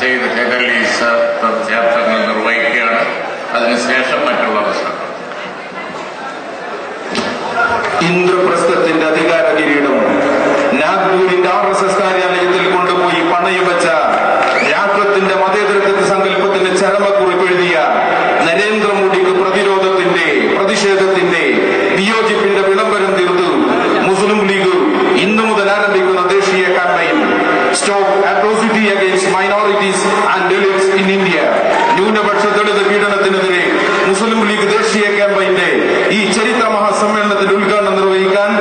Sayyid Hyderali sir പ്രത്യാർത്ഥങ്ങൾ നിർവഹിക്കുകയാണ്. അതിനുശേഷം മറ്റുള്ള പ്രശ്നങ്ങൾ. ഇന്ദ്രപ്രസ്ഥത്തിന്റെ അധികാര കിരീടം നാഗ്പൂരിന്റെ RSS കാര്യാലയത്തിൽ കൊണ്ടുപോയി പണയം വെച്ച രാഷ്ട്രത്തിന്റെ മതേതരത്വ സങ്കല്പത്തിന്റെ ചരമക്കുറിപ്പ് എഴുതിയ നരേന്ദ്രമോദിക്ക് പ്രതിരോധത്തിന്റെ, പ്രതിഷേധത്തിന്റെ, വിയോജിപ്പിന്റെ വിളംബരം തീർത്തു മുസ്ലിം ലീഗ് ഇന്നു മുതൽ ആരംഭിക്കുന്ന ദേശീയ campaign stop atrocity against minorities and Dalits in India. ന്യൂനപക്ഷ ദളിത് പീഡനത്തിനെതിരെ മുസ്ലിം ലീഗ് ദേശീയ ക്യാമ്പയിന്റെ ഈ ചരിത്ര മഹാസമ്മേളനത്തിന്റെ ഉദ്ഘാടനം നിർവഹിക്കാൻ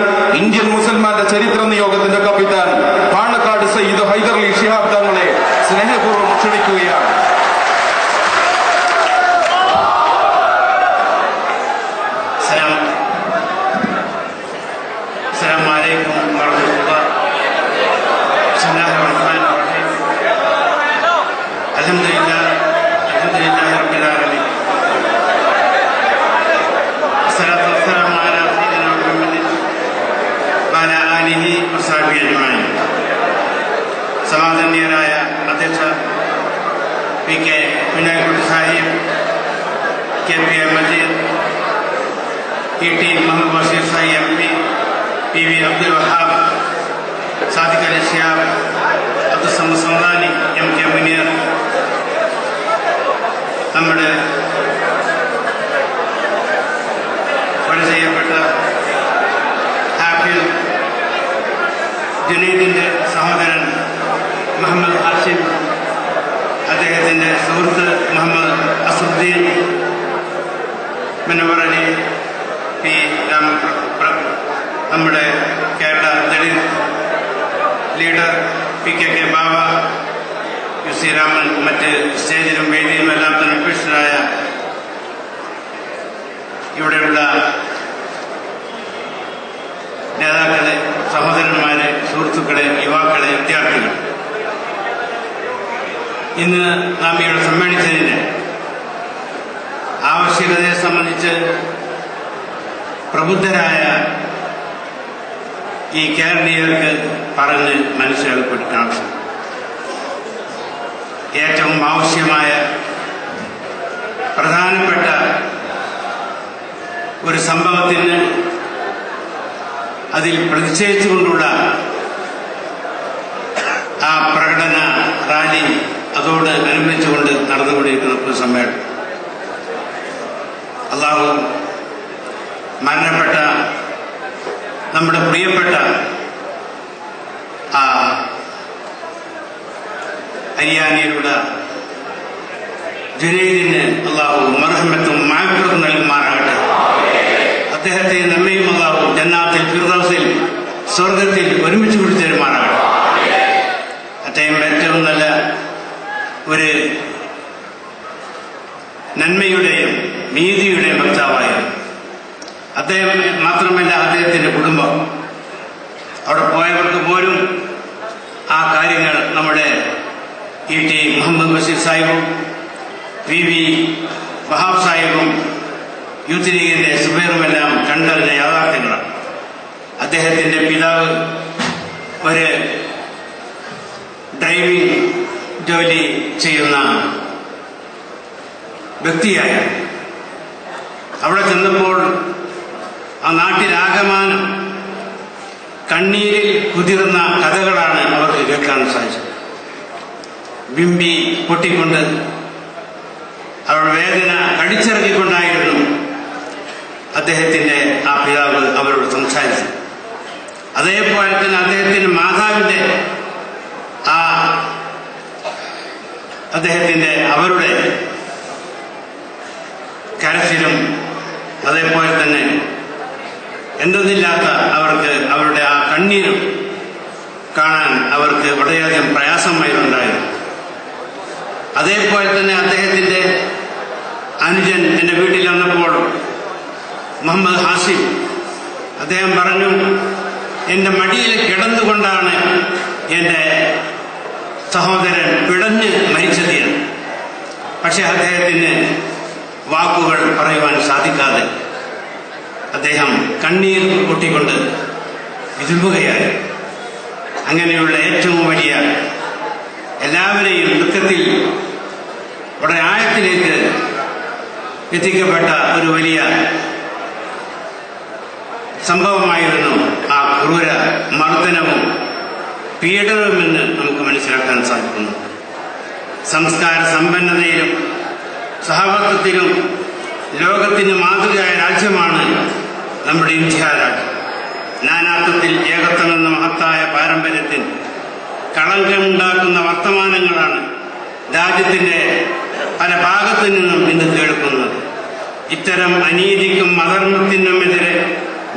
ഇന്ത്യൻ മുസൽമാന്റെ ചരിത്ര നിയോഗത്തിന്റെ കപ്പിത്താൻ പാണക്കാട് സയ്യിദ് ഹൈദരലി ശിഹാബ് തങ്ങളെ സ്നേഹപൂർവ്വം ക്ഷണിക്കുകയാണ്. സമാദരണീയരായ അധ്യക്ഷ PK വിനായകുട്ടി Sahib, KP Majeed, ET Muhammad Basheer Sai MP, PV Abdul Wahab, Sadiq Ali Shihab, Abdul Samad Samadani, MK Muneer, നമ്മുടെ ചെയ്യപ്പെട്ട ഹാഫിൽ ജുനൈദിന്റെ സഹോദരൻ മുഹമ്മദ് ഹാഷിം, അദ്ദേഹത്തിന്റെ സുഹൃത്ത് മുഹമ്മദ് അസുദ്ദീൻ, മുനവർ അലി P. നമ്മുടെ കേരള ദളിത് ലീഡർ PK ബാബ, UC രാമൻ, മറ്റ് സ്റ്റേജിലും വേദിയിലും എല്ലാം തന്നെ ഉപേക്ഷിതരായ ഇവിടെയുള്ള നേതാക്കളെ, സഹോദരന്മാരെ, സുഹൃത്തുക്കളെ, യുവാക്കളെ, വിദ്യാർത്ഥികൾ, ഇന്ന് നാം ഇവിടെ സമ്മേളിച്ചതിന്റെ ആവശ്യകതയെ സംബന്ധിച്ച് പ്രബുദ്ധരായ ഈ കേരളീയർക്ക് പറഞ്ഞ് മനസ്സിലാക്കപ്പെടുന്ന ആവശ്യം, ഏറ്റവും ആവശ്യമായ പ്രധാനപ്പെട്ട ഒരു സംഭവത്തിന് അതിൽ പ്രതിഷേധിച്ചുകൊണ്ടുള്ള ആ പ്രകടന റാലി, അതോട് അനുബന്ധിച്ചുകൊണ്ട് നടന്നുകൊണ്ടിരിക്കുന്ന പൊതുസമ്മേളനം, അള്ളാഹു മരണപ്പെട്ട നമ്മുടെ പ്രിയപ്പെട്ട ആ ഹരിയാനയിലുള്ള ജുനൈദിന് അള്ളാഹു മർഹമത്തും മഅഫിറത്തും നൽകുമാറാകട്ടെ. അദ്ദേഹത്തെ നമ്മയും അള്ളാഹു ജന്നാത്തിൽ ഫിർദൗസിൽ സ്വർഗത്തിൽ ഒരുമിച്ച് പിടിച്ചു തരുമാറാകട്ടെ. അദ്ദേഹം ഏറ്റവും നല്ല ഒരു നന്മയുടെയും നീതിയുടെയും വക്താവായിരുന്നു. അദ്ദേഹം മാത്രമല്ല, അദ്ദേഹത്തിന്റെ കുടുംബം, അവിടെ പോയവർക്ക് പോലും ആ കാര്യങ്ങൾ നമ്മുടെ ET മുഹമ്മദ് ബഷീർ സാഹിബും PV വഹാബ് സാഹിബും യൂത്ത് ലീഗിന്റെ സുബൈറുമെല്ലാം കണ്ടതിന്റെ യാഥാർത്ഥ്യങ്ങളാണ്. അദ്ദേഹത്തിന്റെ പിതാവ് ഒരു ഡ്രൈവിംഗ് ജോലി ചെയ്യുന്ന വ്യക്തിയായ അവിടെ ചെന്നപ്പോൾ ആ നാട്ടിലാകമാനം കണ്ണീരിൽ കുതിർന്ന കഥകളാണ് അവർക്ക് കേൾക്കാൻ സാധിച്ചത്. ബിംബി പൊട്ടിക്കൊണ്ട് അവരുടെ വേദന കടിച്ചിറക്കിക്കൊണ്ടായിരുന്നു അദ്ദേഹത്തിന്റെ ആ പിതാവ് അവരോട് സംസാരിച്ചത്. അതേപോലെ തന്നെ അദ്ദേഹത്തിന്റെ മാതാവിന്റെ ആ അവരുടെ കരച്ചിലും അതേപോലെ തന്നെ എന്തെന്നില്ലാത്ത അവർക്ക് അവരുടെ ആ കണ്ണീരും കാണാൻ അവർക്ക് വളരെയധികം പ്രയാസമായിട്ടുണ്ടായിരുന്നു. അതേപോലെ തന്നെ അദ്ദേഹത്തിന്റെ അനുജൻ എൻ്റെ വീട്ടിൽ വന്നപ്പോൾ മുഹമ്മദ് ഹാസിം അദ്ദേഹം പറഞ്ഞു, എൻ്റെ മടിയിൽ കിടന്നുകൊണ്ടാണ് എൻ്റെ സഹോദരൻ പിടഞ്ഞ് മരിച്ചത് എന്ന്. പക്ഷെ അദ്ദേഹത്തിന് വാക്കുകൾ പറയുവാൻ സാധിക്കാതെ അദ്ദേഹം കണ്ണീർ പൊട്ടിക്കൊണ്ട് വിതുമ്പുകയായി. അങ്ങനെയുള്ള ഏറ്റവും വലിയ എല്ലാവരെയും ദുഃഖത്തിൽ വളരെ ആഴത്തിലേക്ക് എത്തിക്കപ്പെട്ട ഒരു വലിയ സംഭവമായിരുന്നു ആ ക്രൂര മർദ്ദനവും പീഡനവുമെന്ന് നമുക്ക് മനസ്സിലാക്കാൻ സാധിക്കുന്നു. സംസ്കാര സമ്പന്നതയിലും സഹവർത്തിത്വത്തിലും ലോകത്തിന് മാതൃകയായ രാജ്യമാണ് നമ്മുടെ ഇന്ത്യ രാജ്യം. നാനാത്വത്തിൽ ഏകത്വം എന്ന മഹത്തായ പാരമ്പര്യത്തിൽ കളങ്കമുണ്ടാക്കുന്ന വർത്തമാനങ്ങളാണ് രാജ്യത്തിന്റെ പല ഭാഗത്തു നിന്നും ഇന്ന് കേൾക്കുന്നത്. ഇത്തരം അനീതിക്കും അധർമ്മത്തിനുമെതിരെ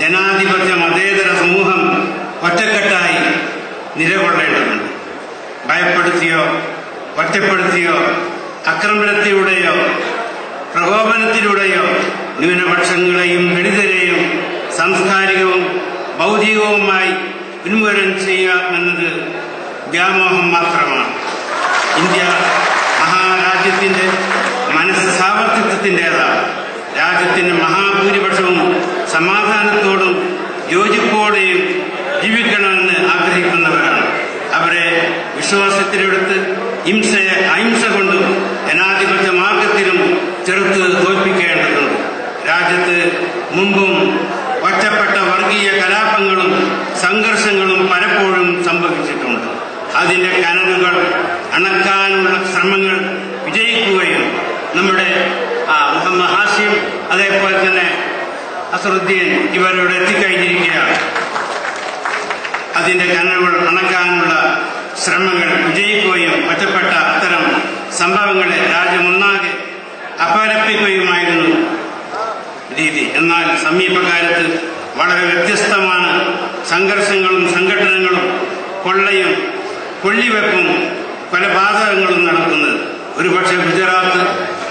ജനാധിപത്യ മതേതര സമൂഹം ഒറ്റക്കെട്ടായി നിലകൊള്ളേണ്ടതുണ്ട്. ഭയപ്പെടുത്തിയോ ഒറ്റപ്പെടുത്തിയോ ആക്രമണത്തിലൂടെയോ പ്രകോപനത്തിലൂടെയോ ന്യൂനപക്ഷങ്ങളെയും ദളിതരെയും സാംസ്കാരികവും ഭൗതികവുമായി ഉന്മൂലനം ചെയ്യാമെന്നത് വ്യാമോഹം മാത്രമാണ്. ഇന്ത്യ മഹാരാജ്യത്തിന്റെ മനസ്സ് സാമർത്ഥ്യത്തിൻ്റെതാണ്. രാജ്യത്തിന്റെ മഹാഭൂരിപക്ഷവും സമാധാനത്തോടും യോജിപ്പോടെയും ജീവിക്കണമെന്ന് ആഗ്രഹിക്കുന്നവരാണ്. അവരെ വിശ്വാസത്തിലെടുത്ത് അഹിംസ കൊണ്ടും ജനാധിപത്യ മാർഗത്തിലും ചെറുത്ത് തോൽപ്പിക്കേണ്ടതുണ്ട്. രാജ്യത്ത് മുമ്പും ഒറ്റപ്പെട്ട വർഗീയ കലാപങ്ങളും സംഘർഷങ്ങളും പലപ്പോഴും സംഭവിച്ചിട്ടുണ്ട്. അതിന്റെ കനലുകൾ അണക്കാനുള്ള ശ്രമങ്ങൾ വിജയിക്കുകയും നമ്മുടെ മുഹമ്മദ് ഹാഷിം അതേപോലെ തന്നെ അസറുദ്ദീൻ ഇവരോട് എത്തിക്കഴിഞ്ഞിരിക്കുകയാണ്. അതിന്റെ കനലുകൾ അണക്കാനുള്ള ശ്രമങ്ങൾ വിജയിക്കുകയും ഒറ്റപ്പെട്ട അത്തരം സംഭവങ്ങളെ രാജ്യമൊന്നാകെ അപരപ്പിക്കുകയുമായിരുന്നു രീതി. എന്നാൽ സമീപകാലത്ത് വളരെ വ്യത്യസ്തമാണ് സംഘർഷങ്ങളും സംഘടനകളും കൊള്ളയും കൊള്ളിവെപ്പും കൊലപാതകങ്ങളും നടക്കുന്നത്. ഒരുപക്ഷെ ഗുജറാത്ത്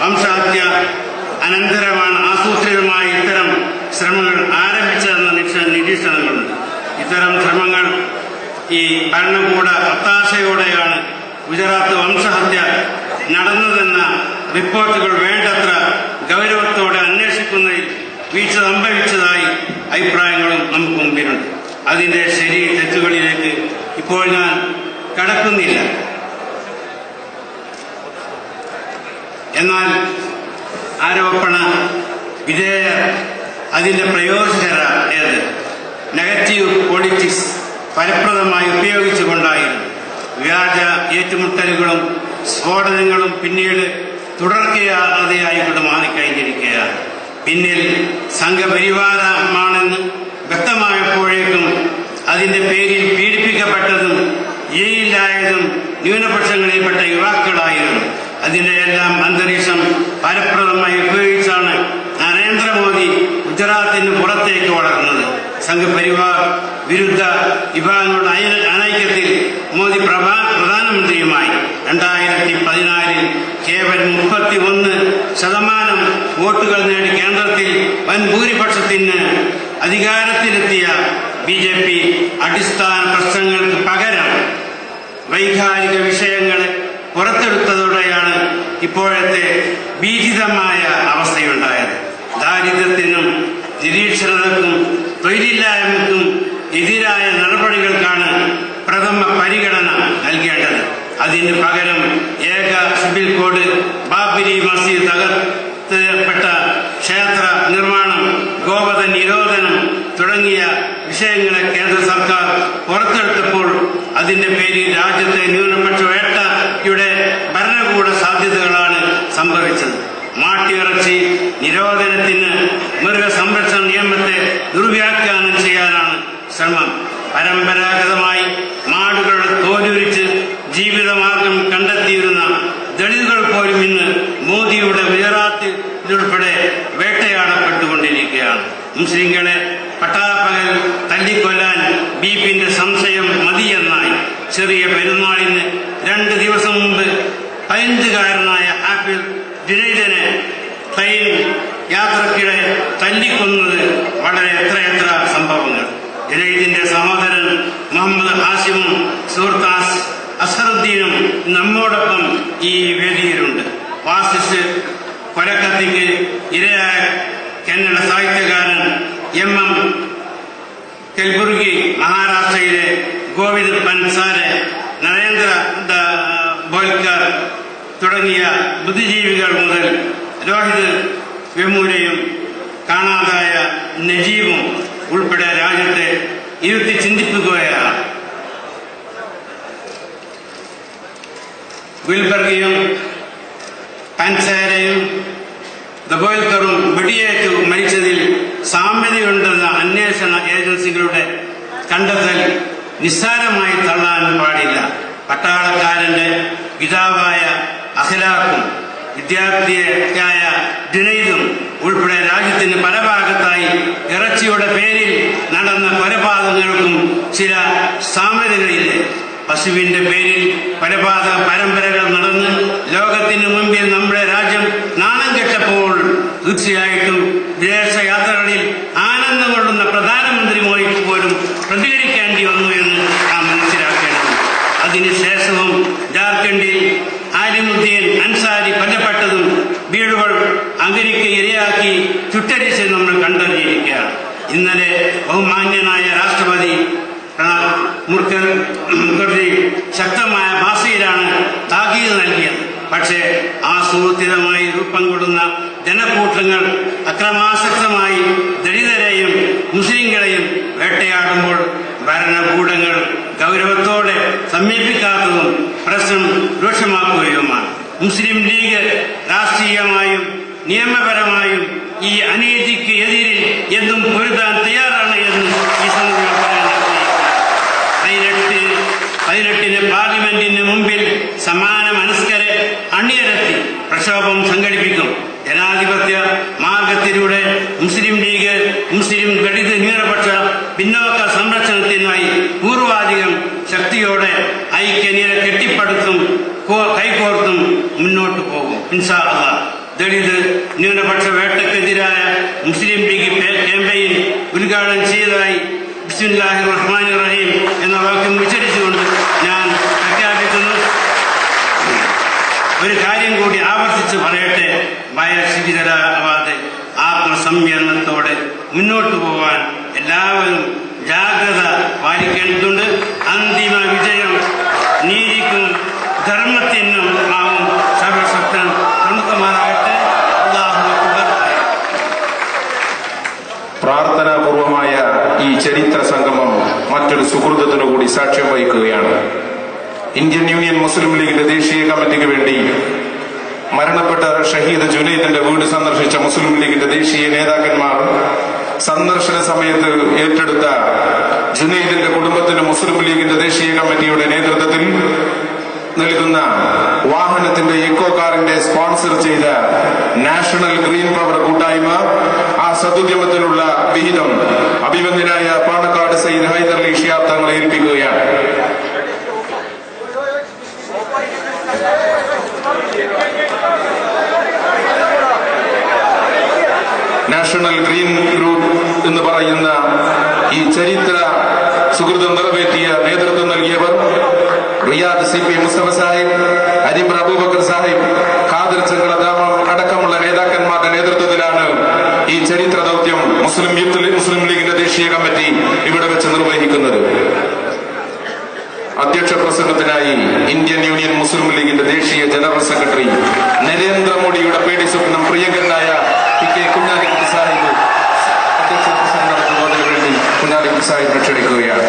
വംശഹത്യ അനന്തരമാണ് ആസൂത്രിതമായ ഇത്തരം ശ്രമങ്ങൾ ആരംഭിച്ചതെന്ന നിരീക്ഷണങ്ങളുണ്ട്. ഇത്തരം ശ്രമങ്ങൾ ഈ ഭരണകൂട ഒത്താശയോടെയാണ് ഗുജറാത്ത് വംശഹത്യ നടന്നതെന്ന റിപ്പോർട്ടുകൾ വേണ്ടത്ര ഗൗരവത്തോടെ അന്വേഷിക്കുന്നതിൽ വീഴ്ച സംഭവിച്ചതായി അഭിപ്രായങ്ങളും നമുക്ക് മുമ്പിലുണ്ട്. അതിന്റെ ശരി തെറ്റുകളിലേക്ക് ഇപ്പോൾ ഞാൻ കടക്കുന്നില്ല. എന്നാൽ ആരോപണ വിധേയർ അതിന്റെ പ്രയോജകര ഏത് നെഗറ്റീവ് പൊളിറ്റിക്സ് ഫലപ്രദമായി ഉപയോഗിച്ചുകൊണ്ടായിരുന്നു. വ്യാജ ഏറ്റുമുട്ടലുകളും സ്ഫോടനങ്ങളും പിന്നീട് തുടർക്കയാതെയായിക്കൊണ്ട് മാറിക്കഴിഞ്ഞിരിക്കുകയാണ്. പിന്നിൽ സംഘപരിവാരമാണെന്ന് വ്യക്തമായപ്പോഴേക്കും അതിന്റെ പേരിൽ പീഡിപ്പിക്കപ്പെട്ടതും ജയിലിലായതും ന്യൂനപക്ഷങ്ങളിൽപ്പെട്ട യുവാക്കളായിരുന്നു. അതിന്റെ എല്ലാം അന്തരീക്ഷം ഫലപ്രദമായി ഉപയോഗിച്ചാണ് നരേന്ദ്രമോദി ഗുജറാത്തിന് പുറത്തേക്ക് വളർന്നത്. സംഘപരിവാർ വിരുദ്ധ വിഭാഗങ്ങളുടെ അനൈക്യത്തിൽ മോദി പ്രധാനമന്ത്രിയുമായി 2014 കേവലം 31% വോട്ടുകൾ നേടി കേന്ദ്രത്തിൽ വൻ ഭൂരിപക്ഷത്തിന് അധികാരത്തിലെത്തിയ BJP അടിസ്ഥാന പ്രശ്നങ്ങൾക്ക് പകരം വൈകാരിക വിഷയങ്ങളെ പുറത്തെടുത്തതോടെയാണ് ഇപ്പോഴത്തെ ഭീതിതമായ അവസ്ഥയുണ്ടായത്. ദാരിദ്ര്യത്തിനും നിരീക്ഷണതക്കും തൊഴിലില്ലായ്മയ്ക്കും എതിരായ നടപടികൾക്കാണ് പ്രഥമ പരിഗണന നൽകേണ്ടത്. അതിന് പകരം ഏക സിവിൽ കോഡ്, ബാബരി മസ്ജിദ് തകർത്തപ്പെട്ട ക്ഷേത്ര നിർമ്മാണം, ഗോവധ നിരോധനം തുടങ്ങിയ വിഷയങ്ങളെ കേന്ദ്ര സർക്കാർ പുറത്തെടുത്തപ്പോൾ അതിന്റെ പേരിൽ രാജ്യത്തെ ന്യൂനപക്ഷ വേട്ടയുടെ ഭരണകൂട സാധ്യതകളാണ് സംഭവിച്ചത്. മാട്ടിയിറച്ചി നിരോധനത്തിന് മൃഗസംരക്ഷണ നിയമത്തെ ദുർവ്യാഖ്യാനം ചെയ്യാനാണ് ശ്രമം. പരമ്പരാഗതമായി മാടുകളുടെ തോലുരിച്ച് ജീവിതമാർഗം കണ്ടെത്തിയിരുന്ന ദളിതുകൾ പോലും ഇന്ന് മോദിയുടെ ഗുജറാത്തിലുൾപ്പെടെ വേട്ടയാടപ്പെട്ടുകൊണ്ടിരിക്കുകയാണ്. മുസ്ലിങ്ങളെ പട്ടാപ്പകൽ തല്ലിക്കൊല്ലാൻ ബീപ്പിന്റെ സംശയം മതിയെന്നായി. ചെറിയ പെരുന്നാളിന് 2 ദിവസം മുമ്പ് 15കാരനായ ആപ്പിൾ ജുനൈദിനെ ട്രെയിൻ യാത്രക്കിടെ തല്ലിക്കൊന്നത് വളരെ എത്രയെത്ര സംഭവങ്ങൾ. ജുനൈദിന്റെ സഹോദരൻ മുഹമ്മദ് ഹാഷിമും സുഹൃത്ത് അസറുദ്ദീനും നമ്മോടൊപ്പം ഈ വേദിയിലുണ്ട്. ഫാസിസ്റ്റ് കൊലക്കത്തിക്ക് ഇരയായ കന്നഡ സാഹിത്യകാരൻ MM കൽബുർഗി, മഹാരാഷ്ട്രയിലെ ഗോവിന്ദ് പൻസാരെ, നരേന്ദ്ര ബോൽക്കർ തുടങ്ങിയ ബുദ്ധിജീവികൾ മുതൽ രോഹിത് വെമൂലയും കാണാതായ നജീബും ഉൾപ്പെടെ രാജ്യത്തെ ഇരുത്തി ചിന്തിപ്പിക്കുകയാണ്. ഗുൽബർഗയും പൻസേരയും ദബോൽക്കറും വെടിയേറ്റു മരിച്ചതിൽ സാമ്യതയുണ്ടെന്ന അന്വേഷണ ഏജൻസികളുടെ കണ്ടെത്തൽ നിസ്സാരമായി തള്ളാൻ പാടില്ല. പട്ടാളക്കാരന്റെ പിതാവായ അഖിലാഖും വിദ്യാർത്ഥിയായ ജുനൈദും ഉൾപ്പെടെ രാജ്യത്തിന് പല ഭാഗത്തായി ഇറച്ചിയുടെ പേരിൽ നടന്ന കൊലപാതകങ്ങൾക്കും ചില സാമ്യതകളിലെ പശുവിന്റെ പേരിൽ കൊലപാതക പരമ്പരകൾ നടന്ന് ലോകത്തിന് മുമ്പിൽ നമ്മുടെ രാജ്യം നാണം കെട്ടപ്പോൾ തീർച്ചയായിട്ടും വിദേശ യാത്രകളിൽ ആനന്ദം കൊള്ളുന്ന പ്രധാനമന്ത്രി മോദിക്ക് പോലും പ്രതികരിക്കേണ്ടി വന്നു എന്ന് നാം മനസ്സിലാക്കേണ്ടത്. അതിനുശേഷവും ജാർഖണ്ഡിൽ ആലിമുദ്ദീൻ അൻസാരി കൊല്ലപ്പെട്ടതും വീടുകൾ അമേരിക്ക ഇരയാക്കി ചുട്ടരിച്ച് നമ്മൾ കണ്ടറിയിരിക്കുകയാണ്. ഇന്നലെ ബഹുമാന്യനായ രാഷ്ട്രപതി മുഖർജി ശക്തമായ ഭാഷയിലാണ് താക്കീത് നൽകിയത്. പക്ഷേ ആസൂത്രിതമായി രൂപം കൊള്ളുന്ന ജനക്കൂട്ടങ്ങൾ അക്രമാസക്തമായി ദളിതരെയും മുസ്ലിങ്ങളെയും വേട്ടയാടുമ്പോൾ ഭരണകൂടങ്ങൾ ഗൗരവത്തോടെ സമീപിക്കാത്തതും പ്രശ്നം രൂക്ഷമാക്കുകയുമാണ്. മുസ്ലിം ലീഗ് രാഷ്ട്രീയമായും നിയമപരമായും ഈ അനീതിക്ക് എതിരിൽ എന്നും പൊരുതാൻ തയ്യാറാണ് എന്ന് ഈ സമിതികൾ പറയാൻ ആഗ്രഹിക്കുന്നു. 18-ന് പാർലമെന്റിന് മുമ്പിൽ സമാന മനസ്കരെ അണിയരത്തി പ്രക്ഷോഭം സംഘടിപ്പിക്കും. ജനാധിപത്യ മാർഗത്തിലൂടെ മുസ്ലിം ലീഗ് മുസ്ലിം ദളിത് ന്യൂനപക്ഷ പിന്നോക്ക സംരക്ഷണത്തിനായി പൂർവാധികം ശക്തിയോടെ ഐക്യനിര കെട്ടിപ്പടുത്തും കൈകോർത്തും മുന്നോട്ട് പോകും. ഇൻഷാ അല്ലാഹ്. ദളിത് ന്യൂനപക്ഷ വേട്ടക്കെതിരായ മുസ്ലിം ലീഗ് ക്യാമ്പയിൻ ഉദ്ഘാടനം ചെയ്തതായി ബിസ്മില്ലാഹിർ റഹ്മാനിർ റഹീം എന്ന വാക്യം ഉച്ചരിച്ചുകൊണ്ട് ഞാൻ പ്രഖ്യാപിക്കുന്നു. ഒരു കാര്യം കൂടി ആവർത്തിച്ച് പറയട്ടെ, ഭയശിഥിലരാവാതെ ആത്മസംയമനത്തോടെ മുന്നോട്ട് പോകാൻ എല്ലാവരും ജാഗ്രത പാലിക്കേണ്ടതുണ്ട്. അന്തിമ വിജയം നീതിക്കും ധർമ്മത്തിനും ആവും. സർവശക്തൻ പ്രമുഖമാറാകട്ടെ. അല്ലാഹു അക്ബർ. പ്രാർത്ഥനാപൂർവമായ ഈ ചരിത്ര സംഗമം മറ്റൊരു സുഹൃതത്തിനു കൂടി സാക്ഷ്യം വഹിക്കുകയാണ്. ഇന്ത്യൻ യൂണിയൻ മുസ്ലിം ലീഗിന്റെ ദേശീയ കമ്മിറ്റിക്ക് വേണ്ടി മരണപ്പെട്ട ഷഹീദ് ജുനൈദിന്റെ വീട് സന്ദർശിച്ച മുസ്ലിം ലീഗിന്റെ ദേശീയ നേതാക്കന്മാർ സന്ദർശന സമയത്ത് ഏറ്റെടുത്ത ജുനൈദിന്റെ കുടുംബത്തിന് മുസ്ലിം ലീഗിന്റെ ദേശീയ കമ്മിറ്റിയുടെ നേതൃത്വത്തിൽ നൽകുന്ന വാഹനത്തിന്റെ ഇക്കോ കാറിന്റെ സ്പോൺസർ ചെയ്ത നാഷണൽ ഗ്രീൻ പവർ കൂട്ടായ്മ ആ സതുദ്യമത്തിനുള്ള വിഹിതം അഭിമന്യനായ പാണക്കാട് സയ്യിദ് ഹൈദർലി ശിഹാബ് തങ്ങളെ ഏൽപ്പിക്കുകയാണ്. നാഷണൽ ഗ്രീൻ ഗ്രൂപ്പ് എന്ന് പറയുന്ന ഈ ചരിത്ര സുഹൃതം നിറവേറ്റിയ നേതൃത്വം നൽകിയവർ റിയാദ് CP മുസ്തഫ സാഹിബ്, അരിമ്ര അബൂബക്കർ സാഹിബ്, ഖാദിർ ചെങ്കളദാമം അടക്കമുള്ള നേതാക്കന്മാരുടെ നേതൃത്വത്തിലാണ് ഈ ചരിത്ര ദൗത്യം മുസ്ലിം ലീഗിന്റെ ദേശീയ കമ്മിറ്റി ഇവിടെ വെച്ച് നിർവഹിക്കുന്നത്. അധ്യക്ഷ പ്രസംഗത്തിനായി ഇന്ത്യൻ യൂണിയൻ മുസ്ലിം ലീഗിന്റെ ദേശീയ ജനറൽ സെക്രട്ടറി നരേന്ദ്രമോദിയുടെ പേടി സ്വപ്നം പ്രിയങ്കരനായ PK കുഞ്ഞാലിക്കുട്ടി സാഹിബ് അധ്യക്ഷ പ്രസംഗം നടത്തുന്നതിന് വേണ്ടി കുഞ്ഞാലിക്കുട്ടി സാഹിബിനെ ക്ഷണിക്കുകയാണ്.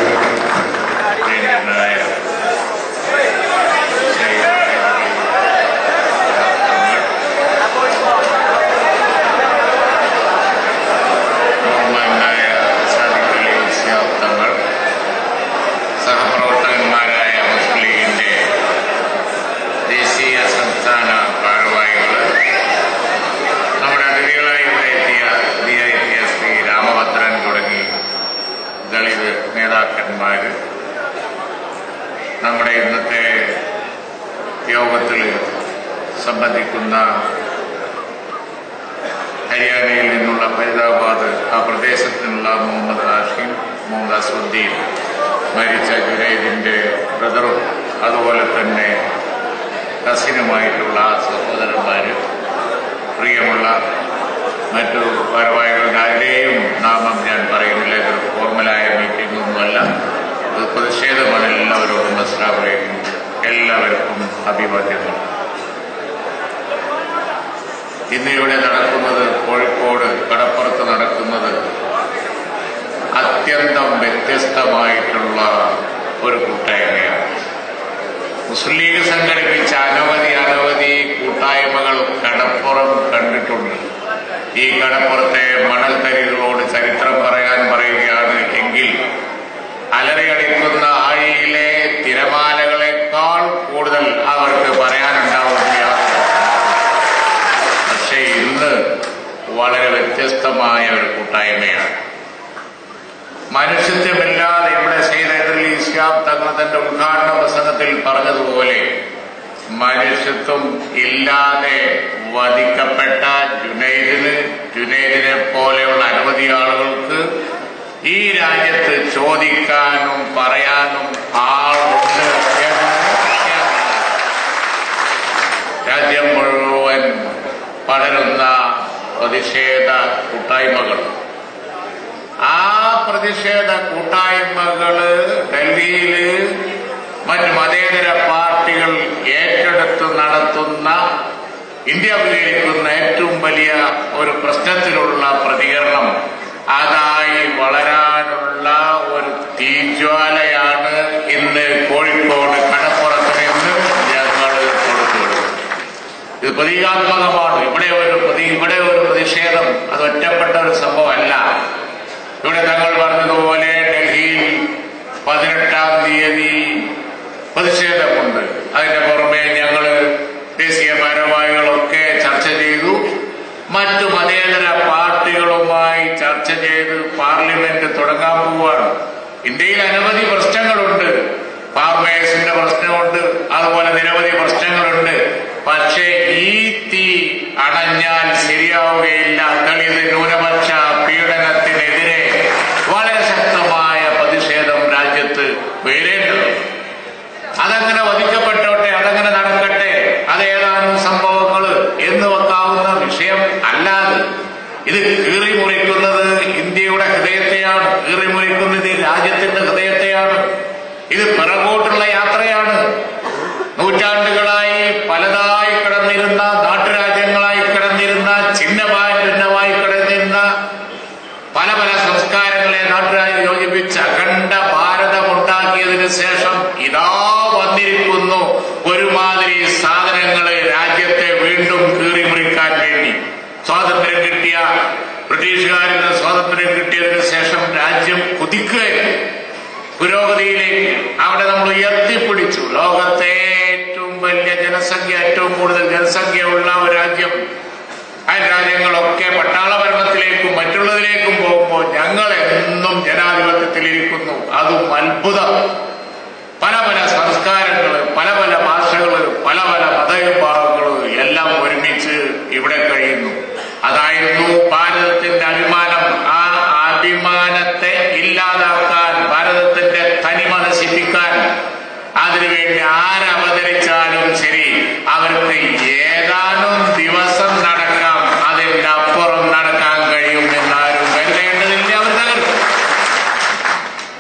സഹപ്രവർത്തകന്മാരായ മുസ്ലിം ലീഗിന്റെ ദേശീയ സംസ്ഥാന ഭാരവാഹികൾ, നമ്മുടെ അതിഥികളായി എത്തിയ DIPSP രാമഭദ്രൻ തുടങ്ങി ദളിത് നേതാക്കന്മാർ, നമ്മുടെ ഇന്നത്തെ യോഗത്തിൽ സംബന്ധിക്കുന്ന ഹരിയാനയിൽ നിന്നുള്ള ഫരീദാബാദ് ആ പ്രദേശത്തു നിന്നുള്ള മുഹമ്മദ് ഹാഷിം, മുഹമ്മദ് അസ്വദ്ദീൻ, മരിച്ച ജുനൈദിന്റെ ബ്രദറും അതുപോലെ തന്നെ കസിനുമായിട്ടുള്ള സഹോദരന്മാർ, പ്രിയമുള്ള മറ്റു ഭാരവാഹികൾ, ആരുടെയും നാമം ഞാൻ പറയുന്നില്ല. ഇതൊരു ഫോർമലായ മീറ്റിംഗ് ഒന്നുമല്ല, ഇത് പ്രതിഷേധമാണ്. എല്ലാവരോടും അസ്സലാമു അലൈക്കും. എല്ലാവർക്കും അഭിവാദ്യങ്ങൾ. ഇന്ന് ഇവിടെ നടക്കുന്നത്, കോഴിക്കോട് കടപ്പുറത്ത് നടക്കുന്നത് അത്യന്തം വ്യത്യസ്തമായിട്ടുള്ള ഒരു കൂട്ടായ്മയാണ്. മുസ്ലിം ലീഗ് സംഘടിപ്പിച്ച അനവധി കൂട്ടായ്മകൾ കടപ്പുറം കണ്ടിട്ടുണ്ട്. ഈ കടപ്പുറത്തെ മണൽത്തരികളോട് ചരിത്രം പറയുകയാണ് എങ്കിൽ അലറിയടിക്കുന്ന ആഴിയിലെ തിരമാലകളെക്കാൾ കൂടുതൽ അവർക്ക് പറയാനുണ്ടാവുകയാണ്. പക്ഷേ ഇന്ന് വളരെ വ്യത്യസ്തമായ ഒരു കൂട്ടായ്മയാണ്. മനുഷ്യത്വമില്ലാതെ ഇവിടെ സയ്യിദ് ഇസ്ലാം തങ്ങൾ തന്റെ ഉദ്ഘാടന പ്രസംഗത്തിൽ പറഞ്ഞതുപോലെ മനുഷ്യത്വം ഇല്ലാതെ വധിക്കപ്പെട്ട ജുനൈദിനെ പോലെയുള്ള അനവധി ആളുകൾക്ക് ഈ രാജ്യത്ത് ചോദിക്കാനും പറയാനും ആളുണ്ട്. രാജ്യം മുഴുവൻ പടരുന്ന പ്രതിഷേധ കൂട്ടായ്മകൾ, ആ പ്രതിഷേധ കൂട്ടായ്മകള് ഡൽഹിയില് മറ്റ് മതേതര പാർട്ടികൾ ഏറ്റെടുത്ത് നടത്തുന്ന, ഇന്ത്യ അഭിമുഖീകരിക്കുന്ന ഏറ്റവും വലിയ ഒരു പ്രശ്നത്തിലുള്ള പ്രതികരണം, അതായി വളരാനുള്ള ഒരു തീജ്വാലയാണ് ഇന്ന് കോഴിക്കോട് കടപ്പുറത്ത് നിന്ന് ഞങ്ങൾ കൊടുത്തുവിടുന്നത്. ഇത് പ്രതീകാത്മകമാണ്. ഇവിടെ ഒരു പ്രതിഷേധം അത് ഒറ്റപ്പെട്ട ഒരു സംഭവമല്ല. ഇവിടെ തങ്ങൾ പറഞ്ഞതുപോലെ ഡൽഹിയിൽ 18-ാം തീയതി പ്രതിഷേധമുണ്ട്. അതിന്റെ പുറമെ ഞങ്ങൾ ദേശീയ ഭാരവാഹികളൊക്കെ ചർച്ച ചെയ്തു. മറ്റു മതേതര പാർട്ടികളുമായി ചർച്ച ചെയ്ത് പാർലമെന്റ് തുടങ്ങാൻ പോവുകയാണ്. ഇന്ത്യയിൽ അനവധി പ്രശ്നങ്ങളുണ്ട്. ഫാർമേഴ്സിന്റെ പ്രശ്നമുണ്ട്, അതുപോലെ നിരവധി പ്രശ്നങ്ങളുണ്ട്. പക്ഷേ ഈ തീ അണഞ്ഞാൽ ശരിയാവുകയില്ല. ദളിത് ന്യൂനപക്ഷ പീഡനത്തിനെതിരെ വളരെ ശക്തമായ പ്രതിഷേധം രാജ്യത്ത് ഉയരേണ്ടത്. അതങ്ങനെ വധിക്കപ്പെട്ടോട്ടെ, അതങ്ങനെ നടക്കട്ടെ, അതേതാനും സംഭവങ്ങൾ എന്ന് വെക്കാവുന്ന വിഷയം അല്ലാതെ ഇത് കീറിമുറിക്കുന്നത് ഇന്ത്യയുടെ ഹൃദയത്തെയാണ്, കീറിമുറിക്കുന്നത് ഈ രാജ്യത്തിന്റെ ഹൃദയത്തെയാണ്. ഇത് പിറകോട്ടുള്ള യാത്രയാണ്. നൂറ്റാണ്ടുകളായി പലതായി കിടന്നിരുന്ന, നാട്ടുരാജ്യങ്ങളായി കിടന്നിരുന്ന, ഭിന്നമായി കിടന്നിരുന്ന പല സംസ്കാരങ്ങളെ നാട്ടുരാജ്യം യോജിപ്പിച്ച് അഖണ്ഡ ഭാരതമുണ്ടാക്കിയതിനു ശേഷം ഇതാ വന്നിരിക്കുന്നു ഒരുമാതിരി സാധനങ്ങള് രാജ്യത്തെ വീണ്ടും കീറിമുറിക്കാൻ വേണ്ടി. സ്വാതന്ത്ര്യം കിട്ടിയ, ബ്രിട്ടീഷുകാരിൽ നിന്ന് സ്വാതന്ത്ര്യം കിട്ടിയതിനു ശേഷം രാജ്യം കുതിക്കുകയാണ് പുരോഗതിയിലേക്ക്. അവിടെ നമ്മൾ ഉയർത്തിപ്പിടിച്ചു. ലോകത്തെ ഏറ്റവും വലിയ ജനസംഖ്യ, ഏറ്റവും കൂടുതൽ ജനസംഖ്യയുള്ള ഒരു രാജ്യം. ആ രാജ്യങ്ങളൊക്കെ പട്ടാള ഭരണത്തിലേക്കും മറ്റുള്ളതിലേക്കും പോകുമ്പോൾ ഞങ്ങൾ എന്നും ജനാധിപത്യത്തിലിരിക്കുന്നു. അതും അത്ഭുതം. പല സംസ്കാരങ്ങള്, പല ഭാഷകള്, പല മതവിഭാഗങ്ങള് എല്ലാം ഒരുമിച്ച് ഇവിടെ കഴിയുന്നു. അതായിരുന്നു ഭാരതത്തിന്റെ അഭിമാനം. ആ അഭിമാനത്തെ ഇല്ലാതാക്കാൻ, ഭാരതത്തിന്റെ തനിമ നശിപ്പിക്കാൻ അതിനുവേണ്ടി ആരവതരിച്ചാലും ശരി അവർക്ക് ഏതാനും ദിവസം നടക്കാം, അതിന്റെ അപ്പുറം നടക്കാൻ കഴിയും എന്നാരും കരുതേണ്ടതില്ല. അവർ തകർക്കും.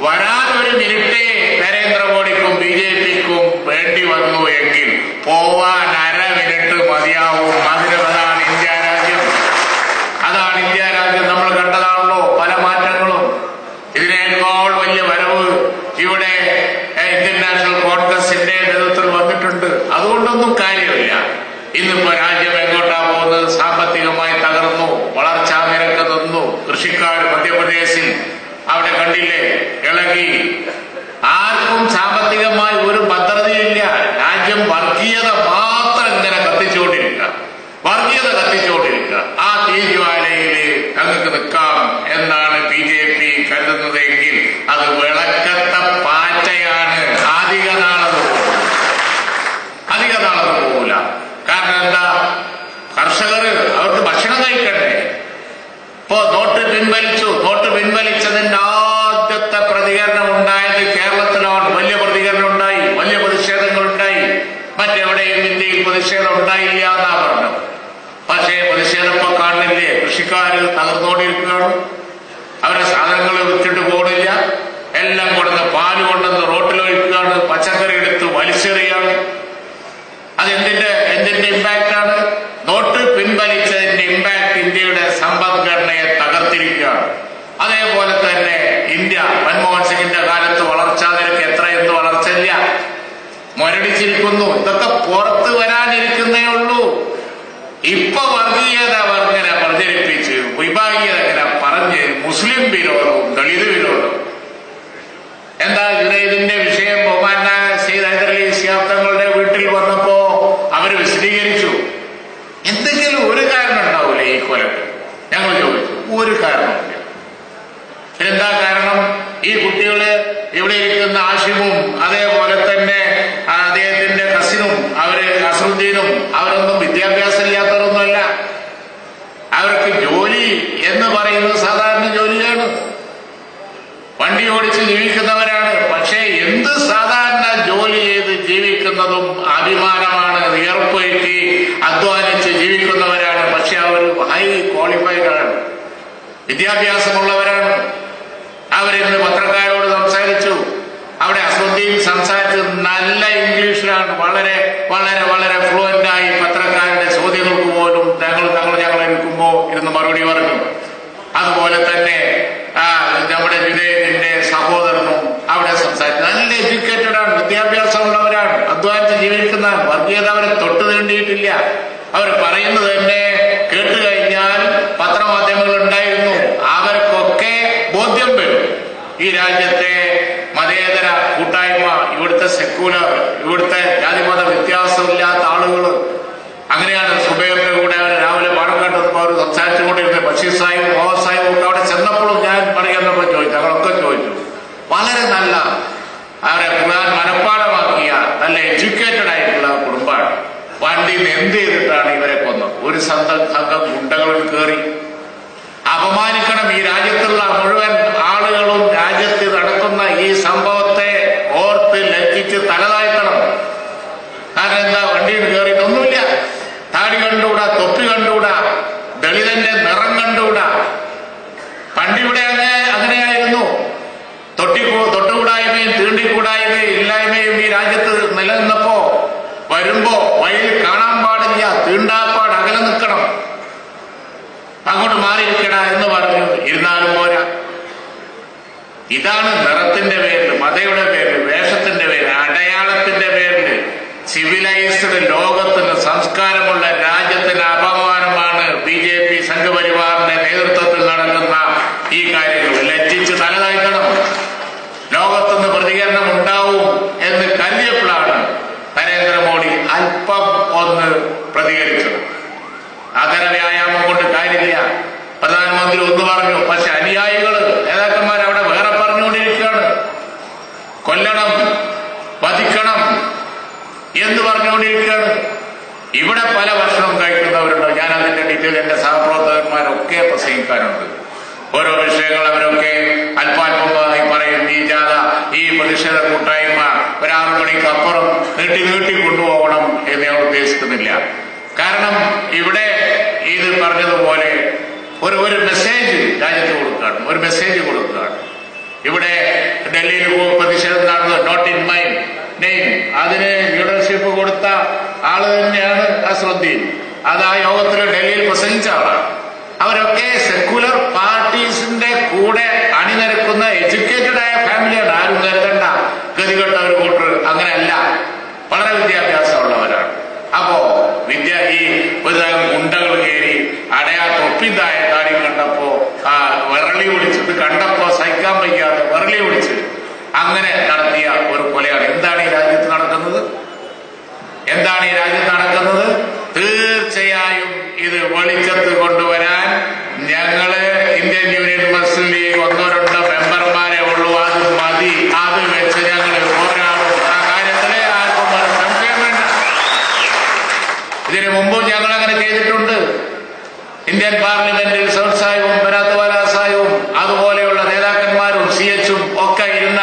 വരാനൊരു മിനിറ്റേ നരേന്ദ്രമോദിക്കും BJP-ക്കും വേണ്ടി വന്നു എങ്കിൽ പോവാൻ അര മിനിറ്റ് മതിയാവും. അതാണ് ഇന്ത്യ രാജ്യം. അതാണ് ഇന്ത്യ രാജ്യം. നമ്മൾ കണ്ടതാണല്ലോ പല മാറ്റങ്ങളും. ഇതിനേക്കാൾ വലിയ വരവ് ഇവിടെ ഇന്ത്യൻ നാഷണൽ കോൺഗ്രസിന്റെ നേതൃത്വത്തിൽ വന്നിട്ടുണ്ട്. അതുകൊണ്ടൊന്നും കാര്യമില്ല. ഇന്നിപ്പോ രാജ്യം എങ്ങോട്ടാ പോകുന്നത്? സാമ്പത്തികമായി തകർന്നു, വളർച്ചാ നിരക്ക് നിന്നു. കൃഷിക്കാർ മധ്യപ്രദേശിൽ അവിടെ കണ്ടില്ലേ, ഇളകി. ആർക്കും സാമ്പത്തികമായി ഒരു ഭദ്രതയില്ല. രാജ്യം വർഗീയത മാത്രം ഇങ്ങനെ കത്തിച്ചുകൊണ്ടിരിക്കുക. ആ തീജ്വാലയില് ഞങ്ങൾക്ക് നിൽക്കാം എന്നാണ് BJP കരുതുന്നതെങ്കിൽ അത് വിളക്കത്ത പാറ്റയാണ്. അധിക നാളത് പോകൂല. കാരണം എന്താ? കർഷകർ അവർക്ക് ഭക്ഷണം കഴിക്കണ്ടേ? ഇപ്പോ നോട്ട് പിൻവലിച്ചതിന്റെ ആദ്യത്തെ പ്രതികരണം ഉണ്ടായത് കേരളത്തിലാണ്. വലിയ പ്രതികരണം ഉണ്ടായി, വലിയ പ്രതിഷേധങ്ങൾ ഉണ്ടായി. മറ്റെവിടെയും ഇന്ത്യയിൽ പ്രതിഷേധം ഉണ്ടായില്ല എന്നാ പറഞ്ഞത്. പക്ഷേ പ്രതിഷേധം ഇപ്പൊ കാണുന്നില്ലേ? കൃഷിക്കാർ തകർന്നുകൊണ്ടിരിക്കുകയാണ്. അവരുടെ സാധനങ്ങൾ വിറ്റിട്ട് പോണില്ല. എല്ലാം കൊടുത്ത് പാല് കൊണ്ടുവന്ന് റോട്ടിലൊഴിക്കുകയാണ്. പച്ചക്കറി എടുത്ത് വലിച്ചെറിയാണ്. കൊള്ളടിച്ചിരിക്കുന്നു. ഇതൊക്കെ പുറത്ത് വരാനിരിക്കുന്നേ ഉള്ളൂ. ഇപ്പൊ വർഗീയത ഇങ്ങനെ പ്രചരിപ്പിച്ച് വിഭാഗീയത ഇങ്ങനെ പറഞ്ഞ് മുസ്ലിം വിരോധവും ദളിത് വിരോധവും. എന്താ ജുനൈദിന്റെ വിഷയം ബഹുമാനായ സയ്യിദ് ഹൈദരലി ശിഹാബ് തങ്ങളുടെ വീട്ടിൽ വന്നപ്പോ അവര് വിശദീകരിച്ചു. എന്തെങ്കിലും ഒരു കാരണം ഉണ്ടാവൂലേ ഈ കൊലക്ക്? ഞങ്ങൾ ചോദിച്ചു. ഒരു കാരണമില്ല. എന്താ കാരണം? ഈ കുട്ടികള് ഇവിടെ ഇരിക്കുന്ന ആഷിമും അതേപോലെ തന്നെ അദ്ദേഹത്തിന്റെ കസിനും അസറുദ്ദീനും അവരൊന്നും വിദ്യാഭ്യാസം ഇല്ലാത്തവരൊന്നുമല്ല. അവർക്ക് ജോലി എന്ന് പറയുന്നത് സാധാരണ ജോലിയാണ്. വണ്ടി ഓടിച്ച് ജീവിക്കുന്നവരാണ്. പക്ഷേ എന്ത് സാധാരണ ജോലി ചെയ്ത് ജീവിക്കുന്നതും അഭിമാനമാണ്. വിയർപ്പൊഴുക്കി അധ്വാനിച്ച് ജീവിക്കുന്നവരാണ്. പക്ഷെ അവർ ഹൈ ക്വാളിഫൈഡ് ആണ്, വിദ്യാഭ്യാസമുള്ളവരാണ്. അവരിന്ന് പത്രക്കാരോട് സംസാരിച്ചു. അവിടെ അസറുദ്ദീൻ സംസാരിച്ചത് നല്ല ഇംഗ്ലീഷിലാണ്, വളരെ വളരെ വളരെ ഫ്ലുവന്റായി. പത്രക്കാരുടെ ചോദ്യങ്ങൾക്ക് പോലും ഞങ്ങൾ ഇരിക്കുമ്പോ ഇരുന്ന് മറുപടി പറഞ്ഞു. അതുപോലെ തന്നെ നമ്മുടെ ജുനൈദിന്റെ സഹോദരനും അവിടെ സംസാരിച്ചു. നല്ല എഡ്യൂക്കേറ്റഡ് ആണ്, വിദ്യാഭ്യാസമുള്ളവരാണ്, അധ്വാനിച്ച് ജീവിക്കുന്ന. വർഗീയത അവരെ തൊട്ട് തീണ്ടിയിട്ടില്ല. അവർ പറയുന്നത് തന്നെ കേട്ട് കഴിഞ്ഞാൽ പത്രമാധ്യമങ്ങൾ ഉണ്ടായിരുന്നു. അവർക്കൊക്കെ ബോധ്യം വരും ഈ രാജ്യത്തെ മതേതര കൂട്ടായ്മ, ഇവിടുത്തെ സെക്യുലർ, ഇവിടുത്തെ ജാതിമത വ്യത്യാസമില്ലാത്ത ആളുകൾ. അങ്ങനെയാണ് സുബൈറിന്റെ കൂടെ അവർ രാവിലെ പാടക്കാട്ടപ്പോൾ അവർ സംസാരിച്ചുകൊണ്ടിരുന്നത്. ബഷീർ സാഹിബ്, മുഹമ്മദ് സാഹിബ് ഒക്കെ അവിടെ ചെന്നപ്പോഴും ഞാൻ പറയുന്നപ്പോൾ ചോദിച്ചു, ഞങ്ങളൊക്കെ ചോദിച്ചു. വളരെ നല്ല അവരെ ഖുർആൻ മനഃപ്പാഠമാക്കിയ നല്ല എഡ്യൂക്കേറ്റഡ് ആയിട്ടുള്ള കുടുംബമാണ്. വണ്ടിയിൽ എന്ത് ചെയ്തിട്ടാണ് ഇവരെ കൊന്നത്? ഒരു സംഘം ഗുണ്ടകളിൽ കയറി അപമാനിക്കണം. ഈ രാജ്യത്തുള്ള മുഴുവൻ ആളുകളും രാജ്യത്ത് നടക്കുന്ന ഈ സംഭവത്തെ ഓർത്ത് ലജ്ജിച്ച് തലതാഴ്ത്തണം. കാരണം എന്താ? വണ്ടിയിൽ കയറിയിട്ടൊന്നുമില്ല. താടി കണ്ടുകൂടാ, തൊപ്പി കണ്ടുകൂടാ, ദളിതന്റെ നിറം കണ്ടുകൂടാ. പണ്ടിവിടെ അങ്ങനെയായിരുന്നു. തൊട്ടുകൂടായ്മയും തീണ്ടിക്കൂടായ്മയും ഇല്ലായ്മയും ഈ രാജ്യത്ത് നിലനിന്നപ്പോ വരുമ്പോ വഴിയിൽ കാണാൻ പാടില്ല, തീണ്ടാപ്പാട് അകലെ നിൽക്കണം, അങ്ങോട്ട് മാറിയിരിക്കണ എന്ന് പറഞ്ഞു. ഇരുന്നാലും പോരാ. ഇതാണ് നിറത്തിന്റെ പേരിൽ, മതയുടെ പേരിൽ, വേഷത്തിന്റെ പേരിൽ, അടയാളത്തിന്റെ പേരിൽ സിവിലൈസ്ഡ് ലോകത്തിന് സംസ്കാരമുള്ള രാജ്യത്തിന് അപമാനമാണ് BJP സംഘപരിവാറിന്റെ നേതൃത്വത്തിൽ നടക്കുന്ന ഈ കാര്യങ്ങൾ. ലജ്ജിച്ച് തലതാഴ്ത്തണം. ലോകത്തുനിന്ന് പ്രതികരണം ഉണ്ടാവും എന്ന് കരുതിയപ്പോഴാണ് നരേന്ദ്രമോദി അല്പം ഒന്ന് പ്രതികരിച്ചത്. അതര വ്യായാമം കൊണ്ട് കാര്യമില്ല. പ്രധാനമന്ത്രി ഒന്ന് പറഞ്ഞു, പക്ഷെ അനുയായികള് നേതാക്കന്മാർ അവിടെ വേറെ പറഞ്ഞുകൊണ്ടിരിക്കുകയാണ്. കൊല്ലണം, വധിക്കണം എന്ന് പറഞ്ഞുകൊണ്ടിരിക്കുകയാണ്. ഇവിടെ പല ഭക്ഷണം കഴിക്കുന്നവരുണ്ടോ? ഞാൻ അതിന്റെ ഡീറ്റെയിൽ എന്റെ സഹപ്രവർത്തകന്മാരൊക്കെ പ്രസംഗിക്കാനുണ്ട്. ഓരോ വിഷയങ്ങൾ അവരൊക്കെ അല്പാൽപമായി പറയും. ഈ ജാഥ, ഈ പ്രതിഷേധ കൂട്ടായ്മ 6 മണിക്കപ്പുറം നീട്ടി കൊണ്ടുപോകണം എന്ന് ഞാൻ ഉദ്ദേശിക്കുന്നില്ല. കാരണം ഇവിടെ ഇത് പറഞ്ഞതുപോലെ ഒരു മെസ്സേജ് രാജ്യത്ത് കൊടുക്കുകയാണ്, ഒരു മെസ്സേജ് കൊടുക്കുകയാണ്. ഇവിടെ ഡൽഹിയിൽ പ്രതിഷേധം നടന്നത് നോട്ട് ഇൻ മൈ നെയിം, അതിന് ലീഡർഷിപ്പ് കൊടുത്ത ആള് തന്നെയാണ് അസറുദ്ദീൻ. അത് ആ യോഗത്തിൽ ഡൽഹിയിൽ പ്രസംഗിച്ച ആളാണ്. അവരൊക്കെ സെക്യുലർ പാർട്ടീസിന്റെ കൂടെ അണിനിരക്കുന്ന എഡ്യൂക്കേറ്റഡ് ആയ ഫാമിലിയാണ്. ആരും കരുതണ്ട ഗതികെട്ട ഒരു കൂട്ടർ, അങ്ങനെയല്ല, വളരെ വിദ്യാഭ്യാസമുള്ളവരാണ്. അപ്പോ ഈ ഗുണ്ടകൾ കയറി തൊപ്പിന്തായ താടി കണ്ടപ്പോ വിരളി പിടിച്ചത് കണ്ടപ്പോ സഹിക്കാൻ വയ്യാതെ വിരളി പിടിച്ച് അങ്ങനെ നടത്തിയ ഒരു കൊലയാണ്. എന്താണ് ഈ രാജ്യത്ത് നടക്കുന്നത്? എന്താണ് ഈ രാജ്യത്ത് നടക്കുന്നത്? തീർച്ചയായും ഇത് വെളിച്ചത്ത് കൊണ്ടുവരാൻ ഞങ്ങള് ഇന്ത്യൻ യൂണിയൻ മുസ്ലിം ലീഗ് 1-2 മെമ്പർമാരെ ഉള്ളൂ. അത് മതി. അത് വെച്ച് ഞങ്ങൾ പോരാടും. ആ കാര്യത്തില് ആർക്കും ഒരു സംശയം വേണ്ട. ഇതിനു മുമ്പും ഞങ്ങൾ അങ്ങനെ ചെയ്തിട്ടുണ്ട്. ഇന്ത്യൻ പാർലമെന്റിൽ സൗദ് സാഹിബും ബരാത്വാല സാഹിബും അതുപോലെയുള്ള നേതാക്കന്മാരും CHും ഒക്കെ ഇരുന്ന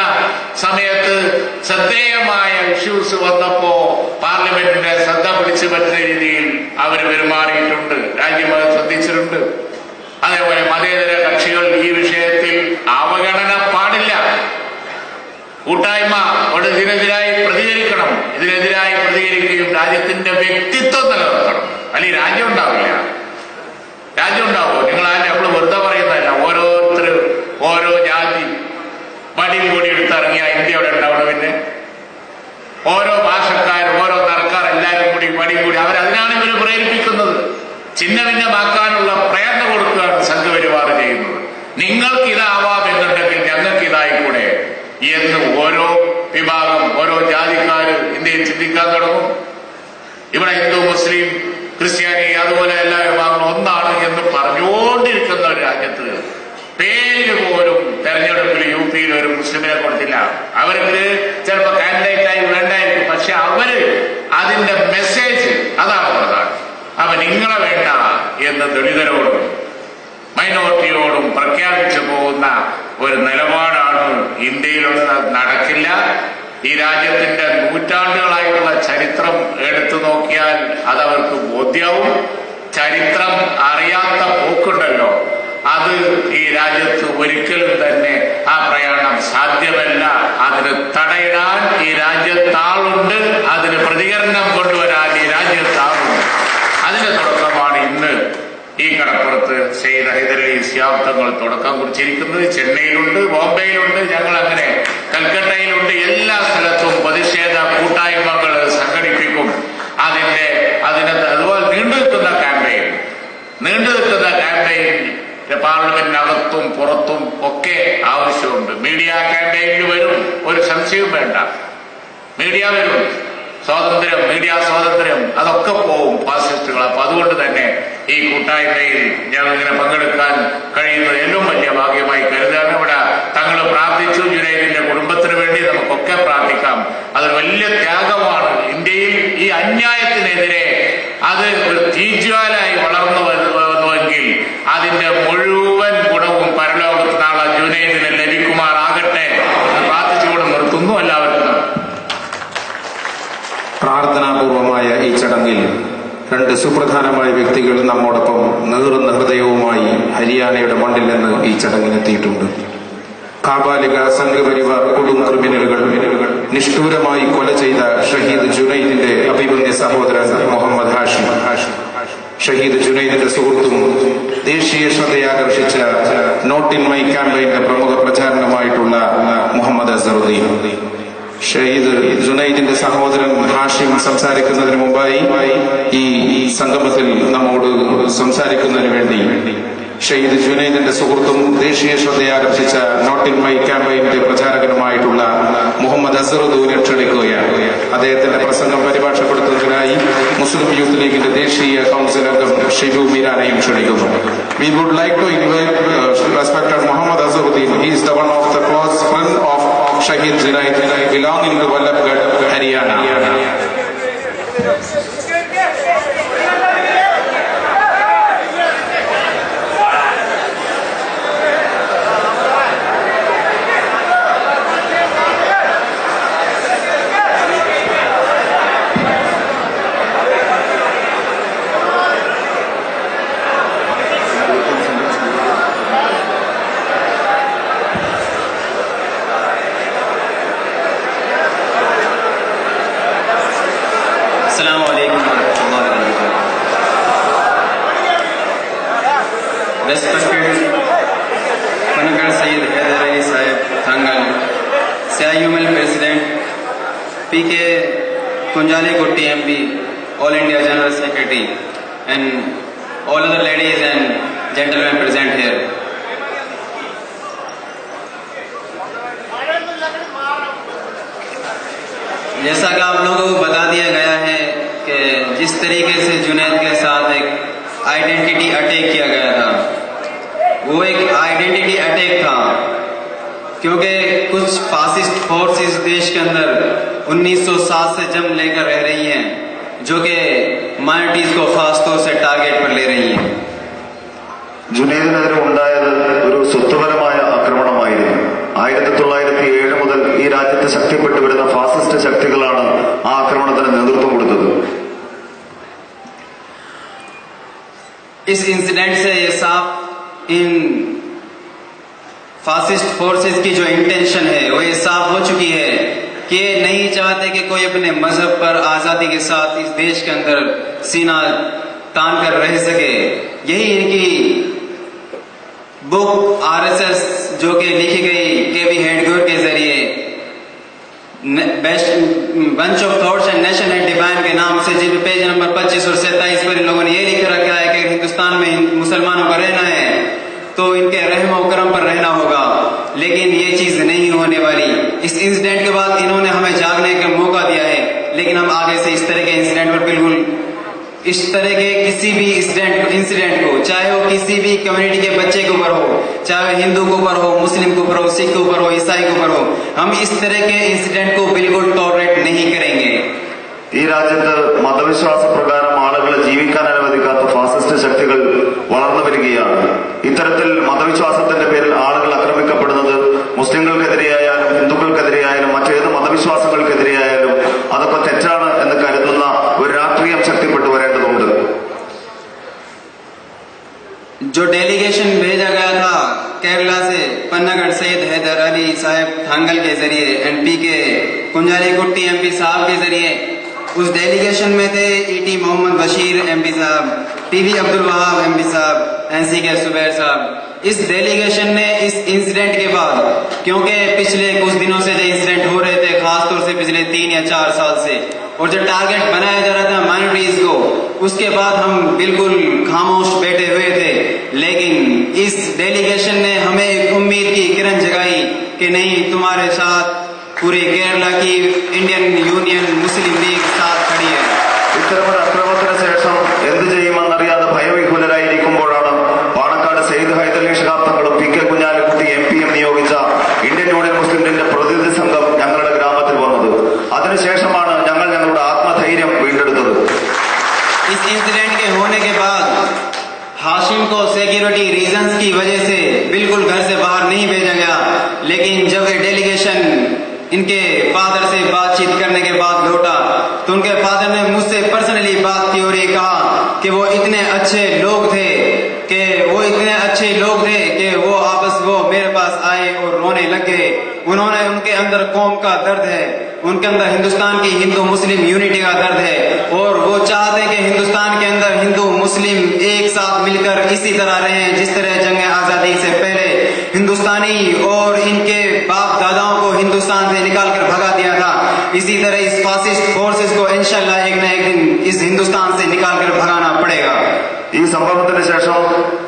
സമയത്ത് ശ്രദ്ധേയമായ ഇഷ്യൂസ് വന്നപ്പോ പാർലമെന്റിന്റെ ശ്രദ്ധ പിടിച്ചു പറ്റുന്ന രീതിയിൽ അവർ പെരുമാറിയിട്ടുണ്ട്. രാജ്യം അത് ശ്രദ്ധിച്ചിട്ടുണ്ട്. അതേപോലെ മതേതര കക്ഷികൾ ഈ വിഷയത്തിൽ അവഗണന പാടില്ല. കൂട്ടായ്മ ഇതിനെതിരായി പ്രതികരിക്കണം. ഇതിനെതിരായി പ്രതികരിക്കുകയും രാജ്യത്തിന്റെ വ്യക്തിത്വം നിലനിർത്തണം. അല്ലെങ്കിൽ രാജ്യം ഉണ്ടാവില്ല. രാജ്യം ഉണ്ടാവുമോ? നിങ്ങൾ നമ്മൾ വെറുതെ പറയുന്നതല്ല. ഓരോരുത്തർ ഓരോ ജാതി മടിയിൽ കൂടി എടുത്തിറങ്ങിയ ഇന്ത്യ അവിടെ ഉണ്ടാവണം. പിന്നെ ഓരോ ഭാഷക്കാർ പണി കൂടി അവരതിനാണ് ഇവര് പ്രേരിപ്പിക്കുന്നത്. ചിഹ്ന ഭിന്നമാക്കാനുള്ള പ്രേരണ കൊടുക്കുകയാണ് സംഘപരിവാർ ചെയ്യുന്നത്. നിങ്ങൾക്ക് ഇതാവാമെന്നുണ്ടെങ്കിൽ ഞങ്ങൾക്ക് ഇതായിക്കൂടെ എന്ന് ഓരോ വിഭാഗം, ഓരോ ജാതിക്കാര് ഇന്ത്യയിൽ ചിന്തിക്കാൻ തുടങ്ങും. ഇവിടെ ഹിന്ദു, മുസ്ലിം, ക്രിസ്ത്യാനി അതുപോലെ എല്ലാ വിഭാഗങ്ങളും ഒന്നാണ് എന്ന് പറഞ്ഞുകൊണ്ടിരിക്കുന്ന ഒരു രാജ്യത്ത് പേര് പോലും തെരഞ്ഞെടുപ്പിൽ യു പിയിൽ ഒരു മുസ്ലിമിനെ കൊടുത്തില്ല. അവർക്ക് ചിലപ്പോൾ കാൻഡിഡേറ്റായി വേണ്ടായിരിക്കും, പക്ഷെ അവര് അതിന്റെ മെസ്സേജ് അതാണ് പ്രധാനം. അപ്പൊ നിങ്ങളെ വേണ്ട എന്ന് ദളിതരോടും മൈനോറിറ്റിയോടും പ്രഖ്യാപിച്ചു പോകുന്ന ഒരു നിലപാടാണ് ഇന്ത്യയിലുള്ള. നടക്കില്ല. ഈ രാജ്യത്തിന്റെ നൂറ്റാണ്ടുകളായിട്ടുള്ള ചരിത്രം എടുത്തു നോക്കിയാൽ അതവർക്ക് ബോധ്യവും. ചരിത്രം അറിയാത്ത പോക്കുണ്ടല്ലോ, അത് ഈ രാജ്യത്ത് ഒരിക്കലും തന്നെ ആ പ്രയാണം സാധ്യമല്ല. അതിന് തടയിടാൻ ഈ രാജ്യത്താളുണ്ട്, അതിന് പ്രതികരണം കൊണ്ടുവരാൻ ഈ രാജ്യത്താളുണ്ട്. അതിന്റെ തുടക്കമാണ് ഇന്ന് ഈ കടപ്പുറത്ത് സെയ്ദ് ഹൈദരലി ശിഹാബ് തങ്ങൾ തുടക്കം കുറിച്ചിരിക്കുന്നത്. ചെന്നൈയിലുണ്ട്, ബോംബെയിലുണ്ട്, ഞങ്ങൾ അങ്ങനെ കൽക്കട്ടയിലുണ്ട്. എല്ലാ സ്ഥലത്തും പ്രതിഷേധ കൂട്ടായ്മകൾ സംഘടിപ്പിക്കും. അതുപോലെ നീണ്ടു നിൽക്കുന്ന ക്യാമ്പയിൻ പാർലമെന്റിനകത്തും പുറത്തും ഒക്കെ ആവശ്യമുണ്ട്. മീഡിയ ക്യാമ്പയിനിൽ വരും, ഒരു സംശയവും വേണ്ട. മീഡിയ വരും, സ്വാതന്ത്ര്യം, മീഡിയ സ്വാതന്ത്ര്യം, അതൊക്കെ പോവും ഫാസിസ്റ്റുകൾ. അപ്പൊ അതുകൊണ്ട് തന്നെ ഈ കൂട്ടായ്മയിൽ ഞങ്ങളിങ്ങനെ പങ്കെടുക്കാൻ കഴിയുന്നത് ഏറ്റവും വലിയ ഭാഗ്യമായി കരുതാണ്. ഇവിടെ തങ്ങൾ പ്രാർത്ഥിച്ചു, ജുനൈദിന്റെ കുടുംബത്തിന് വേണ്ടി നമുക്കൊക്കെ പ്രാർത്ഥിക്കാം. അതൊരു വലിയ ത്യാഗമാണ്. ഇന്ത്യയിൽ ഈ അന്യായത്തിനെതിരെ അത് ഒരു തീജ്വാലായി വളർന്നു വന്നുവെങ്കിൽ അതിന്റെ മുഴുവൻ ഗുണവും പരലോകത്ത് നാളെ ജുനൈദിന് ലഭിക്കുമാറാകട്ടെ. പ്രാർത്ഥിച്ചുകൊണ്ട് നിർത്തുന്നു. എല്ലാവർക്കും പ്രാർത്ഥനാപൂർവമായ ഈ ചടങ്ങിൽ രണ്ട് സുപ്രധാനമായ വ്യക്തികൾ നമ്മോടൊപ്പം നീറുന്ന ഹൃദയവുമായി ഹരിയാനയുടെ മണ്ണിൽ നിന്ന് ഈ ചടങ്ങിനെത്തിയിട്ടുണ്ട്. കാബാലിക സംഘപരിവാർ കൊടും ക്രിമിനലുകൾ നിഷ്ഠൂരമായി കൊല ചെയ്ത ഷഹീദ് ജുനൈദിന്റെ അഭിമന്യ സഹോദരൻ മുഹമ്മദ് ഹാഷിം, ഷഹീദ് ജുനൈദിന്റെ സുഹൃത്തും ദേശീയ ശ്രദ്ധയാകർഷിച്ച നോട്ട് ഇൻ മൈ ക്യാമ്പയിന്റെ പ്രമുഖ പ്രചാരണമായിട്ടുള്ള മുഹമ്മദ് അസറുദ്ദീൻ. ഷഹീദ് ജുനൈദിന്റെ സഹോദരൻ ഹാഷിം സംസാരിക്കുന്നതിന് മുമ്പായി ഈ സംഗമത്തിൽ നമ്മോട് സംസാരിക്കുന്നതിന് വേണ്ടി ഷഹീദ് ജുനൈദിന്റെ സുഹൃത്തും ദേശീയ ശ്രദ്ധയാകർഷിച്ച നോട്ട് ഇൻ മൈ ക്യാമ്പയിന്റെ പ്രചാരകനുമായിട്ടുള്ള മുഹമ്മദ് അസറുദ്ദീനെ ക്ഷണിക്കുകയാണ്. അദ്ദേഹത്തിന്റെ പ്രസംഗം പരിഭാഷപ്പെടുത്തുന്നതിനായി മുസ്ലിം യൂത്ത് ലീഗിന്റെ ദേശീയ കൗൺസിൽ അംഗം ഷിബു മീരാനെയും ക്ഷണിക്കുന്നു. We would like to invite respected Muhammad Azharuddin. He is the one of the close friend of Shahid Junaid belonging to Vallabhgarh, Haryana. Respected Panagar Sayyid Haider Ali Sahib Thangal, CIUML President, PK Kunjali Gotti MP, All India General Secretary, and all other ladies and gentlemen present here. जैसा कि आप लोगों को बता दिया गया है कि जिस तरीके से जुनैद के साथ एक आइडेंटिटी अटैक किया गया था, वो एक आइडेंटिटी अटैक था क्योंकि कुछ फासिस्ट फोर्सेस देश के अंदर 1907 से जंग लेकर रह रही हैं, जो कि माइनॉरिटीज को खास तौर से टारगेट पर ले रही हैं. ജുനൈദിനെതിരെ ഉണ്ടായത് ഒരു സ്വത്വപരമായ ആക്രമണമായിരുന്നു. 1907 മുതൽ ഈ രാജ്യത്ത് ശക്തിപ്പെട്ടു വരുന്ന ഫാസിസ്റ്റ് ശക്തികളാണ് ആ ആക്രമണത്തിന് നേതൃത്വം കൊടുത്തത്. इस इंसिडेंट से ये साफ इन फासिस्ट फोर्सेस की जो इंटेंशन है वो ये साफ हो चुकी है कि ये नहीं चाहते कि कोई अपने मजहब पर आजादी के साथ इस देश के अंदर सीना तान कर रह सके. यही इनकी बुक आरएसएस जो कि लिखी गई केवी हेडगोर के जरिए bunch of thoughts and nation eight divine के नाम से, जिन पेज नंबर 25 और 27 पर इन लोगों ने ये लिख रखा है कि हिंदुस्तान में मुसलमानों का रहना है तो इनके रहम और करम पर रहना होगा, लेकिन ये चीज नहीं होने वाली। इस इंसिडेंट के बाद इन्होंने हमें जागने का मौका दिया है, लेकिन हम आगे से इस तरह के इंसिडेंट पर बिल्कुल, इस तरह के किसी भी इंसिडेंट को, चाहे वो किसी भी कम्युनिटी के बच्चे के ऊपर हो, चाहे हिंदू के ऊपर हो, मुस्लिम के ऊपर हो, सिख के ऊपर हो, ईसाई के ऊपर हो, हम इस तरह के इंसिडेंट को बिल्कुल टॉलरेट नहीं करेंगे। ഈ രാജ്യത്ത് മതവിശ്വാസ പ്രകാരം ആളുകളെ ജീവിക്കാൻ അനുവദിക്കാത്ത ഫാസിസ്റ്റ് ശക്തികൾ വളർന്നു വരികയാണ്. ഇത്തരത്തിൽ മതവിശ്വാസത്തിന്റെ പേരിൽ ആളുകൾ ആക്രമിക്കപ്പെടുന്നത് മുസ്ലിങ്ങൾക്കെതിരെയായാലും ഹിന്ദുക്കൾക്കെതിരെയായാലും മറ്റേത് മതവിശ്വാസങ്ങൾക്കെതിരെയായാലും അതൊക്കെ തെറ്റാണ് എന്ന് കരുതുന്ന ഒരു രാഷ്ട്രീയം ശക്തിപ്പെട്ടു വരേണ്ടതുണ്ട്. जो डेलीगेशन भेजा गया था केरला से पन्नागढ़ सैयद हैदर अली साहब थांगल के जरिए, एमपी के कुंजाली कुट्टी एमपी साहब के जरिए, उस डेलीगेशन में थे ईटी मोहम्मद बशीर एमपी साहब, टीवी अब्दुल वहाब एमपी साहब, एनसी के सुबैर साहब। इस डेलीगेशन ने इस इंसिडेंट के बाद, क्योंकि पिछले कुछ दिनों से जो इंसिडेंट हो रहे थे, खासतौर से पिछले 3 या 4 साल से, और जो टारगेट बनाया जा रहा था माइनॉरिटीज को, उसके बाद हम बिल्कुल खामोश बैठे हुए थे। लेकिन इस डेलीगेशन ने हमें एक उम्मीद की किरण जगाई कि नहीं, तुम्हारे साथ पूरे केरला की इंडियन यूनियन मुस्लिम लीग साथ खड़ी है। ഇത്തരമൊരു അക്രമത്തിന് ശേഷം എന്ത് ചെയ്യുമെന്നറിയാതെ ഭയവിഹുലരായിരിക്കുമ്പോഴാണ് പാണക്കാട് സെയ്ദ് ഹൈദരലി ശിഹാബ് തങ്ങളും പി കെ കുഞ്ഞാലിക്കുട്ടി എംപിയും നിയോഗിച്ച ഇന്ത്യൻ യൂണിയൻ മുസ്ലിം ലീഗിന്റെ പ്രതിനിധി സംഘം ഞങ്ങളുടെ ഗ്രാമത്തിൽ വന്നത്. അതിനുശേഷമാണ് ഞങ്ങൾ ഞങ്ങളുടെ ആത്മധൈര്യം വീണ്ടെടുത്തത്. इस इंसिडेंट के होने के बाद हाशिम को सिक्योरिटी रीजंस की वजह से बिल्कुल घर से बाहर नहीं भेजा गया, लेकिन जब ये डेलीगेशन इनके फादर से बातचीत करने के बाद लौटा तो उनके फादर ने मुझसे पर्सनली बात की और ये कहा कि वो इतने अच्छे लोग थे कि वो मेरे पास आए और रोने लग गए। उन्होंने, उनके अंदर कौम का दर्द है, उनके अंदर हिंदुस्तान की हिंदू मुस्लिम यूनिटी का दर्द है, और वो चाहते हैं कि हिंदुस्तान के अंदर हिंदू मुस्लिम एक साथ मिलकर इसी तरह रहें जिस तरह जंग आजादी से पहले हिंदुस्तानी और इनके बाप दादाओं को हिंदुस्तान से निकाल कर भगा दिया था, इसी तरह इस फासिस्ट फोर्सेस को इंशाल्लाह एक न एक दिन इस हिंदुस्तान से निकाल कर भगाना पड़ेगा। ഈ സംഭവത്തിന് ശേഷം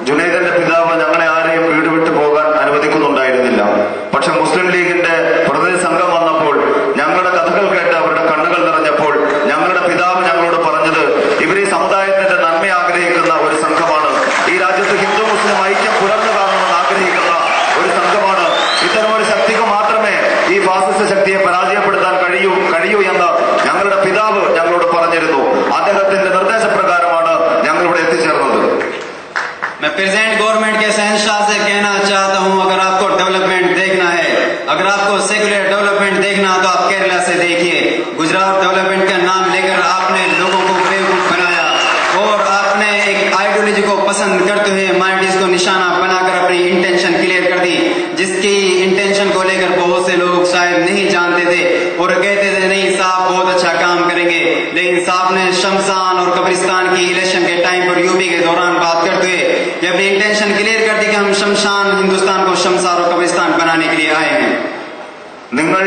ജുനൈദിന്റെ പിതാവ് ഞങ്ങളെ ആരെയും വീട് വിട്ടു പോകാൻ അനുവദിക്കുന്നുണ്ടായിരുന്നില്ല. പക്ഷെ മുസ്ലിം ലീഗിന്റെ പ്രതിനിധി സംഘം വന്നപ്പോൾ, ഞങ്ങളുടെ കഥകൾ കേട്ട് അവരുടെ കണ്ണുകൾ നിറഞ്ഞപ്പോൾ, ഞങ്ങളുടെ പിതാവ് ഞങ്ങളോട് പറഞ്ഞത്, ഇവർ ഈ സമുദായത്തിന്റെ നന്മ ആഗ്രഹിക്കുന്ന ഒരു സംഘമാണ്, ഈ രാജ്യത്ത് ഹിന്ദു മുസ്ലിം ഐക്യം പുലർന്നു കാണണമെന്ന് ആഗ്രഹിക്കുന്ന ഒരു സംഘമാണ്. ഇത്തരമൊരു ശക്തിക്ക് മാത്രമേ ഈ ഫാസിസ്റ്റ് ശക്തിയെ പരാജയപ്പെടുത്താൻ കഴിയൂ എന്ന് ഞങ്ങളുടെ പിതാവ് ഞങ്ങളോട് പറഞ്ഞിരുന്നു. അദ്ദേഹത്തിന്റെ നിർദ്ദേശപ്രകാരമാണ് ഞങ്ങൾ ഇവിടെ എത്തിച്ചേർന്നത്. मैं प्रेजेंट गवर्नमेंट के शहंशाह से कहना चाहता हूं, अगर आपको डेवलपमेंट देखना है, अगर आपको सेक्युलर डेवलपमेंट देखना तो आप केरला से देखिए। गुजरात डेवलपमेंट का नाम लेकर आपने लोगों को बेवकूफ बनाया और आपने एक आइडियोलॉजी को पसंद करते हुए माइनॉरिटीज को निशाना बनाकर अपनी इंटेंशन क्लियर कर दी, जिसकी इंटेंशन को लेकर बहुत से लोग शायद नहीं जानते थे और कहते थे नहीं साहब बहुत अच्छा काम करेंगे, लेकिन साहब ने शमशान और कब्रिस्तान की इलेक्शन के टाइम पर यूपी के दौरान बात करते हुए ये अपनी इंटेंशन क्लियर कर दी कि हम शमशान हिंदुस्तान को शमशान और कब्रिस्तान बनाने के लिए आए हैं। നിങ്ങൾ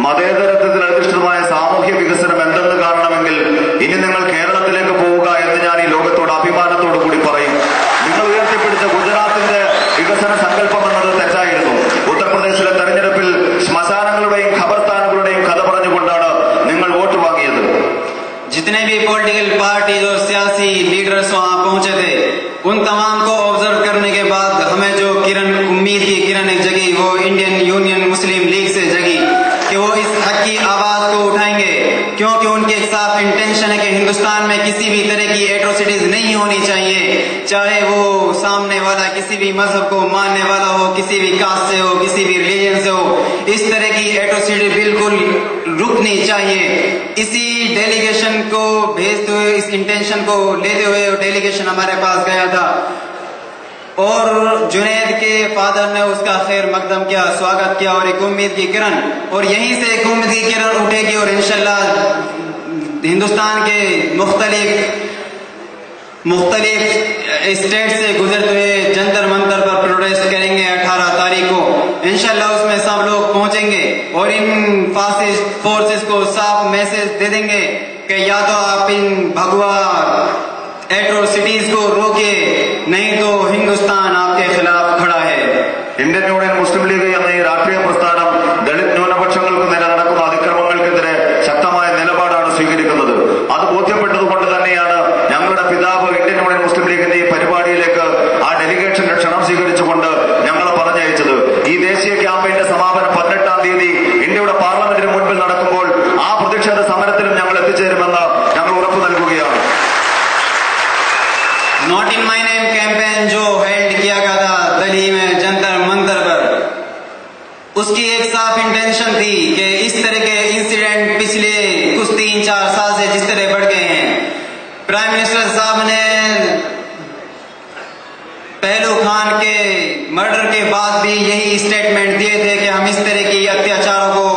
മതേതരത്വത്തിൽ അധിഷ്ഠിതമായ സാമൂഹ്യ വികസനം എന്തെന്ന് കാണണമെങ്കിൽ ഇനി നിങ്ങൾ കേരളത്തിലേക്ക് പോവുക എന്ന് ഞാൻ ഈ ലോകത്തോട് അഭിമാനത്തോടു കൂടി പറയും. നിങ്ങൾ ഉയർത്തിപ്പിടിച്ച ഗുജറാത്തിന്റെ വികസന സങ്കല്പം എന്നത് തെറ്റായിരുന്നു. ഉത്തർപ്രദേശിലെ തെരഞ്ഞെടുപ്പിൽ ശ്മശാനങ്ങളുടെയും ഖബർസ്ഥാനുകളുടെയും കഥ പറഞ്ഞുകൊണ്ടാണ് നിങ്ങൾ വോട്ട് വാങ്ങിയത്. जितने भी पॉलिटिकल पार्टी और सियासी लीडर्स वहां पहुंचे थे, उन तमाम को ऑब्जर्व करने के बाद हमें जो उम्मीद की किरण एक जगी, वो इंडियन यूनियन मुस्लिम लीग से जगी कि वो इस हक की आवाज को उठाएंगे, क्योंकि उनके एक साफ इंटेंशन है कि हिंदुस्तान में किसी भी तरह की एट्रोसिटीज नहीं होनी चाहिए, चाहे वो सामने वाला किसी भी मजहब को मानने वाला हो, किसी भी कास्ट से हो, किसी भी रिलीजन से हो, इस तरह की एट्रोसिटी बिल्कुल रुकनी चाहिए। इसी डेलीगेशन को भेजते हुए, इस इंटेंशन को लेते हुए डेलीगेशन हमारे पास गया था और जुनैद के फादर ने उसका खैर मकदम किया, स्वागत किया और एक उम्मीद की किरण, और यहीं से एक उम्मीद की किरण उठेगी और इंशाल्लाह हिंदुस्तान के मुख्तलिफ मुख्तलिफ स्टेट से गुजरते हुए जंतर मंतर पर प्रोटेस्ट करेंगे 18 तारीख को। इंशाल्लाह उसमें सब लोग पहुंचेंगे और इन फासिस्ट फोर्सेस को साफ मैसेज दे देंगे कि या तो आप इन भगवा एट्रोसिटीज को रोके, नहीं तो हिंदुस्तान आपके खिलाफ खड़ा है। ഇന്ത്യൻ യൂണിയൻ മുസ്ലിം ലീഗ് എന്ന ഈ രാഷ്ട്രീയ പ്രസ്ഥാനം ദളിത് ന്യൂനപക്ഷങ്ങൾക്ക് നേരെ നടക്കുന്ന അതിക്രമങ്ങൾക്കെതിരെ ശക്തമായ നിലപാടാണ് സ്വീകരിക്കുന്നത്. അത് ബോധ്യപ്പെട്ടതുകൊണ്ട് തന്നെയാണ് ഞങ്ങളുടെ പിതാവ് ഇന്ത്യൻ യൂണിയൻ മുസ്ലിം ലീഗിന്റെ ഈ പരിപാടിയിലേക്ക് ആ ഡെലിഗേഷന്റെ ക്ഷണം സ്വീകരിച്ചുകൊണ്ട് ഞങ്ങളെ പറഞ്ഞയച്ചത്. ഈ ദേശീയ ക്യാമ്പയിന്റെ സമാപനം 18-ാം തീയതി ഇന്ത്യയുടെ പാർലമെന്റിന് മുൻപിൽ നടക്കുമ്പോൾ ആ പ്രതിഷേധ സമരത്തിലും ഞങ്ങൾ എത്തിച്ചേരുമെന്ന് ഞങ്ങൾ ഉറപ്പു നൽകുകയാണ്. Not in my name campaign जो हेल्ड किया गया था दिल्ली में जंतर मंतर पर, उसकी एक साफ इंटेंशन थी कि इस तरह के इंसिडेंट पिछले कुछ 3-4 साल से जिस तरह बढ़ गए हैं, प्राइम मिनिस्टर साहब ने पहलू खान के मर्डर के बाद भी यही स्टेटमेंट दिए थे कि हम इस तरह की अत्याचारों को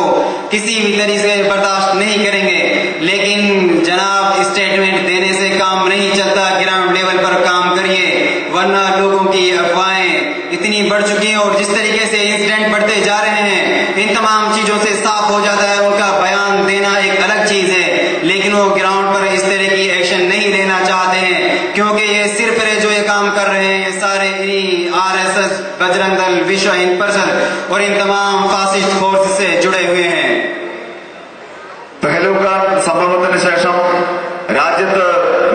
किसी भी तरीके से बर्दाश्त नहीं करेंगे। लेकिन जनाब, स्टेटमेंट देने से काम नहीं चलता, ग्राउंड लेवल पर काम करिए, वरना लोगों की अफवाहें इतनी बढ़ चुकी हैं और जिस तरीके से इंसिडेंट बढ़ते जा रहे हैं, इन तमाम चीजों से साफ हो जाता है उनका बयान देना एक अलग चीज है, लेकिन वो ग्राउंड पर इस तरह की एक्शन नहीं लेना चाहते हैं, क्योंकि ये सिर्फ जो ये काम कर रहे हैं ये सारे RSS, बजरंग दल, विश्व हिंद परिषद और इन तमाम फासिस्ट फोर्स से जुड़े हुए हैं। പെഹലുഖാൻ സംഭവത്തിന് ശേഷം രാജ്യത്ത്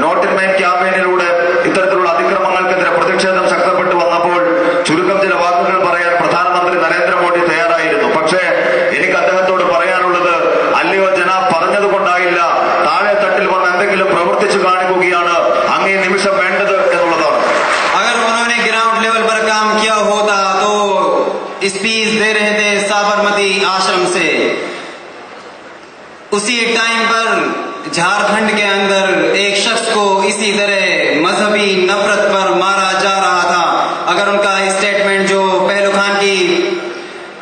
നോട്ട് ഇൻ മൈൻ ക്യാമ്പയിനിലൂടെ ഇത്തരത്തിലുള്ള അതിക്രമങ്ങൾക്കെതിരെ പ്രതിഷേധം ശക്തപ്പെട്ടു വന്നപ്പോൾ ചുരുക്കം ചില വാക്കുകൾ പറയാൻ പ്രധാനമന്ത്രി നരേന്ദ്രമോദി തയ്യാറായിരുന്നു. പക്ഷേ എനിക്ക് അദ്ദേഹത്തോട് പറയാനുള്ളത്, അല്ലയോ ജനാബ്, പറഞ്ഞതുകൊണ്ടായില്ല, താഴെ തട്ടിൽ വന്ന് എന്തെങ്കിലും പ്രവർത്തിച്ചു കാണിക്കുകയാണ് അങ്ങേ നിമിഷം വേണ്ടത് എന്നുള്ളതാണ്. अगर उन्होंने ग्राउंड लेवल पर काम किया होता तो स्पीच दे रहे थे साबरमती आश्रम से, उसी टाइम पर झारखंड के अंदर एक शख्स को इसी तरह मजहबी नफरत पर मारा जा रहा था। अगर उनका स्टेटमेंट जो पहलू खान की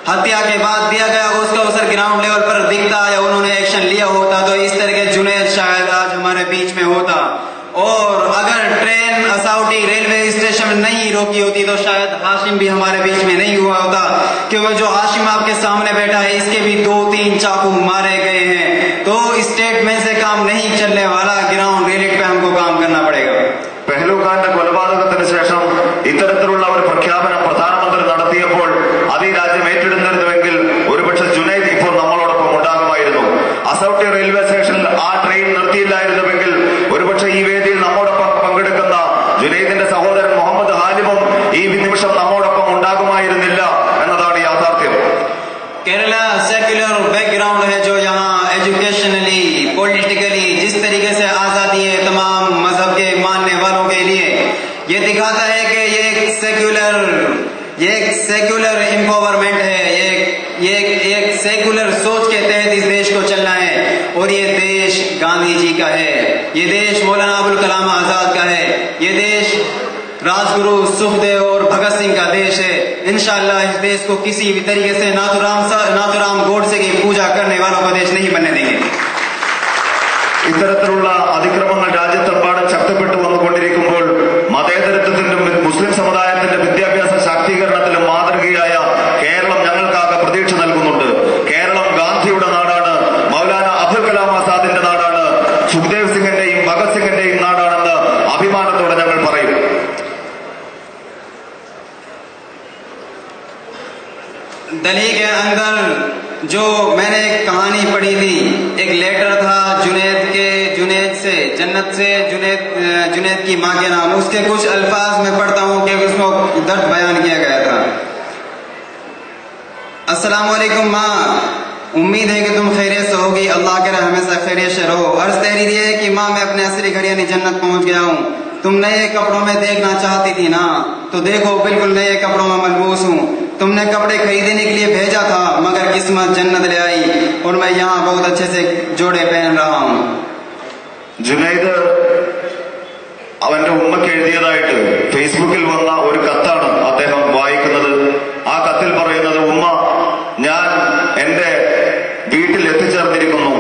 हत्या के बाद दिया गया उसका असर ग्राउंड लेवल पर दिखता या उन्होंने एक्शन लिया होता तो इस तरह के जुनैद शायद आज हमारे बीच में होता। और अगर ट्रेन असौटी रेलवे स्टेशन में नहीं रोकी होती तो शायद हाशिम भी हमारे बीच में नहीं हुआ होता, क्योंकि जो हाशिम आपके सामने बैठा है इसके भी 2-3 चाकू मारे गए हैं। तो स्टेटमेंट से काम नहीं चलने वाला, ग्राउंड रियलिटी पे हमको काम करना पड़ेगा। പെഹലുഖാന്റെ കൊലപാതകത്തിന് ശേഷം ഇത്തരത്തിലുള്ള ഒരു പ്രഖ്യാപനം പ്രധാനമന്ത്രി നടത്തിയപ്പോൾ അത് ഈ രാജ്യം ഏറ്റെടുത്തിരുന്നുവെങ്കിൽ ഒരുപക്ഷെ ജുനൈദ് ഇപ്പോൾ നമ്മളോടൊപ്പം ഉണ്ടാകുമായിരുന്നു. അസൗട്ടി റെയിൽവേ സ്റ്റേഷനിൽ ആ ട്രെയിൻ നിർത്തിയില്ലായിരുന്നുവെങ്കിൽ ഒരുപക്ഷെ ഈ വേദിയിൽ നമ്മോടൊപ്പം പങ്കെടുക്കുന്ന ജുനൈദിന്റെ സഹോദരൻ മുഹമ്മദ് ഹാലിമും ഈ നിമിഷം നമ്മോടൊപ്പം ഉണ്ടാകുമായിരുന്നില്ല എന്നതാണ് യാഥാർത്ഥ്യം. केरला सेक्युलर बैकग्राउंड है जो यहाँ एजुकेशनली, पॉलिटिकली जिस तरीके से आजादी है तमाम मजहब के मानने वालों के लिए, ये दिखाता है कि ये एक सेक्युलर एम्पावरमेंट है, एक सेक्युलर सोच के तहत इस देश को चलना है। और ये देश गांधी जी का है, ये देश मौलाना अबुल कलाम आजाद का है, ये देश राजगुरु सुखदेव और भगत सिंह का देश है। इंशाअल्लाह इस देश को किसी भी तरीके से नाथुराम गोडसे की पूजा करने वालों का देश नहीं बनने देंगे। ഇത്തരത്തിലുള്ള അതിക്രമങ്ങൾ രാജ്യത്തെമ്പാടും ശക്തിപ്പെട്ടു വന്നുകൊണ്ടിരിക്കുമ്പോൾ മതേതരത്വത്തിനും മുസ്ലിം സമുദായത്തിന്റെ വിദ്യാഭ്യാസ ശാക്തീകരണത്തിലും മാതൃകയായ കേരളം ഞങ്ങൾക്കാകെ പ്രതീക്ഷ നൽകുന്നുണ്ട്. കേരളം ഗാന്ധിയുടെ നാടാണ്, മൗലാന അബുൽ കലാം ആസാദിന്റെ നാടാണ്, സുഖ്ദേവ് സിംഗിന്റെയും ഭഗത് സിംഗിന്റെയും നാടാണെന്ന് അഭിമാനത്തോടെ ഞങ്ങൾ പറയും. दिल्ली के अंदर जो मैंने एक कहानी पढ़ी थी, एक लेटर था जुनैद की माँ के नाम, उसके कुछ अल्फाज मैं पढ़ता हूँ कि उसमें दर्द बयान किया गया था। अस्सलाम वालेकुम माँ, उम्मीद है कि तुम खैरियत से होगी, अल्लाह करे हमेशा खैरियत से रहो। अर्ज तहरीर ये है कि माँ मैं अपने असली घर यानी जन्नत पहुँच गया हूँ। तुम नए कपड़ों में देखना चाहती थी ना, तो देखो बिल्कुल नए कपड़ों में मलबूस हूँ। तुमने कपड़े खरीदने के लिए भेजा था मगर किस्मत जन्नत ले आई और मैं यहाँ बहुत अच्छे से जोड़े पहन रहा हूँ। ജുനൈദ് അവന്റെ ഉമ്മക്ക് എഴുതിയതായിട്ട് ഫേസ്ബുക്കിൽ വന്ന ഒരു കത്താണ് അദ്ദേഹം വായിക്കുന്നത്. ആ കത്തിൽ പറയുന്നത്, ഉമ്മ, ഞാൻ എന്റെ വീട്ടിൽ എത്തിച്ചേർന്നിരിക്കുന്നു.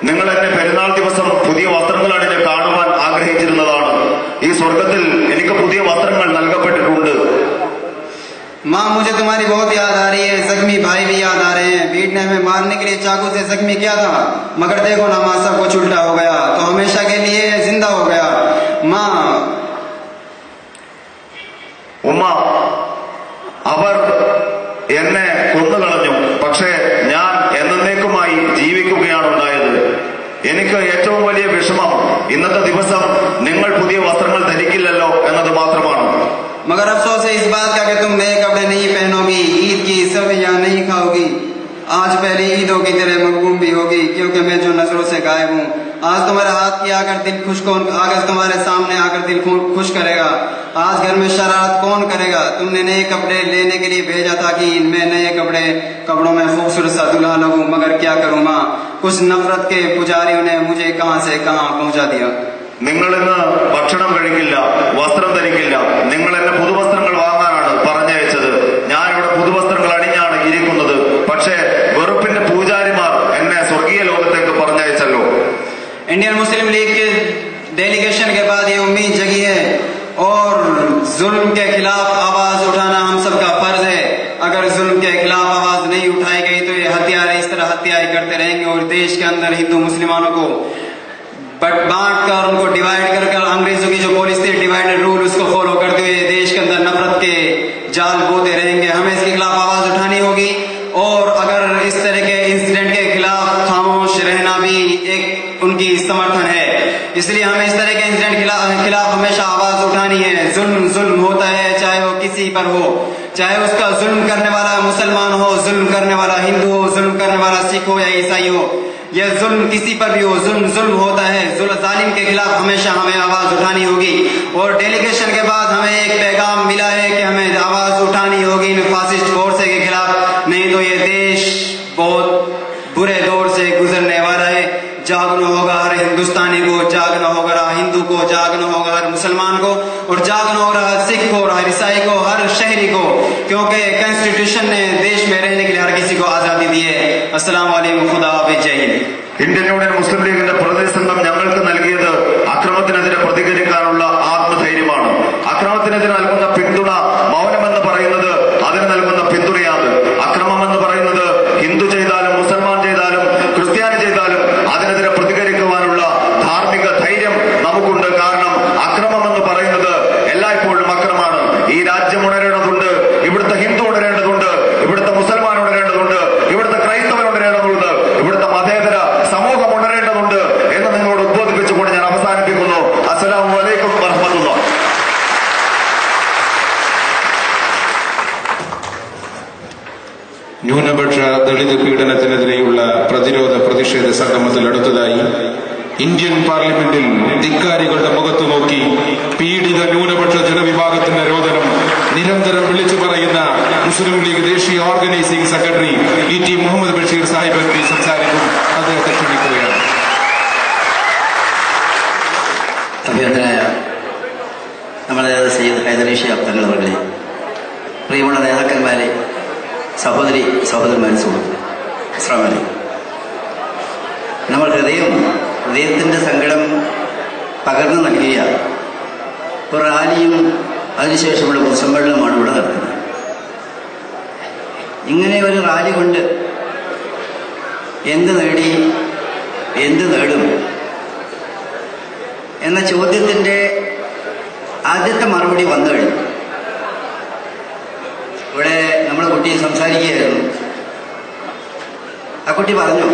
നിങ്ങൾ എന്നെ പെരുന്നാൾ ദിവസം പുതിയ വസ്ത്രങ്ങൾ അണിഞ്ഞ് കാണുവാൻ ആഗ്രഹിച്ചിരുന്നതാണ്. ഈ സ്വർഗത്തിൽ എനിക്ക് പുതിയ വസ്ത്രങ്ങൾ നൽകപ്പെട്ടിട്ടുണ്ട്. माँ मुझे तुम्हारी बहुत याद आ रही है, जख्मी भाई भी याद आ रहे हैं। भीड़ ने हमें मारने के लिए चाकू से जख्मी किया था, मगर देखो ना माँ सब कुछ उल्टा हो गया, तो हमेशा के लिए जिंदा हो गया। माँ ഉമ്മ, അവർ എന്നെ കൊന്നുകളഞ്ഞു, പക്ഷേ ഞാൻ എന്നേക്കുമായി ജീവിക്കുകയാണ് ഉണ്ടായത്. എനിക്ക് ഏറ്റവും വലിയ വിഷമം ഇന്നത്തെ ദിവസം നിങ്ങൾ പുതിയ വസ്ത്രങ്ങൾ ധരിക്കില്ലല്ലോ എന്നത് മാത്രമാണ്. मगर अफसोस है इस बात का कि तुम नए कपड़े नहीं पहनोगी, ईद की सब्जियां नहीं खाओगी। आज पहली ईद होगी, तेरे मकबूल भी होगी, क्योंकि मैं जो नजरों से गायब हूँ। आज तुम्हारे हाथ की आकर दिल खुश कौन, आकर तुम्हारे सामने आकर दिल खुश करेगा। आज घर में शरारत कौन करेगा। तुमने नए कपड़े लेने के लिए भेजा था कि मैं नए कपड़ों में खूबसूरत सा दुल्हा लगूं, मगर क्या करूं माँ, कुछ नफरत के पुजारियों ने मुझे कहां से कहां पहुंचा दिया। നിങ്ങൾ ഇന്ന് ഭക്ഷണം കഴിക്കില്ല, വസ്ത്രം ധരിക്കില്ല. നിങ്ങൾ എന്നെ പുതുവസ്ത്രങ്ങൾ വാങ്ങാനാണ് പറഞ്ഞയച്ചത്. ഞാനിവിടെ പുതുവസ്ത്രങ്ങൾ അണിഞ്ഞാണ് ഇരിക്കുന്നത്. പക്ഷേ വെറുപ്പിന്റെ പൂജാരിമാർ എന്നെ സ്വർഗീയ ലോകത്തേക്ക് പറഞ്ഞയച്ചല്ലോ. इंडियन मुस्लिम लीग के डेलीगेशन के बाद ये उम्मीद जगी है और जुल्म के खिलाफ आवाज उठाना हम सबका फर्ज है। अगर जुल्म के खिलाफ आवाज नहीं उठाई गई तो ये हत्यारे इस तरह हत्याएं करते रहेंगे और देश के अंदर हिंदू मुसलमानों को बांट कर, उनको डिवाइड कर अंग्रेजों की जो पॉलिसी थी डिवाइडेड रूल, उसको फॉलो करते हुए देश के अंदर नफरत के जाल बोते रहेंगे। हमें इसके खिलाफ आवाज उठानी होगी और अगर इस तरह के इंसिडेंट के खिलाफ खामोश रहना भी एक उनकी समर्थन है। इसलिए हमें इस तरह के इंसिडेंट खिलाफ हमेशा आवाज उठानी है। जुल्म होता है, चाहे वो किसी पर हो, चाहे उसका जुल्म करने वाला मुसलमान हो, जुल्म करने वाला हिंदू हो, जुल्म करने वाला सिख हो या ईसाई हो, यह जुल्म किसी पर भी हो, जुल्म होता है। जालिम के खिलाफ हमेशा हमें आवाज उठानी होगी। और डेलीगेशन के बाद हमें एक पैगाम मिला है कि हमें आवाज उठानी होगी इन फासिस्ट फोर्स के खिलाफ, नहीं तो ये देश बहुत बुरे दौर से गुजरने वाला है। जागना होगा हर हिंदुस्तानी को, जागना होगा हर हिंदू को, जागना होगा हर मुसलमान को, और जागना होगा हर सिख को, हर ईसाई को, हर शहरी को, क्योंकि कॉन्स्टिट्यूशन ने देश में रहने के लिए हर किसी को आजादी दी है। अस्सलाम वालेकुम, खुदा हाफिज, जय हिंद। ഇന്ത്യൻ യൂണിയൻ മുസ്ലിം ലീഗിന്റെ പ്രതിനിധി സംഘം ഞങ്ങൾക്ക് നൽകിയത് അക്രമത്തിനെതിരെ പ്രതികരിക്കാനുള്ള ആത്മധൈര്യമാണ്. അക്രമത്തിനെതിരെ നൽകുന്ന പിന്തുണ മൗനമെന്ന് പറയുന്നത് അതിന് നൽകുന്ന പിന്തുണയാണ്. അക്രമം എന്ന് പറയുന്നത് ഹിന്ദു ചെയ്താലും മുസൽമാൻ ചെയ്താലും ക്രിസ്ത്യാനി ചെയ്താലും അതിനെതിരെ പ്രതികരിക്കുവാനുള്ള ധാർമ്മിക ധൈര്യം നമുക്കുണ്ട്. കാരണം അക്രമം എന്ന് പറയുന്നത് എല്ലായ്പ്പോഴും അക്രമമാണ്. ഈ രാജ്യം ഉണരേണ്ടതുണ്ട്, ഇവിടുത്തെ ഹിന്ദു ഉണരേണ്ടതുണ്ട്, ഇവിടുത്തെ മുസൽമാൻ ഉണരേണ്ടതുണ്ട്, ഇവിടുത്തെ ക്രൈസ്തവൻ ഉണരേണ്ടതുണ്ട്, ഇവിടുത്തെ മതേതര സമൂഹം ഉണരേണ്ടതുണ്ട് എന്ന് നിങ്ങളോട് ഉദ്ബോധിപ്പിച്ചുകൊണ്ട് ഞാൻ അവസാനിപ്പിക്കുന്നു. അസ്സലാമു അലൈക്കും വറഹ്മത്തുള്ളാഹി. ന്യൂനപക്ഷ ദളിത് പീഡനത്തിനെതിരെയുള്ള പ്രതിഷേധ സംഗമത്തിൽ അടുത്തതായി ഇന്ത്യൻ പാർലമെന്റിൽ ധിക്കാരികളുടെ മുഖത്തു നോക്കി പീഡിത ന്യൂനപക്ഷ ജനവിഭാഗത്തിന്റെ രോദനം നിരന്തരം വിളിച്ചു പറയുന്ന മുസ്ലിം ലീഗ് ദേശീയ organizing secretary E T Muhammad Basheer സാഹിബ് എം പി സംസാരിക്കും. അദ്ദേഹത്തെ ക്ഷണിക്കുകയാണ്. അഭ്യർത്ഥനായ നമ്മുടെ സയ്യിദ് ഹൈദരലി ശിഹാബ് തങ്ങൾ അവരുടെ പ്രിയമുള്ള നേതാക്കന്മാരെ, സഹോദരന്മാരെ, സുഹൃത്തുക്കളെ, അസ്സലാമു അലൈക്കും. നമ്മൾ ഹൃദയത്തിൻ്റെ സങ്കടം പകർന്നു നൽകിയ ഒരു റാലിയും അതിനുശേഷമുള്ള പൊതുസമ്മേളനമാണ് ഇവിടെ നടക്കുന്നത്. ഇങ്ങനെ ഒരു റാലി കൊണ്ട് എന്ത് നേടി, എന്ത് നേടും എന്ന ചോദ്യത്തിൻ്റെ ആദ്യത്തെ മറുപടി വന്നു കഴിഞ്ഞു. ഇവിടെ നമ്മുടെ കുട്ടി സംസാരിക്കുകയായിരുന്നു. ആ കുട്ടി പറഞ്ഞു,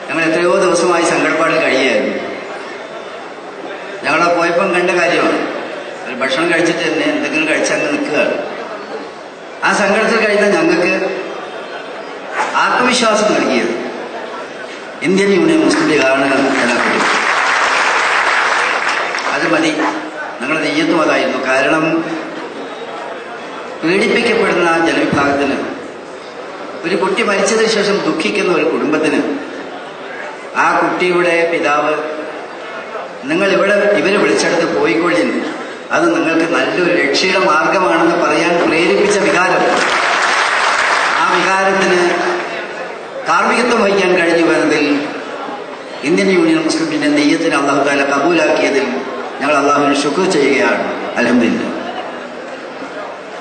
ഞങ്ങൾ എത്രയോ ദിവസമായി സങ്കടപ്പാടിൽ കഴിയുകയായിരുന്നു. ഞങ്ങളെ പോയപ്പം കണ്ട കാര്യമാണ്. ഒരു ഭക്ഷണം കഴിച്ചിട്ട് തന്നെ എന്തെങ്കിലും കഴിച്ചങ്ങ് നിൽക്കുകയാണ്. ആ സങ്കടത്തിൽ കഴിയുന്ന ഞങ്ങൾക്ക് ആത്മവിശ്വാസം നൽകിയത് ഇന്ത്യൻ യൂണിയൻ മുസ്ലിം ലീഗാണ് എന്ന കുട്ടി. അത് മതി, ഞങ്ങളുടെ നെയ്യത്തും അതായിരുന്നു. കാരണം പീഡിപ്പിക്കപ്പെടുന്ന ആ ജനവിഭാഗത്തിന്, ഒരു കുട്ടി മരിച്ചതിന് ശേഷം ദുഃഖിക്കുന്ന ഒരു കുടുംബത്തിന്, ആ കുട്ടിയുടെ പിതാവ് നിങ്ങൾ ഇവരെ വിളിച്ചെടുത്ത് പോയിക്കൊള്ളിൻ, അത് നിങ്ങൾക്ക് നല്ലൊരു രക്ഷയുടെ മാർഗമാണെന്ന് പറയാൻ പ്രേരിപ്പിച്ച വികാരം, ആ വികാരത്തിന് കാർമ്മികത്വം വഹിക്കാൻ കഴിഞ്ഞു എന്നതിൽ ഇന്ത്യൻ യൂണിയൻ മുസ്ലിം ലീഗിന്റെ നെയ്യത്തിന് അല്ലാഹു തആല കബൂലാക്കിയതിൽ ഞങ്ങൾ അള്ളാഹുവിന് ശുക്ർ ചെയ്യുകയാണ്. അൽഹംദുലില്ലാഹ്.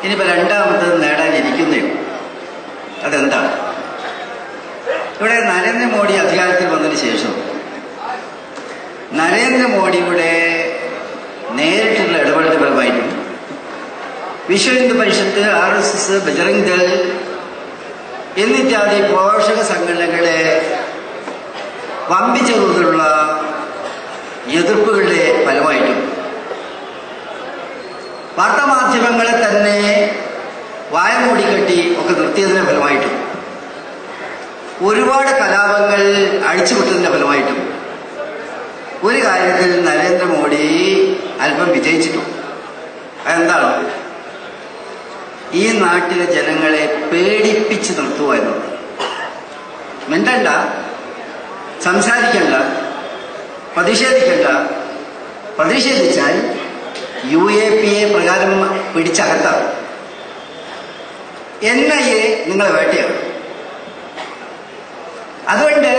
ഇനിയിപ്പോൾ രണ്ടാമത് നേടാനിരിക്കുന്നേ അതെന്താണ്? ഇവിടെ നരേന്ദ്രമോദി അധികാരത്തിൽ വന്നതിന് ശേഷം നരേന്ദ്രമോദിയുടെ നേരിട്ടുള്ള ഇടപെടൽ ഫലമായിട്ടും വിശ്വ ഹിന്ദു പരിഷത്ത്, RSS, ബജറംഗ് ദൾ എന്നിത്യാദി പോഷക സംഘടനകളെ വമ്പിച്ച തോതിലുള്ള എതിർപ്പുകളുടെ ഫലമായിട്ടും വാർത്താമാധ്യമങ്ങളെ തന്നെ വായ മൂടിക്കെട്ടി ഒക്കെ നിർത്തിയതിന്റെ ഫലമായിട്ടും ഒരുപാട് കലാപങ്ങൾ അഴിച്ചുവിട്ടതിന്റെ ഫലമായിട്ടും ഒരു കാര്യത്തിൽ നരേന്ദ്രമോദി അല്പം വിജയിച്ചിട്ടുണ്ട്. അതെന്താണ്? ഈ നാട്ടിലെ ജനങ്ങളെ പേടിപ്പിച്ച് നിർത്തുക എന്നുള്ളത്. മിണ്ടണ്ട, സംസാരിക്കണ്ട, പ്രതിഷേധിക്കണ്ട. പ്രതിഷേധിച്ചാൽ UAPA പ്രകാരം പിടിച്ചകത്താവും. NIA നിങ്ങളെ വേട്ടയാണ്. അതുകൊണ്ട്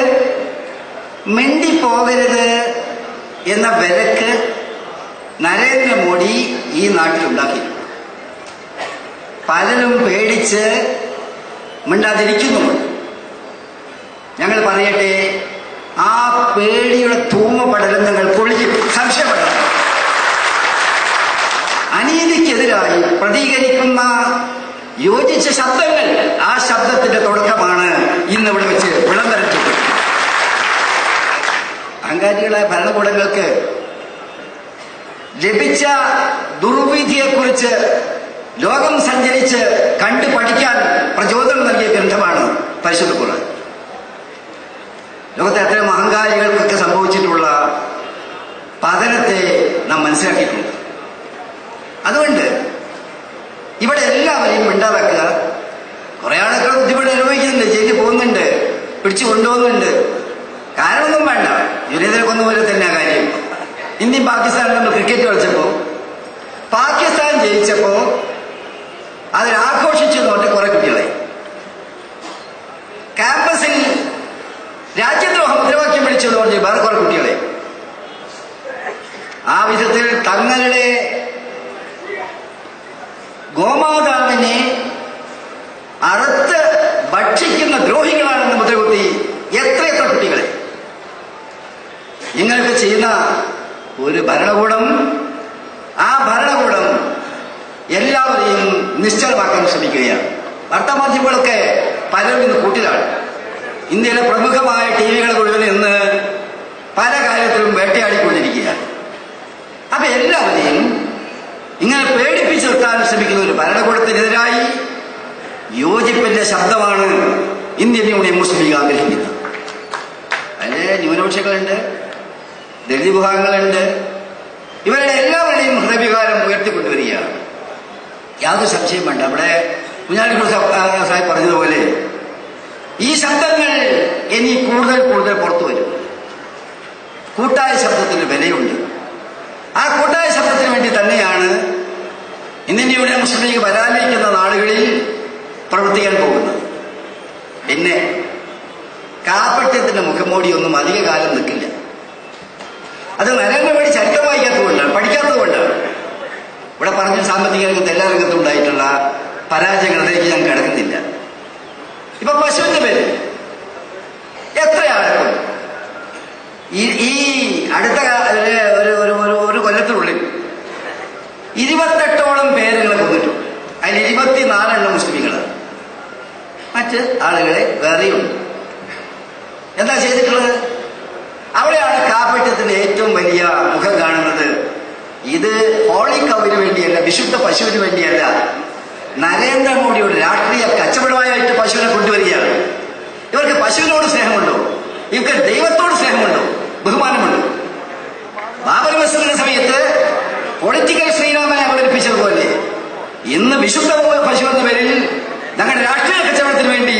മിണ്ടിപ്പോകരുത് എന്ന വിലക്ക് നരേന്ദ്രമോദി ഈ നാട്ടിലുണ്ടാക്കിയിട്ടുണ്ട്. പലരും പേടിച്ച് മിണ്ടാതിരിക്കുന്നുമുണ്ട്. ഞങ്ങൾ പറയട്ടെ, ആ പേടിയുടെ ധൂമ പടലം നിങ്ങൾ പൊളിക്കും, സംശയപ്പെടണം. അനീതിക്കെതിരായി പ്രതികരിക്കുന്ന യോജിച്ച ശബ്ദങ്ങൾ, ആ ശബ്ദത്തിന്റെ തുടക്കമാണ് ഇന്നിവിടെ വെച്ച് വിളംബരം ചെയ്തത്. അഹങ്കാരികളായ ഭരണകൂടങ്ങൾക്ക് ലഭിച്ച ദുർവിധിയെക്കുറിച്ച് ലോകം സഞ്ചരിച്ച് കണ്ടു പഠിക്കാൻ പ്രചോദനം നൽകിയ ഗ്രന്ഥമാണ് പരിശുദ്ധ ഖുർആൻ. ലോകത്തെ അത്തരം അഹങ്കാരികൾക്കൊക്കെ സംഭവിച്ചിട്ടുള്ള പതനത്തെ നാം മനസ്സിലാക്കിയിട്ടുണ്ട്. അതുകൊണ്ട് ഇവിടെ എല്ലാവരെയും മിണ്ടാതാക്കുക. കുറെ ആളൊക്കെ ബുദ്ധിമുട്ട് അനുഭവിക്കുന്നുണ്ട്, ജയിലിൽ പോകുന്നുണ്ട്, പിടിച്ചു കൊണ്ടുപോകുന്നുണ്ട്. കാരണമൊന്നും വേണ്ട, ജുനൈദിനെ കൊന്നപോലെ തന്നെ കാര്യം. ഇന്ത്യയും പാകിസ്ഥാനും തമ്മിൽ ക്രിക്കറ്റ് കളിച്ചപ്പോ പാകിസ്ഥാൻ ജയിച്ചപ്പോ അതിനാഘോഷിച്ചു നോട്ട് കുറെ കുട്ടികളെ ക്യാമ്പസിൽ രാജ്യദ്രോഹ മുദ്രാവാക്യം വിളിച്ചത് കൊണ്ട് വേറെ കുറെ കുട്ടികളെ. ആ വിധത്തിൽ തങ്ങളുടെ ഗോമാതാവിനെ അറുത്ത് ഭക്ഷിക്കുന്ന ദ്രോഹികളാണെന്ന് മുദ്രകുത്തി എത്രയെത്ര കുട്ടികളെ. ഇങ്ങനെയൊക്കെ ചെയ്യുന്ന ഒരു ഭരണകൂടം, ആ ഭരണകൂടം എല്ലാവരെയും നിശ്ചലമാക്കാൻ ശ്രമിക്കുകയാണ്. വാർത്താമാധ്യമങ്ങളൊക്കെ പലരും ഇന്ന് കൂട്ടിലാണ്. ഇന്ത്യയിലെ പ്രമുഖമായ TV മുഴുവൻ ഇന്ന് പല കാര്യത്തിലും വേട്ടയാടിക്കൊണ്ടിരിക്കുകയാണ്. അപ്പൊ എല്ലാവരെയും ഇങ്ങനെ പേടിപ്പിച്ച് നിർത്താൻ ശ്രമിക്കുന്ന ഒരു ഭരണകൂടത്തിനെതിരായി യോജിപ്പിന്റെ ശബ്ദമാണ് ഇന്ത്യൻ യൂണിയൻ മുസ്ലിം ലീഗ് ആഗ്രഹിക്കുന്നത്. അതിന് ന്യൂനപക്ഷങ്ങളുണ്ട്, ദളിത് വിഭാഗങ്ങളുണ്ട്. ഇവരുടെ എല്ലാവരുടെയും ഹൃദയവികാരം ഉയർത്തിക്കൊണ്ടുവരികയാണ്. യാതൊരു സംശയം വേണ്ട. അവിടെ കുഞ്ഞാലിക്കുട്ടി സാഹിബ് പറഞ്ഞതുപോലെ ഈ ശബ്ദങ്ങൾ ഇനി കൂടുതൽ കൂടുതൽ പുറത്തു വരും. കൂട്ടായ ശബ്ദത്തിന് വിലയുണ്ട്. ആ കൂട്ടായ ശബ്ദത്തിന് വേണ്ടി തന്നെയാണ് ഇന്ത്യൻ യൂണിയൻ മുസ്ലിം ലീഗ് വരാനിരിക്കുന്ന നാളുകളിൽ പ്രവർത്തിക്കാൻ പോകുന്നത്. പിന്നെ കാപ്പട്യത്തിന്റെ മുഖംമൂടിയൊന്നും അധിക കാലം നിൽക്കില്ല. അത് നരേന്ദ്രമോദി ചരിത്രം വായിക്കാത്തതുകൊണ്ടാണ്, പഠിക്കാത്തതുകൊണ്ടാണ്. ഇവിടെ പറഞ്ഞ സാമ്പത്തിക രംഗത്ത് എല്ലാ രംഗത്തും ഉണ്ടായിട്ടുള്ള പരാജയങ്ങളിലേക്ക് ഞാൻ കിടക്കുന്നില്ല. ഇപ്പൊ പശുവിന്റെ പേര് എത്രയാൾക്കും ഈ അടുത്ത ഒരു കൊല്ലത്തിനുള്ളിൽ 28ഓളം പേരുകളെ കൊന്നിട്ടുണ്ട്. അതിൽ 24 മുസ്ലിങ്ങളാണ്, മറ്റ് ആളുകളെ വേറെയുണ്ട്. എന്താ ചെയ്തിട്ടുള്ളത്? അവിടെയാണ് കാപ്പട്യത്തിന്റെ ഏറ്റവും വലിയ മുഖം കാണുന്നത്. ഇത് ഹോളി കൗവിന് വേണ്ടിയല്ല, വിശുദ്ധ പശുവിന് വേണ്ടിയല്ല, നരേന്ദ്രമോദിയുടെ രാഷ്ട്രീയ കച്ചവടമായിട്ട് പശുവിനെ കൊണ്ടുവരികയാണ്. ഇവർക്ക് പശുവിനോട് സ്നേഹമുണ്ടോ? ഇവർക്ക് ദൈവത്തോട് സ്നേഹമുണ്ടോ? ബഹുമാനമുണ്ടോ? ബാബരി മസ്ജിദിന്റെ സമയത്ത് പൊളിറ്റിക്കൽ ശ്രീരാമനെ അവതരിപ്പിച്ചതുപോലെ ഇന്ന് വിശുദ്ധ പശു എന്ന പേരിൽ ഞങ്ങളുടെ രാഷ്ട്രീയ കച്ചവടത്തിന് വേണ്ടി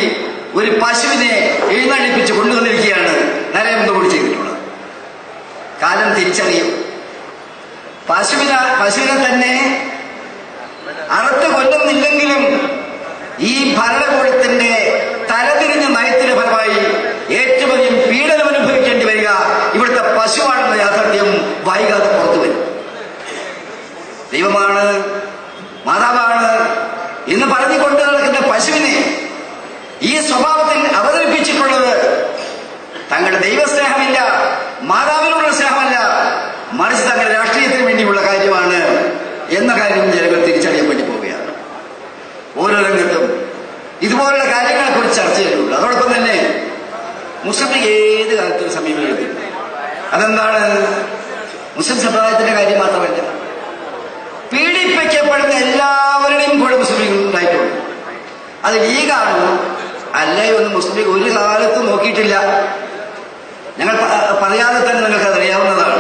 ഒരു പശുവിനെ എഴുന്നള്ളിപ്പിച്ച് കൊണ്ടുവന്നിരിക്കുകയാണ് നരേന്ദ്രമോദി ചെയ്തിട്ടുള്ളത്. കാലം തിരിച്ചറിയും. പശുവിനെ തന്നെ അറുത്ത് കൊല്ലുന്നില്ലെങ്കിലും ഈ ഭരണകൂടത്തിന്റെ തലതിരിഞ്ഞ നയത്തിന് ഫലമായി ഏറ്റവും അധികം പീഡനം അനുഭവിക്കേണ്ടി വരിക ഇവിടുത്തെ പശുവാണെന്ന യാഥാർത്ഥ്യം വൈകാതെ പുറത്തു വരും. ദൈവമാണ്, മാതാവാണ് എന്ന് പറഞ്ഞുകൊണ്ട് നടക്കുന്ന പശുവിനെ ഈ സ്വഭാവത്തിൽ അവതരിപ്പിച്ചിട്ടുള്ളത് തങ്ങളുടെ ദൈവസ്നേഹമില്ല, മാതാവിനോടുള്ള സ്നേഹമല്ല, മറിച്ച് തങ്ങളുടെ രാഷ്ട്രീയത്തിന് വേണ്ടിയുള്ള കാര്യമാണ് എന്ന കാര്യം ജനങ്ങൾ തിരിച്ചറിയാൻ വേണ്ടി പോവുകയാണ്. ഓരോ രംഗത്തും ഇതുപോലുള്ള കാര്യങ്ങളെ കുറിച്ച് ചർച്ച ചെയ്യുള്ളൂ. അതോടൊപ്പം തന്നെ മുസ്ലിം ലീഗ് ഏത് കാലത്തും സമീപനം. അതെന്താണ്? മുസ്ലിം സമുദായത്തിന്റെ കാര്യം മാത്രമല്ല, പീഡിപ്പിക്കപ്പെടുന്ന എല്ലാവരുടെയും കൂടെ മുസ്ലിം ലീഗ് ഉണ്ടായിട്ടുള്ളൂ. അത് ലീഗാണോ അല്ലയോ എന്ന് മുസ്ലിം ലീഗ് ഒരു കാലത്തും നോക്കിയിട്ടില്ല. ഞങ്ങൾ പറയാതെ തന്നെ നിങ്ങൾക്ക് അതറിയാവുന്നതാണ്.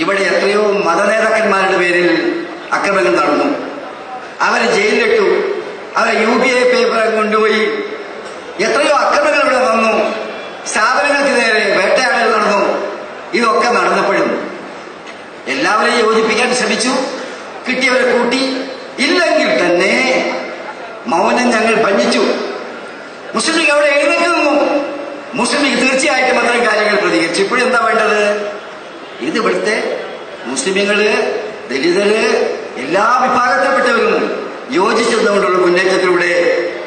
ഇവിടെ എത്രയോ മതനേതാക്കന്മാരുടെ പേരിൽ അക്രമങ്ങൾ നടന്നു. അവരെ ജയിലിലിട്ടു, അവരെ UPA പേപ്പർ കൊണ്ടുപോയി. എത്രയോ അക്രമങ്ങൾ ഇവിടെ വന്നു. സ്ഥാപനങ്ങൾക്ക് നേരെ വേട്ടയാടൽ നടന്നു. ഇതൊക്കെ നടന്നപ്പോഴും എല്ലാവരെയും യോജിപ്പിക്കാൻ ശ്രമിച്ചു, കിട്ടിയവരെ കൂട്ടി. ഇല്ലെങ്കിൽ തന്നെ മൗനം ഞങ്ങൾ ഭഞ്ജിച്ചു. മുസ്ലിം ലീഗ് അവിടെ എഴുന്നേറ്റ് നിന്നു. മുസ്ലിം ലീഗ് തീർച്ചയായിട്ടും അത്തരം കാര്യങ്ങൾ പ്രതികരിച്ചു. ഇപ്പോഴും എന്താ വേണ്ടത്? ഇത് ഇവിടുത്തെ മുസ്ലിമുകള്, ദലിതര്, എല്ലാ വിഭാഗത്തിൽപ്പെട്ടവരും യോജിച്ചതുകൊണ്ടുള്ള മുന്നേറ്റത്തിലൂടെ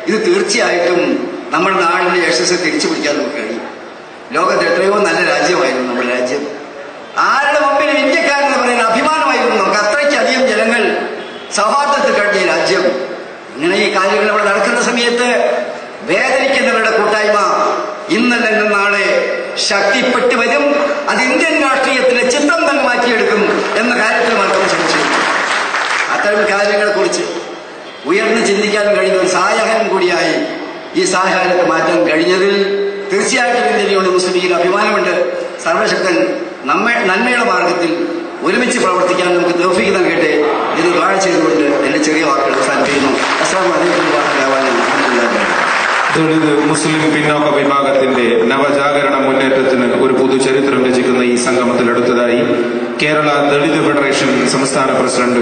ഇത് തീർച്ചയായിട്ടും നമ്മുടെ നാടിന്റെ യശസ് തിരിച്ചു പിടിക്കാൻ നമുക്ക് കഴിയും. ലോകത്ത് എത്രയോ നല്ല രാജ്യമായിരുന്നു നമ്മുടെ രാജ്യം. ആരുടെ മുമ്പിലും ഇന്ത്യക്കാരെന്ന് പറയുന്ന അഭിമാനമായിരുന്നു നമുക്ക്. അത്രയ്ക്കധികം ജനങ്ങൾ സൗഹാർദ്ദത്തിൽ കഴിഞ്ഞ രാജ്യം. ഇങ്ങനെ ഈ കാര്യങ്ങൾ അവിടെ നടക്കുന്ന സമയത്ത് വേദനിക്കുന്നവരുടെ കൂട്ടായ്മ ഇന്നല്ലെങ്കിൽ നാളെ ശക്തിപ്പെട്ടു വരും. അത് ഇന്ത്യൻ രാഷ്ട്രീയത്തിലെ ചിത്രം തന്നെ മാറ്റിയെടുക്കും എന്ന കാര്യത്തിൽ മാത്രം ശ്രമിച്ചു. അത്തരം കാര്യങ്ങളെ കുറിച്ച് ഉയർന്ന് ചിന്തിക്കാൻ കഴിയുന്ന ഒരു സായാഹ്നം കൂടിയായി ഈ സായാഹ്നത്തെ മാറ്റാൻ കഴിഞ്ഞതിൽ തീർച്ചയായിട്ടും ഇന്ത്യയിലുള്ള മുസ്ലിം ലീഗിന് അഭിമാനമുണ്ട്. സർവശക്തൻ നന്മയുടെ മാർഗത്തിൽ ഒരുമിച്ച് പ്രവർത്തിക്കാൻ നമുക്ക് തൗഫീഖ് നൽകട്ടെ എന്ന് ദുആ ചെയ്തുകൊണ്ട് എന്റെ ചെറിയ വാക്കുകൾ അവസാനിപ്പിക്കുന്നു. അസ്സലാമു അലൈക്കും വറഹ്മത്തുള്ളാഹി. ദളിത് മുസ്ലിം പിന്നോക്ക വിഭാഗത്തിന്റെ നവജാഗരണ മുന്നേറ്റത്തിന് ഒരു പുതുചരിത്രം രചിക്കുന്ന ഈ സംഗമത്തിൽ അടുത്തതായി കേരള ദളിത് ഫെഡറേഷൻ സംസ്ഥാന പ്രസിഡന്റ്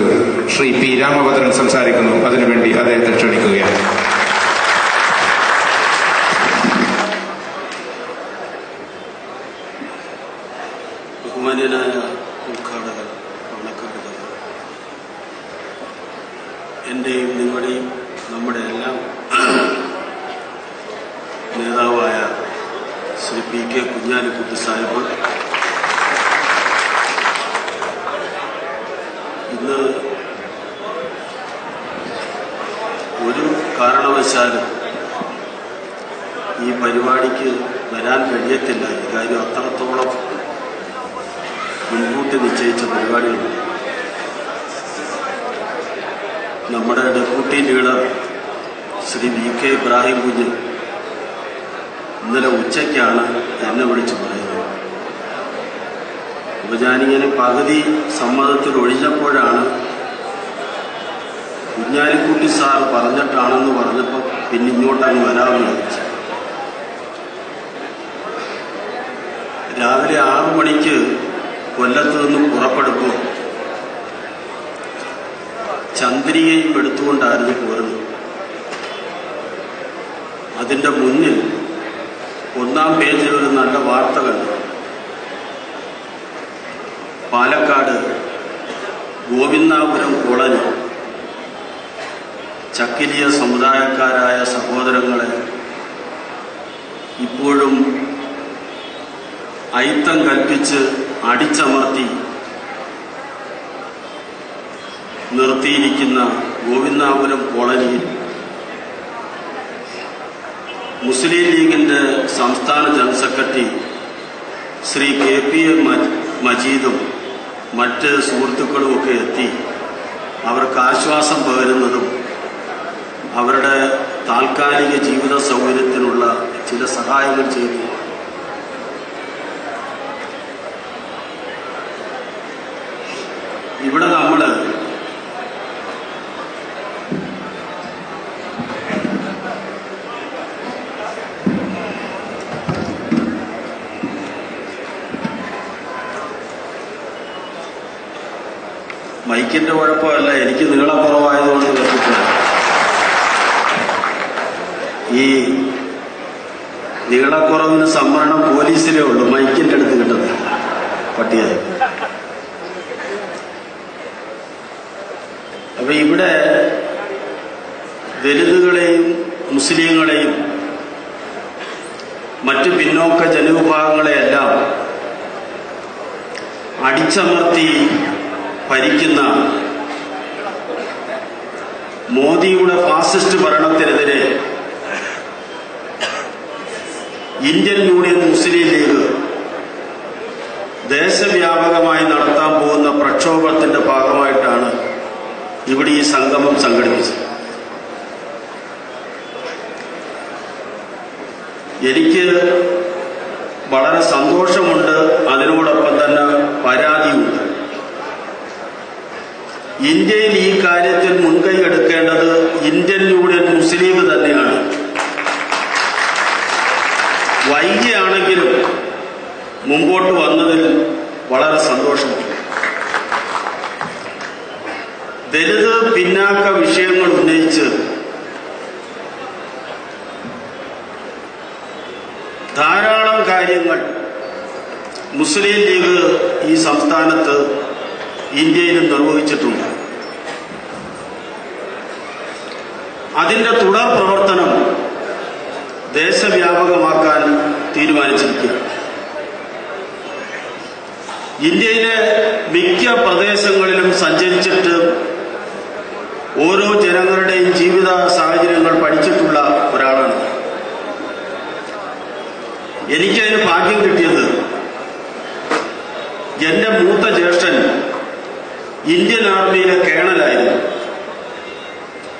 ശ്രീ P. രാമഭദ്രൻ സംസാരിക്കുന്നു. അതിനുവേണ്ടി അദ്ദേഹത്തെ ക്ഷണിക്കുകയാണ്. ബഹുമാന്യനായ ഉദ്ഘാടകർ, പണക്കാരുകൾ, എന്റെയും നിങ്ങളുടെയും നമ്മുടെ എല്ലാം നേതാവായ ശ്രീ PK കുഞ്ഞാലിക്കുട്ടി സാഹിബ്, ഇന്ന് ഒരു കാരണവശാലും ഈ പരിപാടിക്ക് വരാൻ കഴിയത്തില്ല. ഈ കാര്യം അത്രത്തോളം മുൻകൂട്ടി നിശ്ചയിച്ച പരിപാടിയാണ്. നമ്മുടെ deputy leader Shri VK Ibrahim കുഞ്ഞ് ഇന്നലെ ഉച്ചയ്ക്കാണ് എന്നെ വിളിച്ച് പറയുന്നത്. അപ്പോൾ ഞാനിങ്ങനെ പകുതി സമ്മതത്തിൽ ഒഴിഞ്ഞപ്പോഴാണ് കുഞ്ഞാലിക്കുട്ടി സാർ പറഞ്ഞിട്ടാണെന്ന് പറഞ്ഞപ്പോൾ പിന്നെ ഇങ്ങോട്ടങ്ങ് വരാമെന്ന് വിളിച്ചു. രാവിലെ 6 മണിക്ക് കൊല്ലത്ത് നിന്ന് പുറപ്പെടുമ്പോൾ ചന്ദ്രികയും എടുത്തുകൊണ്ടായിരുന്നു പോരുന്നത്. അതിൻ്റെ മുന്നിൽ 1-ാം പേജിൽ ഒരു നല്ല വാർത്ത കണ്ടു. പാലക്കാട് ഗോവിന്ദാപുരം കോളനി ചക്കിലിയ സമുദായക്കാരായ സഹോദരങ്ങളെ ഇപ്പോഴും അയിത്തം കൽപ്പിച്ച് അടിച്ചമർത്തി നിർത്തിയിരിക്കുന്ന ഗോവിന്ദാപുരം കോളനിയിൽ മുസ്ലിം ലീഗിന്റെ സംസ്ഥാന ജനറൽ സെക്രട്ടറി ശ്രീ KPA മജീദും മറ്റ് സുഹൃത്തുക്കളുമൊക്കെ എത്തി അവർക്ക് ആശ്വാസം പകരുന്നതും അവരുടെ താൽക്കാലിക ജീവിത സൗകര്യത്തിനുള്ള ചില സഹായങ്ങൾ ചെയ്തു. ഇവിടെ നമ്മൾ മൈക്കിന്റെ കുഴപ്പമല്ല, എനിക്ക് നീളക്കുറവായതുകൊണ്ട് കേട്ടിട്ടില്ല. ഈ നീളക്കുറവിന് സംവരണം പോലീസിലേ ഉള്ളൂ, മൈക്കിന്റെ അടുത്ത് കിട്ടുന്നത് പട്ടിയായി. അപ്പം ഇവിടെ ദലിതുകളെയും മുസ്ലിങ്ങളെയും മറ്റു പിന്നോക്ക ജനവിഭാഗങ്ങളെയെല്ലാം അടിച്ചമർത്തി ഭരിക്കുന്ന മോദിയുടെ fascist ഭരണത്തിനെതിരെ Indian Union Muslim league ദേശവ്യാപകമായി നടത്താൻ പോകുന്ന പ്രക്ഷോഭത്തിന്റെ ഭാഗമായിട്ടാണ് ഇവിടെ ഈ സംഗമം സംഘടിപ്പിച്ചത്. എനിക്ക് വളരെ സന്തോഷമുണ്ട്, അതിനോടൊപ്പം തന്നെ പരാതിയുണ്ട്. ഇന്ത്യയിൽ ഈ കാര്യത്തിൽ മുൻകൈ എടുക്കേണ്ടത് ഇന്ത്യൻ യൂണിയൻ മുസ്ലിം ലീഗ് തന്നെയാണ്. വൈകിയാണെങ്കിലും മുമ്പോട്ട് വന്നതിൽ വളരെ സന്തോഷമുണ്ട്. ദലിത് പിന്നാക്ക വിഷയങ്ങൾ ഉന്നയിച്ച് ധാരാളം കാര്യങ്ങൾ മുസ്ലിം ലീഗ് ഈ സംസ്ഥാനത്ത് ഇന്ത്യയിലും നിർവഹിച്ചിട്ടുണ്ട്. അതിന്റെ തുടർ പ്രവർത്തനം ദേശവ്യാപകമാക്കാൻ തീരുമാനിച്ചിരിക്കുകയാണ്. ഇന്ത്യയിലെ മിക്ക പ്രദേശങ്ങളിലും സഞ്ചരിച്ചിട്ട് ഓരോ ജനങ്ങളുടെയും ജീവിത സാഹചര്യങ്ങൾ പഠിച്ചിട്ടുള്ള ഒരാളാണ്. എനിക്കതിന് ഭാഗ്യം കിട്ടിയത് എന്റെ മൂത്ത ജ്യേഷ്ഠൻ ഇന്ത്യൻ ആർമിയിലെ കേണലായിരുന്നു.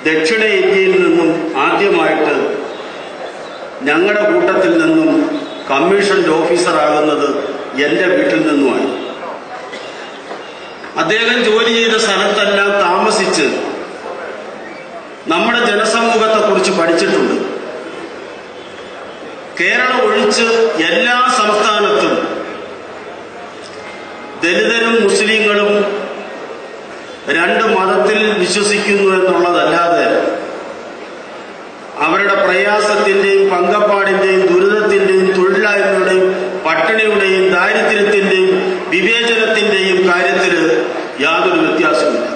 ദക്ഷിണ ഇന്ത്യയിൽ നിന്നും ആദ്യമായിട്ട് ഞങ്ങളുടെ കൂട്ടത്തിൽ നിന്നും കമ്മീഷൻഡ് ഓഫീസറാകുന്നത് എന്റെ വീട്ടിൽ നിന്നുമായി. അദ്ദേഹം ജോലി ചെയ്ത സ്ഥലത്തെല്ലാം താമസിച്ച് നമ്മുടെ ജനസമൂഹത്തെക്കുറിച്ച് പഠിച്ചിട്ടുണ്ട്. കേരളം ഒഴിച്ച് എല്ലാ സംസ്ഥാനത്തും ദലിതരും മുസ്ലിങ്ങളും രണ്ട് മതത്തിൽ വിശ്വസിക്കുന്നു എന്നുള്ളതല്ലാതെ അവരുടെ പ്രയാസത്തിന്റെയും പങ്കപ്പാടിന്റെയും ദുരിതത്തിന്റെയും തൊഴിലായ്മയുടെയും പട്ടിണിയുടെയും ദാരിദ്ര്യത്തിന്റെയും വിവേചനത്തിന്റെയും കാര്യത്തിൽ യാതൊരു വ്യത്യാസമില്ല.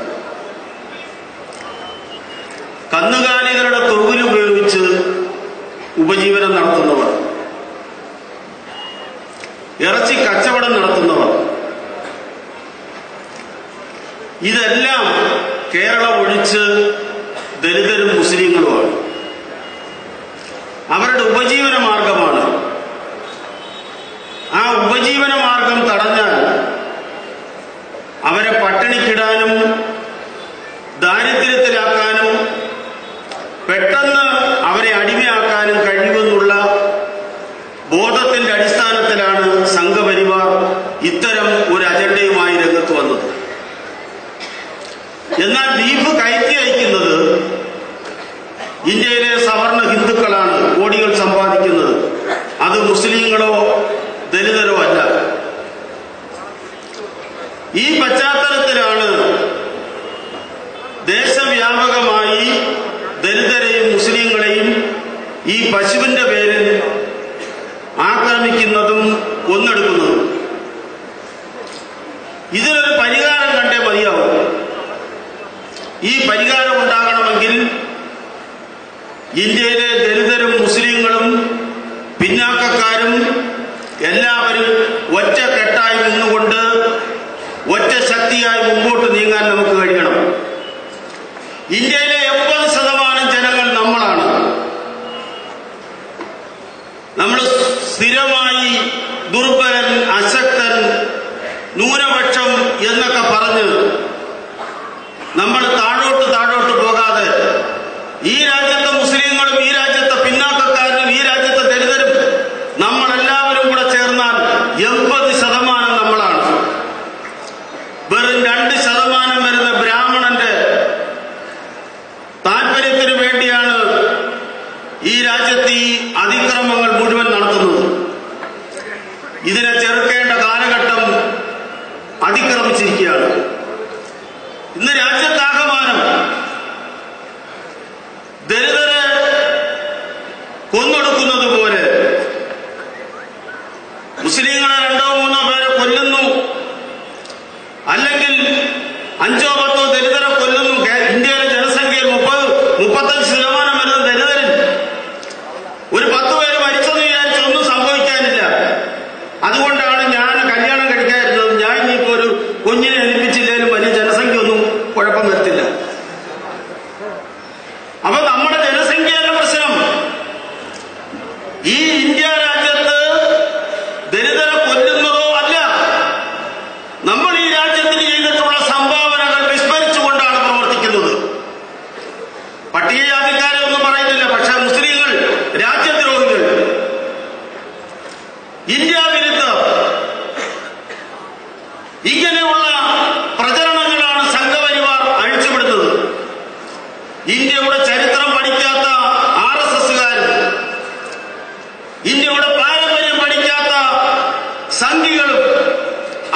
കന്നുകാലികളുടെ തൊഴിലുപയോഗിച്ച് ഉപജീവനം നടത്തുന്നവർ, ഇറച്ചി കച്ചവടം നടത്തുന്നവർ, ഇതെല്ലാം കേരളം ഒഴിച്ച് ദലിതരും മുസ്ലിങ്ങളുമാണ്. അവരുടെ ഉപജീവന മാർഗമാണ്. ആ ഉപജീവന മാർഗം തടഞ്ഞാൽ അവരെ പട്ടിണിക്കിടാനും ദാരിദ്ര്യത്തിലാക്കാനും പെട്ടെന്ന് അവരെ അടിമയാക്കാനും കഴിയുമെന്നുള്ള ബോധത്തിന്റെ അടിസ്ഥാനത്തിലാണ് സംഘപരിവാർ ഇത്തരം ഒരു അജണ്ടയുമായി രംഗത്ത് വന്നത്. എന്നാൽ ബീഫ് കയറ്റി അയക്കുന്നത് ഇന്ത്യയിലെ സവർണ ഹിന്ദുക്കളാണ് കോടികൾ സമ്പാദിക്കുന്നത്. അത് മുസ്ലിങ്ങളോ ദലിതരോ അല്ല. ഈ പശ്ചാത്തലത്തിലാണ് ദേശവ്യാപകമായി ദലിതരെയും മുസ്ലിങ്ങളെയും ഈ പശുവിന്റെ പേരിൽ ആക്രമിക്കുന്നതും കൊന്നെടുക്കുന്നതും. ഇതിനൊരു പരിഹാരം കണ്ടേ മതിയാവും. ഈ പരിഹാരം ഉണ്ടാകണമെങ്കിൽ ഇന്ത്യയിലെ ദലിതരും മുസ്ലിങ്ങളും പിന്നാക്കക്കാരും എല്ലാവരും ഒറ്റക്കെട്ടായി നിന്നുകൊണ്ട് ഒറ്റ ശക്തിയായി മുമ്പോട്ട് നീങ്ങാൻ നമുക്ക് കഴിയണം. ഇന്ത്യയിലെ 80% ജനങ്ങൾ നമ്മളാണ്. നമ്മൾ സ്ഥിരമായി ദുർബലൻ, അശക്തൻ, ന്യൂനപക്ഷം എന്നൊക്കെ പറഞ്ഞ് നമ്മൾ താഴോട്ട് പോകാതെ ഈ രാജ്യത്തെ മുസ്ലിങ്ങളും ഈ രാജ്യത്തെ പിന്നാക്കക്കാരനും ഈ രാജ്യത്തെ ദലിതരും നമ്മളെല്ലാവരും കൂടെ ചേർന്നാൽ 80% നമ്മളാണ്. വെറും 2% വരുന്ന ബ്രാഹ്മണന്റെ താല്പര്യത്തിന് വേണ്ടിയാണ് ഈ രാജ്യത്ത് ഈ അതിക്രമങ്ങൾ മുഴുവൻ നടത്തുന്നത്. ഇതിനെ ചെറുക്കേണ്ട കാലഘട്ടം അതിക്രമിച്ചിരിക്കുകയാണ്. ഇന്ന് രാജ്യത്താകമാനം ദലിതരെ കൊന്നൊടുക്കുന്നത് പോലെ മുസ്ലിങ്ങളെ 2-3 പേരെ കൊല്ലുന്നു, അല്ലെങ്കിൽ 5-10 ദലിതരെ കൊല്ലുന്നു. ഈ ഇന്ത്യ രാജ്യത്ത് ദരിദ്രരെ കൊല്ലുന്നതോ അല്ല, നമ്മൾ ഈ രാജ്യത്തിന് ചെയ്തിട്ടുള്ള സംഭാവനകൾ വിസ്മരിച്ചുകൊണ്ടാണ് പ്രവർത്തിക്കുന്നത്. പട്ടികജാതിക്കാരെ ഒന്നും പറയുന്നില്ല, പക്ഷെ മുസ്ലിങ്ങൾ രാജ്യദ്രോഹികൾ, ഇന്ത്യ വിരുദ്ധർ, ഇങ്ങനെയുള്ള പ്രചരണങ്ങളാണ് സംഘപരിവാർ അഴിച്ചുവിടുന്നത്. ഇന്ത്യയുടെ ചരിത്രം പഠിക്കാത്ത RSSകാരും ഇന്ത്യയുടെ പാരമ്പര്യം പഠിക്കാത്ത സംഘികളും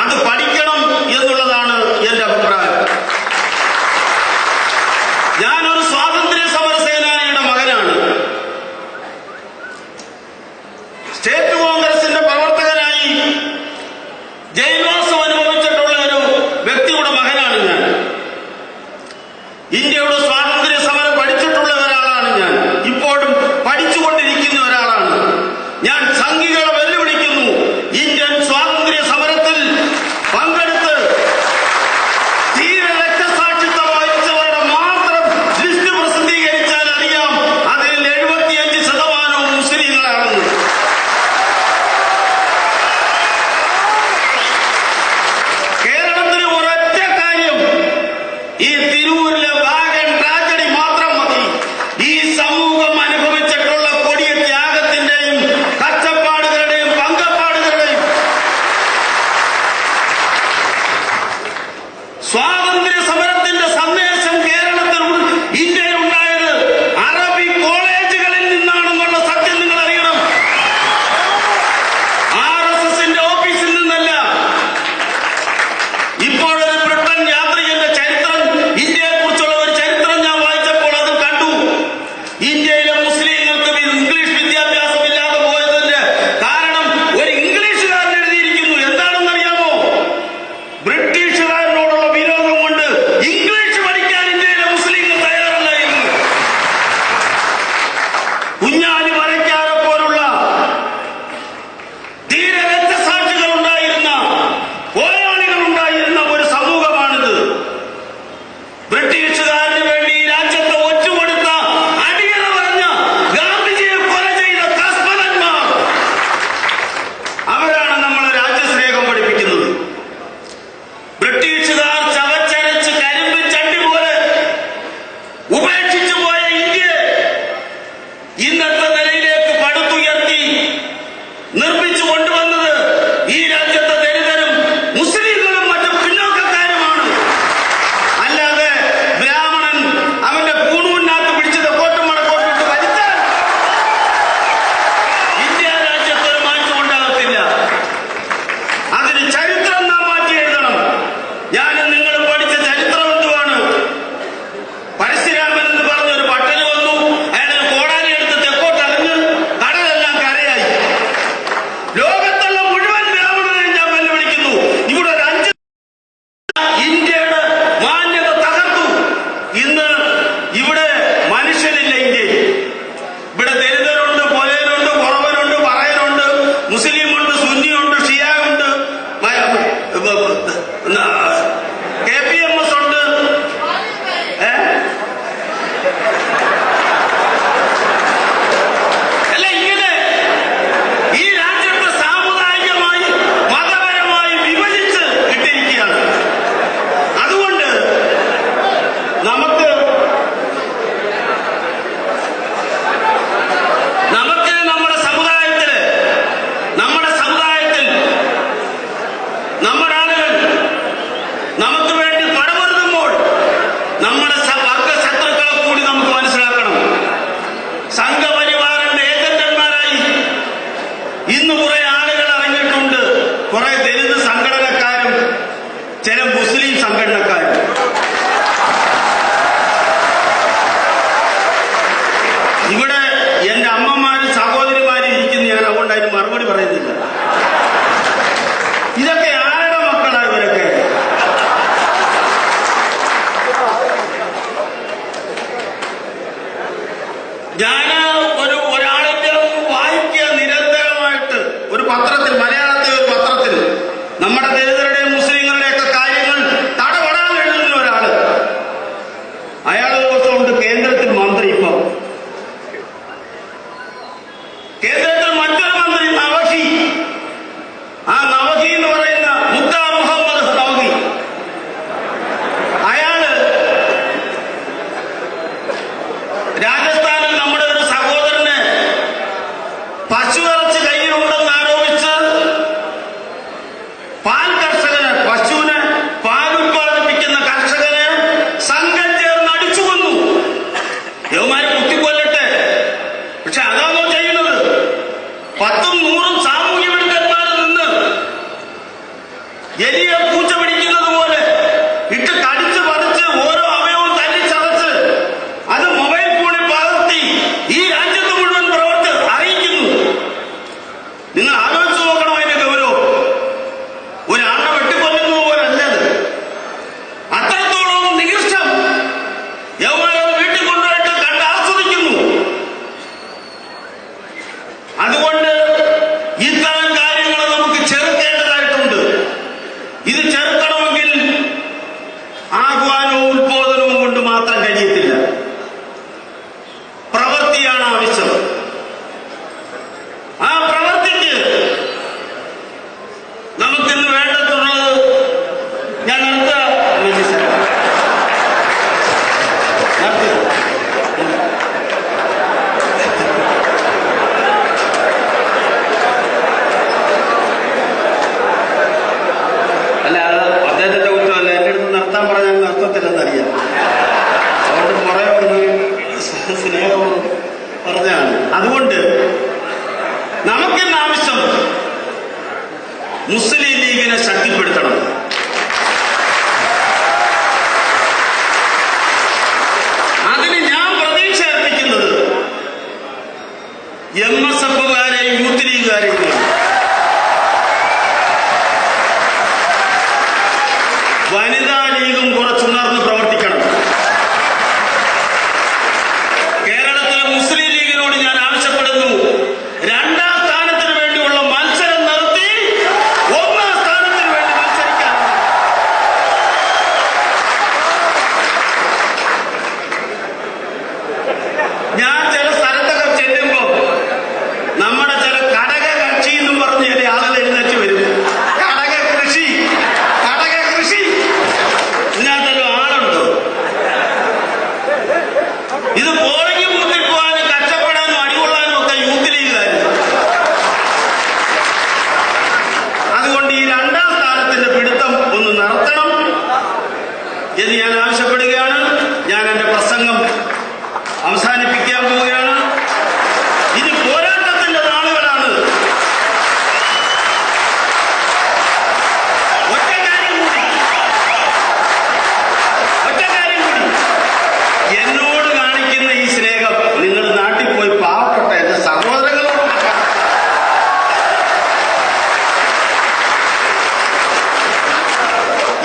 അത് പഠിക്കണം എന്നുള്ളതാണ് എന്റെ അഭിപ്രായം. ഞാനൊരു സ്വാതന്ത്ര്യ സമര സേനാനിയുടെ മകനാണ്. സ്റ്റേറ്റ് കോൺഗ്രസിന്റെ പ്രവർത്തകനായി ജയിൽവാസം അനുഭവിച്ചിട്ടുള്ള ഒരു വ്യക്തിയുടെ മകനാണ് ഞാൻ. ഇന്ത്യയുടെ സ്വാതന്ത്ര്യ സമരം പഠിച്ചിട്ടുള്ള ഒരാളാണ് ഞാൻ. ഇപ്പോഴും പഠിച്ചുകൊണ്ടിരിക്കുന്ന ഒരാളാണ് ഞാൻ. സംഘികളെ വെല്ലുവിളിക്കുന്നു. ഇന്ത്യൻ സ്വാതന്ത്ര്യ സമരത്തിൽ പങ്കെടുത്ത് തീരെ രക്തസാക്ഷിത്വം വഹിച്ചവരുടെ മാത്രം ലിസ്റ്റ് പ്രസിദ്ധീകരിച്ചാൽ അറിയാം അതിൽ 75% മുസ്ലിങ്ങളാണെന്ന്. കേരളത്തിന് ഒരൊറ്റ കാര്യം, ഈ തിരൂരിലെ വാഗൺ ട്രാജഡി മാത്രം മതി ഈ സമൂഹം അനുഭവിച്ചിട്ടുള്ള കൊടിയ ത്യാഗത്തിന്റെയും കഷ്ടപ്പാടുകളുടെയും പങ്കപ്പാടുകളുടെയും. സ്വാതന്ത്ര്യ സമരത്തിന്റെ സന്ദേശം കേരളത്തിൽ ഇന്ത്യയിൽ ഉണ്ടായത് അറബി കോളേജുകളിൽ നിന്നാണെന്നുള്ള സത്യം നിങ്ങൾ അറിയണം. RSSന്റെ ഓഫീസിൽ നിന്നല്ല. ഇപ്പോഴൊരു ബ്രിട്ടൻ യാത്രികന്റെ ചരിത്രം, ഇന്ത്യയെക്കുറിച്ചുള്ള ഒരു ചരിത്രം ഞാൻ വായിച്ചപ്പോൾ അത് കണ്ടു. ഇന്ത്യയിലെ മുസ്ലിങ്ങൾക്ക് ഇംഗ്ലീഷ് വിദ്യാഭ്യാസം ഇല്ലാതെ പോയതിന്റെ കാരണം ഒരു ഇംഗ്ലീഷുകാരൻ എഴുതിയിരിക്കുന്നു. എന്താണെന്നറിയാമോ? ബ്രിട്ടീഷുകാരനോടുള്ള വിരോധം കൊണ്ട് ഇംഗ്ലീഷ് പഠിക്കാൻ ഇന്ത്യയിലെ മുസ്ലിങ്ങൾ തയ്യാറല്ലായിരുന്നു. കുഞ്ഞാലി വരയ്ക്കാരെ പോലുള്ള തീരെ രക്തസാക്ഷികൾ ഉണ്ടായിരുന്ന, പോരാളികൾ ഉണ്ടായിരുന്ന ഒരു സമൂഹമാണിത്. ബ്രിട്ടീഷുകാരന് വേണ്ടി ഈ രാജ്യത്തെ ഒറ്റുകൊടുത്ത, അടിയറ പറഞ്ഞ, ഗാന്ധിജിയെ കൊല ചെയ്ത കസ്മലന്മാർ, അവരാണ് നമ്മളെ രാജ്യസ്നേഹം പഠിപ്പിക്കുന്നത്. ബ്രിട്ടീഷുകാർ ചവച്ചരച്ച് കരിമ്പിൻ ചണ്ടി പോലെ ഉപേക്ഷിച്ചു പോയ ഇന്ത്യ ഇന്നത്തെ നിലയിലേക്ക് പടുത്തുയർത്തി നിർമ്മിച്ചു കൊണ്ടുവന്നത് ഈ രാജ്യത്തെ ദരിദ്രരും മുസ്ലിങ്ങളും മറ്റു പിന്നോക്കക്കാരുമാണ്. അല്ലാതെ ബ്രാഹ്മണൻ അവന്റെ പൂണൂരിനകത്ത് പിടിച്ചത് കോട്ടും മടക്കോട്ടിട്ട് വരുത്താൻ ഇന്ത്യ രാജ്യത്തൊരു മാറ്റം ഉണ്ടാകത്തില്ല. അതിന് ചരിത്രം നാം മാറ്റി എഴുതണം. ഞാനും നിങ്ങളും പഠിച്ച ചരിത്രം എന്തുവാണ്? പരശുരാമൻ എന്ന് പറഞ്ഞൊരു പട്ടന് വന്നു. അയാളൊരു കോടാലി എടുത്ത് തെക്കോട്ടറിഞ്ഞ് കടലെല്ലാം കരയായി. ലോകത്തുള്ള മുഴുവൻ ബ്രാഹ്മണരെയും ഞാൻ വെല്ലുവിളിക്കുന്നു. ഇവിടെ ഒരു 5 ഇന്ത്യയുടെ മാന്യത തകർത്തു. ഇന്ന് ഇവിടെ മനുഷ്യനില്ല ഇന്ത്യയിൽ. ഇവിടെ ദരിദ്രരുണ്ട്, പൊലയനുണ്ട്, കുറവനുണ്ട്, പറയനുണ്ട്, മുസ്ലിമുണ്ട്, സുന്നിയുണ്ട്, ഷിയായുണ്ട്, KPMS ഉണ്ട്. അല്ല, ഇങ്ങനെ ഈ രാജ്യത്തെ സാമുദായികമായി മതപരമായി വിഭജിച്ച് ഇട്ടിരിക്കുകയാണ്. അതുകൊണ്ട് നമുക്ക് നമ്മുടെ സമുദായത്തിൽ നമ്മുടെ ആളുകൾ നമുക്ക് വേണ്ടി പടപൊരുതുമ്പോൾ നമ്മുടെ വർഗശത്രുക്കളെ കൂടി നമുക്ക് മനസ്സിലാക്കണം. സംഘപരിവാറിന്റെ ഏജന്റന്മാരായി ഇന്ന് കുറെ ആളുകൾ ഇറങ്ങിയിട്ടുണ്ട്. കുറെ ദലിത് സംഘടനക്കാരും ചില മുസ്ലിം സംഘടനക്കാരും. ഇവിടെ എന്റെ അമ്മമാരും സഹോദരിമാരും ഇരിക്കുന്നു. ഞാൻ അതുകൊണ്ട് അതിന് മറുപടി പറയുന്നില്ല. ഇതൊക്കെ ആരുടെ മക്കളാണ് ഇവരൊക്കെ? ഞാൻ ഒരാളിന്റെ വായിക്കുക നിരന്തരമായിട്ട് ഒരു പത്രത്തിൽ, മലയാളത്തിലെ ഒരു പത്രത്തിൽ നമ്മുടെ ദലിതരുടെയും മുസ്ലിങ്ങളുടെയൊക്കെ കാര്യങ്ങൾ തടപെടാൻ എഴുതുന്ന ഒരാൾ. ആരോപിച്ച് പാൽ കർഷകന്, പശുവിന് പാൽ ഉത്പാദിപ്പിക്കുന്ന കർഷകന് സംഘം ചേർന്ന് അടിച്ചു കൊന്നു. യവന്മാരെ കുത്തിക്കൊല്ലട്ടെ. പക്ഷെ അതാണോ ചെയ്യുന്നത്? 10ഉം 100ഉം സാമൂഹ്യ വിരുദ്ധന്മാരിൽ നിന്ന് എലിയെ പൂച്ച പിടിക്കുന്നത് പോലെ ഇട്ട് കടിച്ച് പറിച്ച് ഓരോ അവയവും തല്ലിച്ചതച്ച് അത് മൊബൈൽ ഫോണിൽ പകർത്തി ഈ രാജ്യത്ത് മുഴുവൻ അറിയിക്കുന്നു. നിങ്ങൾ ആലോചിച്ച് നോക്കണം അതിന്റെ ഗൗരവം. ഒരാളെ വെട്ടിക്കൊല്ലുന്നത് പോലെ അല്ലത്. അത്രത്തോളം നികൃഷ്ടം. യവന്മാരത് വീട്ടിൽ കൊണ്ടുപോയിട്ട് കണ്ട് ആസ്വദിക്കുന്നു. അതുകൊണ്ട് ഇത്തരം കാര്യങ്ങൾ നമുക്ക് ചെറുക്കേണ്ടതായിട്ടുണ്ട്. ഇത് ചെറുക്കണമെങ്കിൽ ആഹ്വാനവും ഉത്ബോധനവും കൊണ്ട് മാത്രം കഴിയത്തില്ല. പ്രവൃത്തിയാണ് ആവശ്യം. ആ പ്രവൃത്തിക്ക് നമുക്കിന്ന് വേണ്ടതുള്ളത് ഞാൻ നിർത്തുക. അല്ല, അത് അദ്ദേഹത്തിന്റെ കുറ്റമല്ല. എന്റെ അടുത്ത് നിർത്താൻ പറഞ്ഞാൽ നിർത്തത്തില്ലെന്നറിയാം. അതുകൊണ്ട് കുറെ ഒന്ന് സ്നേഹം പറഞ്ഞാണ്. അതുകൊണ്ട് നമുക്കിന്ന് ആവശ്യം മുസ്ലിം ലീഗിനെ ശക്തിപ്പെടുത്തണം. അതിന് ഞാൻ പ്രതീക്ഷ അർപ്പിക്കുന്നത് MSFകാരെയും യൂത്ത് ലീഗുകാരെയും വനിതാ ലീഗും കുറച്ചുണർന്ന് പ്രവർത്തിക്കണം. കേരളത്തിലെ മുസ്ലിം ലീഗിനോട് ഞാൻ ആവശ്യപ്പെടുന്നു, 2ാം സ്ഥാനത്തിന് വേണ്ടിയുള്ള മത്സരം നിർത്തി 1ാം സ്ഥാനത്തിന് വേണ്ടി മത്സരിക്കാൻ. ഞാൻ ചില സ്ഥലത്തൊക്കെ ചെല്ലുമ്പോൾ നമ്മുടെ ചില കടക കക്ഷി എന്നും പറഞ്ഞ് ചില ആളുകൾ എഴുന്നേറ്റ് വരും. കടക കൃഷി ഇതിനകത്തൊരു ആളുണ്ടോ? ഇത് പോളിംഗ് ബൂത്തിൽ പോകാനും കഷ്ടപ്പെടാനും അടികൊള്ളാനും ഒക്കെ യൂത്ത് ലീഗുകാരുണ്ട്. അതുകൊണ്ട് ഈ 2ാം സ്ഥാനത്തിന്റെ പിടുത്തം ഒന്ന് നടത്തണം എന്ന് ഞാൻ ആവശ്യപ്പെടുകയാണ്. ഞാൻ എന്റെ പ്രസംഗം അവസാനിപ്പിക്കാൻ പോവുകയാണ്. ഇത് പോരാട്ടത്തിന്റെ നാളുകളാണ്. ഒറ്റ കാര്യം കൂടി, എന്നോട് കാണിക്കുന്ന ഈ സ്നേഹം നിങ്ങൾ നാട്ടിൽ പോയി പാവപ്പെട്ട എന്റെ സഹോദരങ്ങളോട്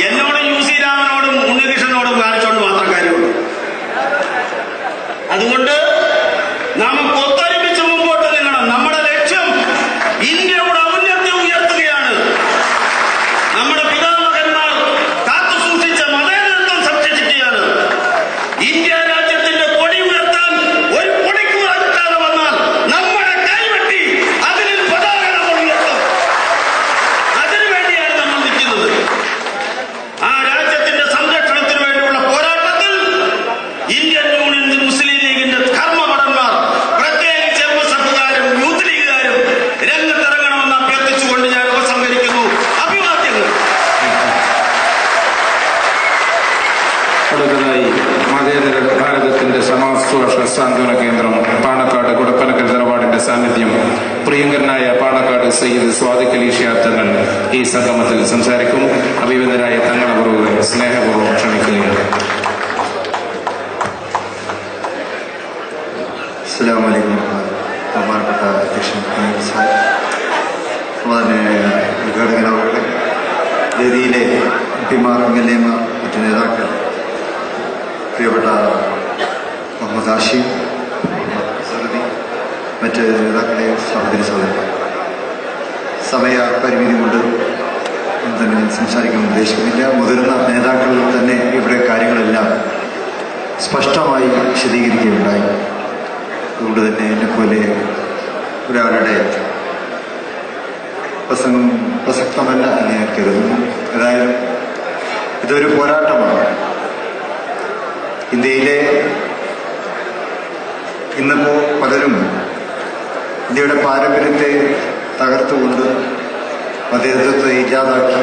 എന്നോട് യൂസി രാമനോടും ഉണ്ണികൃഷ്ണനോടും കാണിച്ചോണ്ട് മാത്രം കാര്യമുള്ളൂ. അതുകൊണ്ട് നമുക്ക് ഒത്തൊരുമിച്ച് മുമ്പോട്ട് നീങ്ങണം. നമ്മുടെ ലക്ഷ്യം ഇന്ത്യയുടെ ഔന്നത്യം ഉയർത്തുകയാണ്. നമ്മുടെ പിതാമഹന്മാർ കാത്തു സൂക്ഷിച്ച മതേതരത്വം സംരക്ഷിക്കുകയാണ്. ഇന്ത്യ രാജ്യത്തിന്റെ കൊടി ഉയർത്താൻ ഒരു പൊടിക്ക് കിട്ടാതെ വന്നാൽ നമ്മുടെ കൈവെട്ടി അതിൽ പതാക നമ്മൾ ഉയർത്തും. അതിനുവേണ്ടിയാണ് നമ്മൾ നിൽക്കുന്നത്. ആ രാജ്യത്തിന്റെ സംരക്ഷണത്തിന് വേണ്ടിയുള്ള പോരാട്ടത്തിൽ ഇന്ത്യൻ യൂണിയൻ മുസ്ലിം ലീഗിന്റെ കർമ്മഭടന്മാർ, പ്രത്യേകിച്ച് MSFകാരും യൂത്ത് ലീഗുകാരും രംഗത്തിറങ്ങണമെന്ന് അഭ്യർത്ഥിച്ചുകൊണ്ട് ഞാൻ ഉപസംഹരിക്കുന്നു. അഭിവാദ്യങ്ങൾ. അടുത്തതായി മതേതര ഭാരതത്തിന്റെ സമാശ്വാസ സാന്ത്വന കേന്ദ്രം പാണക്കാട് കുടപ്പനക്കൽ തറവാടിന്റെ സാന്നിധ്യം പ്രിയങ്കരനായ പാണക്കാട് സയ്യിദ് സ്വാദിഖ് അലി ശിഹാബ് തങ്ങൾ ഈ സംഗമത്തിൽ സംസാരിക്കും. അഭിവന്ദനായ തങ്ങളപൂർവ്വം സ്നേഹപൂർവ്വം ക്ഷണിക്കുകയാണ്. അസ്സലാമു അലൈക്കും. ബഹുമാനപ്പെട്ട അധ്യക്ഷൻ സാഹിബ്, ഉദ്ഘാടകനവരുടെ വേദിയിലെ എംപിമാർ, MLA മാർ, മറ്റു നേതാക്കൾ, പ്രിയപ്പെട്ട മുഹമ്മദ് ആഷിം, സറുദി, മറ്റ് നേതാക്കളെ, സഹോദരി സഹോദരൻ, സമയ പരിമിതി കൊണ്ട് തന്നെ സംസാരിക്കാൻ ഉദ്ദേശിക്കുന്നില്ല. മുതിർന്ന നേതാക്കൾ തന്നെ ഇവിടെ കാര്യങ്ങളെല്ലാം സ്പഷ്ടമായി വിശദീകരിക്കുകയുണ്ടായി. അതുകൊണ്ട് തന്നെ എന്നെപ്പോലെ ഒരാളുടെ പ്രസംഗം പ്രസക്തമല്ല എന്ന് ഞാൻ കരുതുന്നു. ഏതായാലും ഇതൊരു പോരാട്ടമാണ്. ഇന്ത്യയിലെ ഇന്നിപ്പോൾ പലരും ഇന്ത്യയുടെ പാരമ്പര്യത്തെ തകർത്തുകൊണ്ട് ഇല്ലാതാക്കി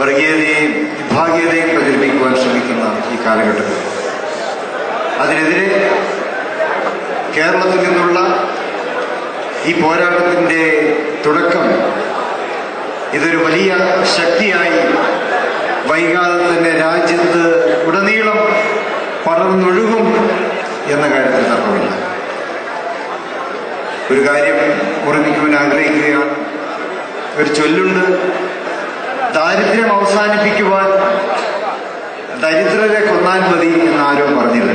വർഗീയതയും വിഭാഗീയതയും പ്രചരിപ്പിക്കുവാൻ ശ്രമിക്കുന്ന ഈ കാലഘട്ടത്തിൽ അതിനെതിരെ കേരളത്തിൽ നിന്നുള്ള ഈ പോരാട്ടത്തിൻ്റെ തുടക്കം ഇതൊരു വലിയ ശക്തിയായി വൈകാതെ തന്നെ രാജ്യത്ത് ഉടനീളം പടർന്നൊഴുകും എന്ന കാര്യത്തിൽ തർക്കമില്ല. ഒരു കാര്യം ഓർമ്മിക്കുവാൻ ആഗ്രഹിക്കുകയാണ്. ഒരു ചൊല്ലുണ്ട്, ദാരിദ്ര്യം അവസാനിപ്പിക്കുവാൻ ദരിദ്രരെ കൊന്നാൽ മതി എന്നാരോ പറഞ്ഞത്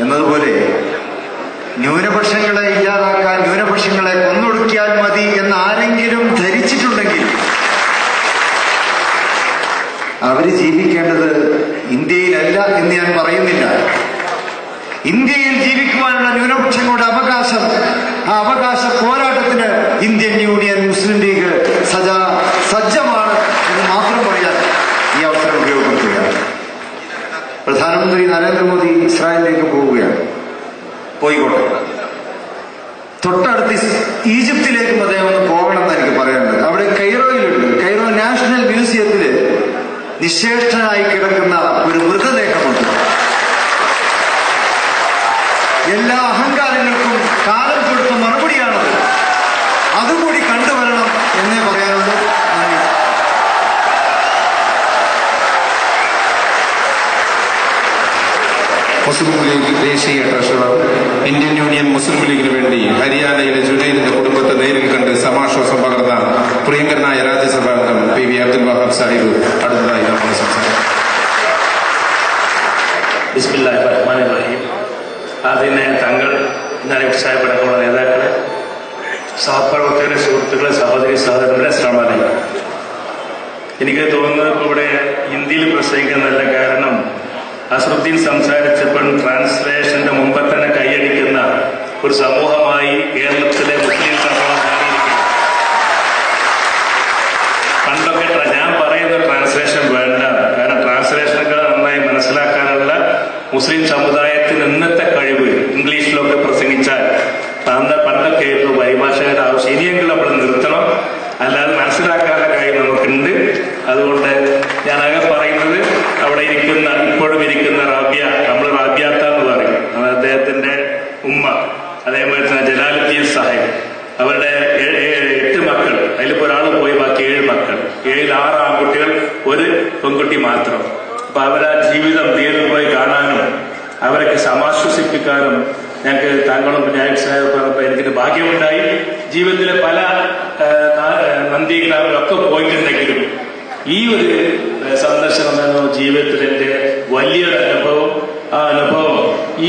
എന്നതുപോലെ ന്യൂനപക്ഷങ്ങളെ ഇല്ലാതാക്കാൻ, ന്യൂനപക്ഷങ്ങളെ കൊന്നൊടുക്കിയാൽ മതി എന്ന് ആരെങ്കിലും ധരിച്ചിട്ടുണ്ടെങ്കിൽ അവര് ജീവിക്കേണ്ടത് ഇന്ത്യയിലല്ല എന്ന് ഞാൻ പറയുന്നില്ല. ഇന്ത്യയിൽ ജീവിക്കുവാനുള്ള ന്യൂനപക്ഷങ്ങളുടെ അവകാശം, ആ അവകാശ പോരാട്ടത്തിന് ഇന്ത്യൻ യൂണിയൻ മുസ്ലിം ലീഗ് സജ്ജമാണ് എന്ന് മാത്രം പറയാൻ ഈ അവസരം ഉപയോഗപ്പെടുത്തുകയാണ്. പ്രധാനമന്ത്രി നരേന്ദ്രമോദി ഇസ്രായേലിലേക്ക് പോവുകയാണ്. പോയിക്കോട്ടെ. തൊട്ടടുത്ത് ഈജിപ്തിലേക്കും അദ്ദേഹം ഒന്ന് പോകണമെന്ന് എനിക്ക് പറയാനുണ്ട്. അവിടെ കൈറോയിലുണ്ട്. കൈറോ നാഷണൽ മ്യൂസിയത്തിൽ നിശേഷനായി കിടക്കുന്ന ഒരു മൃതദേഹമുണ്ട്. എല്ലാ അഹങ്കാരങ്ങൾക്കും കാലം കൊടുത്ത മറുപടിയാണത്. അതുകൂടി കണ്ടുവരണം എന്നേ പറയാനുള്ളൂ. മുസ്ലിം ലീഗ് ദേശീയ ട്രഷറർ, ഇന്ത്യൻ യൂണിയൻ മുസ്ലിം ലീഗിന് വേണ്ടി ഹരിയാനയിലെ ജുനൈദിന്റെ കുടുംബത്തെ നേരിൽ കണ്ട് സമാശ്വാസം പകർന്ന പ്രിയങ്കരനായ രാജ്യസഭാംഗം PV അബ്ദുൽ വഹാബ് സാഹിബ് അടുത്തതായി നമ്മൾ സംസാരിക്കും. ബിസ്മില്ലാഹിർ റഹ്മാനിർ റഹീം. അതിനെ തങ്ങൾ ഉത്സാഹപ്പെടുന്ന നേതാക്കളെ, സഹപ്രവർത്തകരെ, സുഹൃത്തുക്കളെ, സഹോദരി സഹോദരന്മാരെ, അസ്സലാമു അലൈക്കും. എനിക്ക് തോന്നുന്നത് ഇപ്പോൾ ഇവിടെ ഹിന്ദിയിൽ പ്രസംഗിക്കുന്നതല്ല. കാരണം അസ്റുദ്ദീൻ സംസാരിച്ചപ്പോൾ ട്രാൻസ്ലേഷന്റെ മുമ്പ് തന്നെ കൈയടിക്കുന്ന ഒരു സമൂഹമായി കേരളത്തിലെ മുസ്ലിം സമൂഹം മാറിയിരിക്കുന്നു. പണ്ടൊക്കെ ഞാൻ പറയുന്ന ട്രാൻസ്ലേഷൻ വേണ്ട, കാരണം ട്രാൻസ്ലേഷനൊക്കെ നന്നായി മനസ്സിലാക്കാനുള്ള മുസ്ലിം സമുദായത്തിന് ഇന്നത്തെ കഴിവ് ഇംഗ്ലീഷിലൊക്കെ പ്രസംഗിച്ചാൽ പണ്ടൊക്കെ ആയിരുന്നു പരിഭാഷയുടെ ആവശ്യം. ഇനിയെങ്കിലും നമ്മൾ നിർത്തണം, അല്ലാതെ മനസ്സിലാക്കാനുള്ള കഴിവ് നമുക്കുണ്ട്. അതുകൊണ്ട് ഞാനകെ പറയുന്നത്, അവിടെ ഇരിക്കുന്ന ഇപ്പോഴും ഇരിക്കുന്ന റാബിയ, നമ്മൾ റാബിയാത്ത എന്ന് പറയും, അദ്ദേഹത്തിന്റെ ഉമ്മ, അതേപോലെ തന്നെ ജലാലുദ്ദീൻ സാഹിബ്, അവരുടെ 8 മക്കൾ, അതിലിപ്പോ ഒരാൾ പോയി, ബാക്കി 7 മക്കൾ, 6 ആൺകുട്ടികൾ, 1 പെൺകുട്ടി മാത്രം. അപ്പൊ അവരാ ജീവിതം ദീർഘമായി കാണാനും അവരൊക്കെ സമാശ്വസിപ്പിക്കാനും ഞങ്ങൾക്ക് താങ്കളും വിനായക് സാഹിബ് പറഞ്ഞപ്പോൾ എനിക്കൊരു ഭാഗ്യമുണ്ടായി. ജീവിതത്തിലെ പല നന്ദിഗ്രാമിലൊക്കെ പോയിട്ടുണ്ടെങ്കിലും ഈ ഒരു സന്ദർശനം എന്ന ജീവിതത്തിൽ എൻ്റെ വലിയൊരു അനുഭവം. ആ അനുഭവം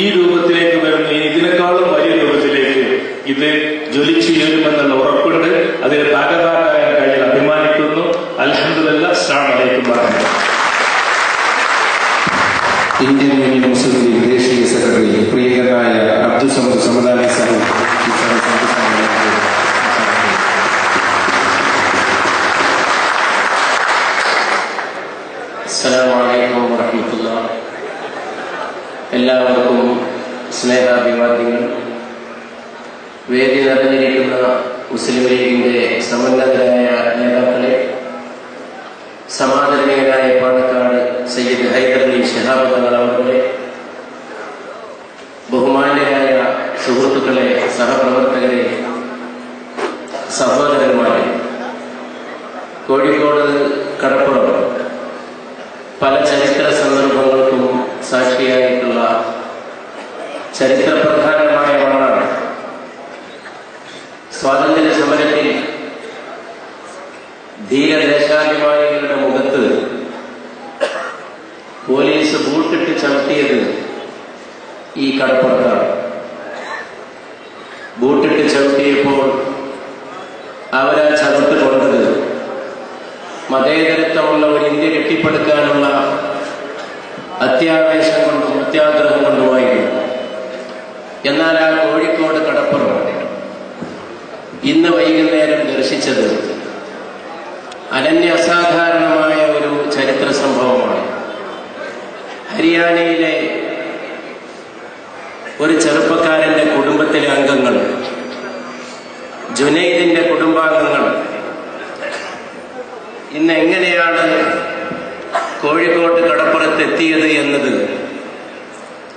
ഈ രൂപത്തിലേക്ക് വരുന്ന, ഇതിനേക്കാളും വലിയ രൂപത്തിലേക്ക് ഇത് ജ്വലിച്ചുയരുമെന്നുള്ള ഉറപ്പുണ്ട്. അതിന് ഭാഗഭാക്കായ കഴിഞ്ഞാൽ അഭിമാനിക്കുന്നു. അൽഹംദുലില്ലാഹ്. അസ്സലാമു അലൈക്കും വറഹ്മത്തുള്ളാഹി. ഇന്ത്യൻ യൂണിയൻ മുസ്ലിം ലീഗ് ദേശീയ സെക്രട്ടറി പ്രിയങ്കരനായ അബ്ദുൽ സമദ് സമദാനി സാഹിബ്. അസ്സലാമു അലൈക്കും വറഹ്മത്തുള്ളാഹി. എല്ലാവർക്കും സ്നേഹാഭിവാദ്യങ്ങൾ. വേദി നിറഞ്ഞിരിക്കുന്ന മുസ്ലിം ലീഗിന്റെ സമന്നതരായ നേതാക്കളെ, സമാദരണീയരായ പാണക്കാട് സയ്യിദ് ഹൈദരലി ശിഹാബ് തങ്ങൾ അവരുടെ, ബഹുമാന്യരായ സുഹൃത്തുക്കളെ, സഹപ്രവർത്തകരെ, സഹോദരന്മാരെ, കോഴിക്കോട് കടപ്പുറം പല ചരിത്ര സന്ദർഭങ്ങൾക്കും സാക്ഷിയായിട്ടുള്ള ചരിത്രപ്രധാനമായ മണ്ണാണ്. സ്വാതന്ത്ര്യ സമരത്തിൽ ധീരദേശാഭിമാനികളുടെ മുഖത്ത് പോലീസ് ബൂട്ടിട്ട് ചവിട്ടിയത് ഈ കടപ്പുറത്താണ്. ബൂട്ടിട്ട് ചവിട്ടിയപ്പോൾ അവരാ ചവിട്ട് കൊണ്ടത് മതേതരത്വമുള്ള ഒരു ഇന്ത്യ കെട്ടിപ്പടുക്കാനുള്ള അത്യാവേശം കൊണ്ടും അത്യാഗ്രഹം കൊണ്ടുമായിരുന്നു. എന്നാൽ ആ കോഴിക്കോട് കടപ്പുറം ഇന്ന് വൈകുന്നേരം ദർശിച്ചത് അനന്യ അസാധാരണമായ ഒരു ചരിത്ര സംഭവമാണ്. ഹരിയാനയിലെ ഒരു ചെറുപ്പക്കാരന്റെ കുടുംബത്തിലെ അംഗങ്ങൾ, ജുനൈദിന്റെ കുടുംബാംഗങ്ങൾ ഇന്ന് എങ്ങനെയാണ് കോഴിക്കോട്ട് കടപ്പുറത്തെത്തിയത് എന്നത്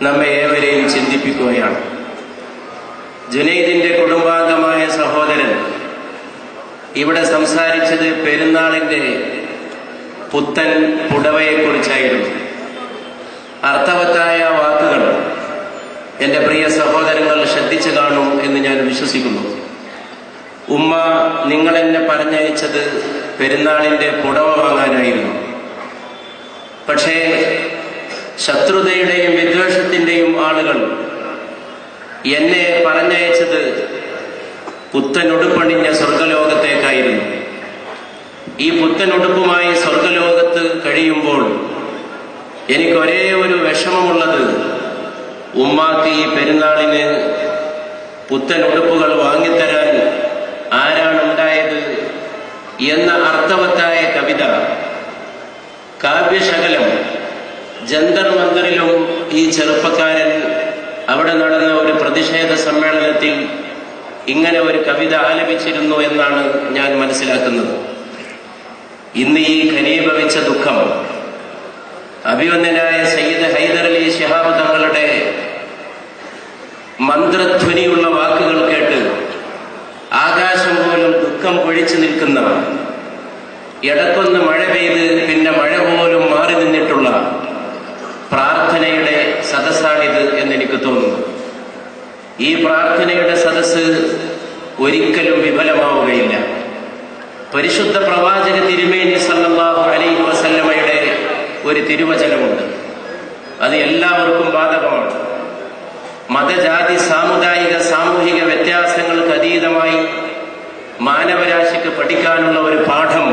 നമ്മെ ഏവരെയും ചിന്തിപ്പിക്കുകയാണ്. ജുനൈദിന്റെ കുടുംബാംഗമായ സഹോദരൻ ഇവിടെ സംസാരിച്ചത് പെരുന്നാളിന്റെ പുത്തൻ പുടവയെക്കുറിച്ചായിരുന്നു. അർത്ഥവത്തായ വാക്കുകൾ എൻ്റെ പ്രിയ സഹോദരങ്ങൾ ശ്രദ്ധിച്ചു കാണും എന്ന് ഞാൻ വിശ്വസിക്കുന്നു. ഉമ്മ നിങ്ങളെന്നെ പറഞ്ഞയച്ചത് പെരുന്നാളിന്റെ പുടവ വാങ്ങാനായിരുന്നു. പക്ഷേ ശത്രുതയുടെയും വിദ്വേഷത്തിന്റെയും ആളുകൾ എന്നെ പറഞ്ഞയച്ചത് പുത്തനുടുപ്പണിഞ്ഞ സ്വർഗലോകത്തേക്കായിരുന്നു. ഈ പുത്തനുടുപ്പുമായി സ്വർഗലോകത്ത് കഴിയുമ്പോൾ എനിക്കൊരേ ഒരു വിഷമമുള്ളത്, ഉമ്മാക്ക് ഈ പെരുന്നാളിന് പുത്തനുടുപ്പുകൾ വാങ്ങിത്തരാൻ ആരാണുണ്ടായത് എന്ന അർത്ഥവത്തായ കവിത കാവ്യശകലം ജന്തർ മന്ദറിലും ഈ ചെറുപ്പക്കാരൻ അവിടെ നടന്ന ഒരു പ്രതിഷേധ സമ്മേളനത്തിൽ ഇങ്ങനെ ഒരു കവിത ആലപിച്ചിരുന്നു എന്നാണ് ഞാൻ മനസ്സിലാക്കുന്നത്. ഇന്ന് ഈ ഘനീഭവിച്ച ദുഃഖം അഭിവന്ദനായ സയ്യിദ് ഹൈദരലി ശിഹാബ് തങ്ങളുടെ മന്ത്രധ്വനിയുള്ള വാക്കുകൾ കേട്ട് ആകാശം പോലും ദുഃഖം പൊഴിച്ചു നിൽക്കുന്ന, ഇടക്കൊന്ന് മഴ പെയ്ത് പിന്നെ മഴ പോലും മാറി നിന്നിട്ടുള്ള പ്രാർത്ഥനയുടെ സദസ്സാണിത് എന്നെനിക്ക് തോന്നുന്നു. ഈ പ്രാർത്ഥനയുടെ സദസ്സ് ഒരിക്കലും വിഫലമാവുകയില്ല. പരിശുദ്ധ പ്രവാചക തിരുമേനി സല്ലല്ലാഹു അലൈഹി വസല്ലമയുടെ ഒരു തിരുവചനമുണ്ട്. അത് എല്ലാവർക്കും ബാധകമാണ്. മതജാതി സാമുദായിക സാമൂഹിക വ്യത്യാസങ്ങൾക്ക് അതീതമായി മാനവരാശിക്ക് പഠിക്കാനുള്ള ഒരു പാഠം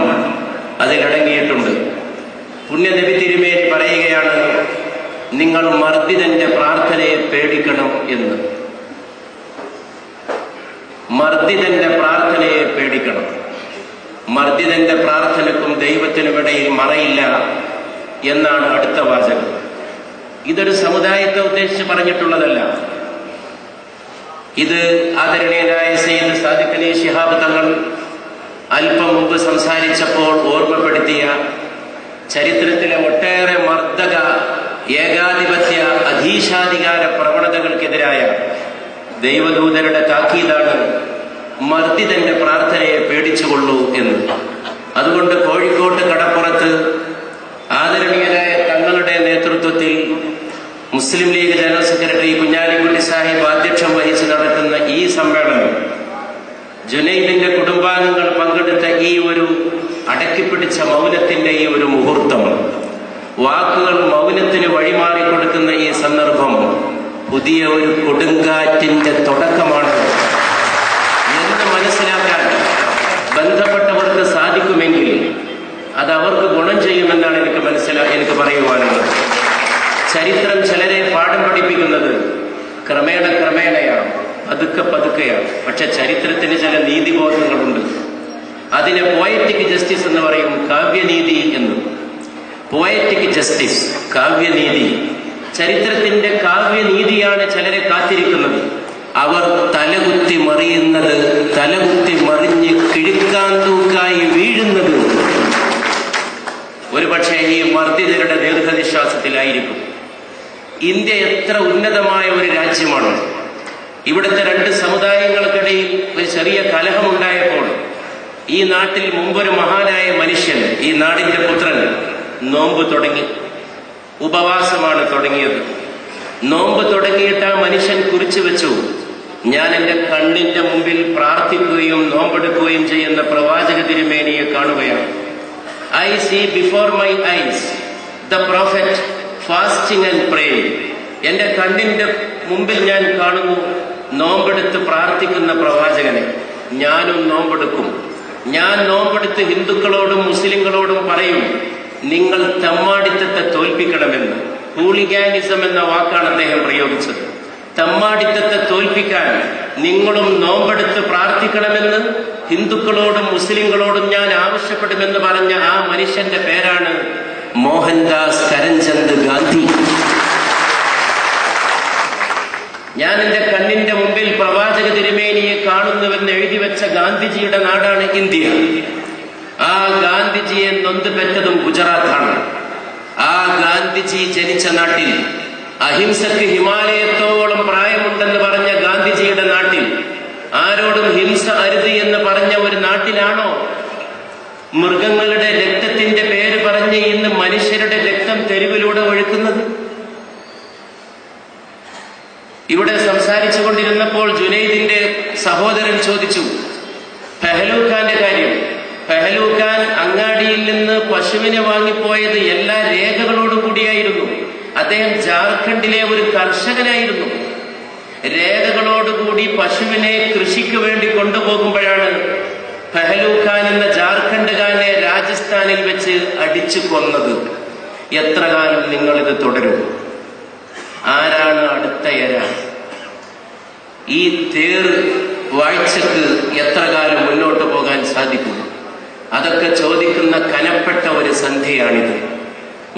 അതിലടങ്ങിയിട്ടുണ്ട്. പുണ്യനബി തിരുമേനി പറയുകയാണ്, നിങ്ങൾ മർദ്ദിതന്റെ പ്രാർത്ഥനയെ പേടിക്കണം എന്ന്. മർദ്ദിതന്റെ പ്രാർത്ഥനയെ പേടിക്കണം. മർദ്ദിതന്റെ പ്രാർത്ഥനക്കും ദൈവത്തിനുമിടയിൽ മറയില്ല എന്നാണ് അടുത്ത വാചകം. ഇതൊരു സമുദായത്തെ ഉദ്ദേശിച്ച് പറഞ്ഞിട്ടുള്ളതല്ല. ഇത് ആദരണീയനായ സയ്യിദ് സാദിഖ് അലി ശിഹാബ് തങ്ങൾ അല്പം മുമ്പ് സംസാരിച്ചപ്പോൾ ഓർമ്മപ്പെടുത്തിയ ചരിത്രത്തിലെ ഒട്ടേറെ മർദ്ദക ഏകാധിപത്യ അധീശാധികാര പ്രവണതകൾക്കെതിരായ ദൈവദൂതരുടെ താക്കീതാണ് മർദ്ദിതന്റെ പ്രാർത്ഥനയെ പേടിച്ചുകൊള്ളൂ എന്ന്. അതുകൊണ്ട് കോഴിക്കോട്ട് കടപ്പുറത്ത് ആദരണീയനായ തങ്ങളുടെ നേതൃത്വത്തിൽ മുസ്ലിം ലീഗ് ജനറൽ സെക്രട്ടറി കുഞ്ഞാലിക്കുട്ടി സാഹിബ് അധ്യക്ഷം വഹിച്ച് നടത്തുന്ന ഈ സമ്മേളനം, ജുനൈദിന്റെ കുടുംബാംഗങ്ങൾ പങ്കെടുത്ത ഈ ഒരു അടക്കിപ്പിടിച്ച മൗനത്തിന്റെ ഈ ഒരു മുഹൂർത്തം, വാക്കുകൾ മൗനത്തിന് വഴിമാറിക്കൊടുക്കുന്ന ഈ സന്ദർഭം പുതിയ ഒരു കൊടുങ്കാറ്റിന്റെ തുടക്കമാണ് എന്ന് മനസ്സിലാക്കാൻ ബന്ധപ്പെട്ടവർക്ക് സാധിക്കുമെങ്കിൽ അത് അവർക്ക് ഗുണം ചെയ്യുമെന്നാണ് എനിക്ക് പറയുവാനുള്ളത്. ചരിത്രം ചിലരെ പാഠം പഠിപ്പിക്കുന്നത് ക്രമേണയാണ്, പതുക്കെയാണ്. പക്ഷെ ചരിത്രത്തിന് ചില നീതിബോധങ്ങളുണ്ട്. അതിനെ പോയറ്റിക് ജസ്റ്റിസ് എന്ന് പറയും, കാവ്യനീതി എന്ന്. പോയറ്റിക് ജസ്റ്റിസ്, കാവ്യനീതി. ചരിത്രത്തിന്റെ കാവ്യനീതിയാണ് ചിലരെ കാത്തിരിക്കുന്നത്. അവർ തലകുത്തി മറിയുന്നത്, തലകുത്തി മറിഞ്ഞ് കിഴുക്കാൻ തൂക്കായി വീഴുന്നത് ഒരുപക്ഷെ ഈ മർദ്ദിതരുടെ ദീർഘനിശ്വാസത്തിലായിരിക്കും. ഇന്ത്യ എത്ര ഉന്നതമായ ഒരു രാജ്യമാണ്. ഇവിടുത്തെ രണ്ട് സമുദായങ്ങൾക്കിടയിൽ ഒരു ചെറിയ കലഹമുണ്ടായപ്പോൾ ഈ നാട്ടിൽ മുമ്പൊരു മഹാനായ മനുഷ്യൻ, ഈ നാടിന്റെ പുത്രൻ, നോമ്പ് തുടങ്ങി. ഉപവാസമാണ് തുടങ്ങിയത്. നോമ്പ് തുടങ്ങിയിട്ട് ആ മനുഷ്യൻ കുറിച്ചു വെച്ചു, ഞാൻ എൻ്റെ കണ്ണിന്റെ മുമ്പിൽ പ്രാർത്ഥിക്കുകയും നോമ്പെടുക്കുകയും ചെയ്യുന്ന പ്രവാചക തിരുമേനിയെ കാണുകയാണ്. I see before my eyes the prophet fasting and praying. എന്റെ കണ്ണിന്റെ മുമ്പിൽ ഞാൻ കാണുന്നു നോമ്പെടുത്ത് പ്രാർത്ഥിക്കുന്ന പ്രവാചകനെ. ഞാനും നോമ്പെടുക്കും. ഞാൻ നോമ്പെടുത്ത് ഹിന്ദുക്കളോടും മുസ്ലിങ്ങളോടും പറയും, നിങ്ങൾ തെമ്മാടിത്തത്തെ തോൽപ്പിക്കണമെന്ന്. ഹൂളിഗാനിസം എന്ന വാക്കാണ് അദ്ദേഹം പ്രയോഗിച്ചത്. തെമ്മാടിത്തത്തെ തോൽപ്പിക്കാൻ നിങ്ങളും നോമ്പെടുത്ത് പ്രാർത്ഥിക്കണമെന്ന് ഹിന്ദുക്കളോടും മുസ്ലിങ്ങളോടും ഞാൻ ആവശ്യപ്പെടുമെന്ന് പറഞ്ഞ ആ മനുഷ്യന്റെ പേരാണ് മോഹൻദാസ് കരംചന്ദ് ഗാന്ധി. ഞാൻ എന്റെ കണ്ണിന്റെ മുമ്പിൽ പ്രവാചക തിരുമേനിയെ കാണുന്നുവെന്ന് എഴുതി വെച്ച ഗാന്ധിജിയുടെ നാടാണ് ഇന്ത്യ. ആ ഗാന്ധിജിയെ നൊന്ത് പെറ്റതും ഗുജറാത്താണ്. ആ ഗാന്ധിജി ജനിച്ച നാട്ടിൽ, അഹിംസക്ക് ഹിമാലയത്തോളം പ്രായമുണ്ടെന്ന് പറഞ്ഞ ഗാന്ധിജിയുടെ നാട്ടിൽ, ആരോടും ഹിംസ അരുത് എന്ന് പറഞ്ഞ ഒരു നാട്ടിലാണോ മൃഗങ്ങളുടെ രക്തത്തിന്റെ പേര് പറഞ്ഞ് ഇന്ന് മനുഷ്യരുടെ രക്തം തെരുവിലൂടെ ഒഴുക്കുന്നത്? ഇവിടെ സംസാരിച്ചു കൊണ്ടിരുന്നപ്പോൾ ജുനൈദിന്റെ സഹോദരൻ ചോദിച്ചു പെഹലൂഖാന്റെ കാര്യം. പെഹലൂഖാൻ അങ്ങാടിയിൽ നിന്ന് പശുവിനെ വാങ്ങിപ്പോയത് എല്ലാ രേഖകളോടും കൂടിയായിരുന്നു. അദ്ദേഹം ജാർഖണ്ഡിലെ ഒരു കർഷകനായിരുന്നു. രേഖകളോടുകൂടി പശുവിനെ കൃഷിക്ക് വേണ്ടി കൊണ്ടുപോകുമ്പോഴാണ് പെഹലൂഖാൻ എന്ന ജാർഖണ്ഡുകാരനെ രാജസ്ഥാനിൽ വെച്ച് അടിച്ചു കൊന്നത്. എത്ര കാലം നിങ്ങളിത് തുടരും? ആരാണ് അടുത്ത ഇര? ഈ തേർ വാഴ്ചക്ക് എത്ര കാലം മുന്നോട്ട് പോകാൻ സാധിക്കും? അതൊക്കെ ചോദിക്കുന്ന കനപ്പെട്ട ഒരു സന്ധ്യയാണിത്.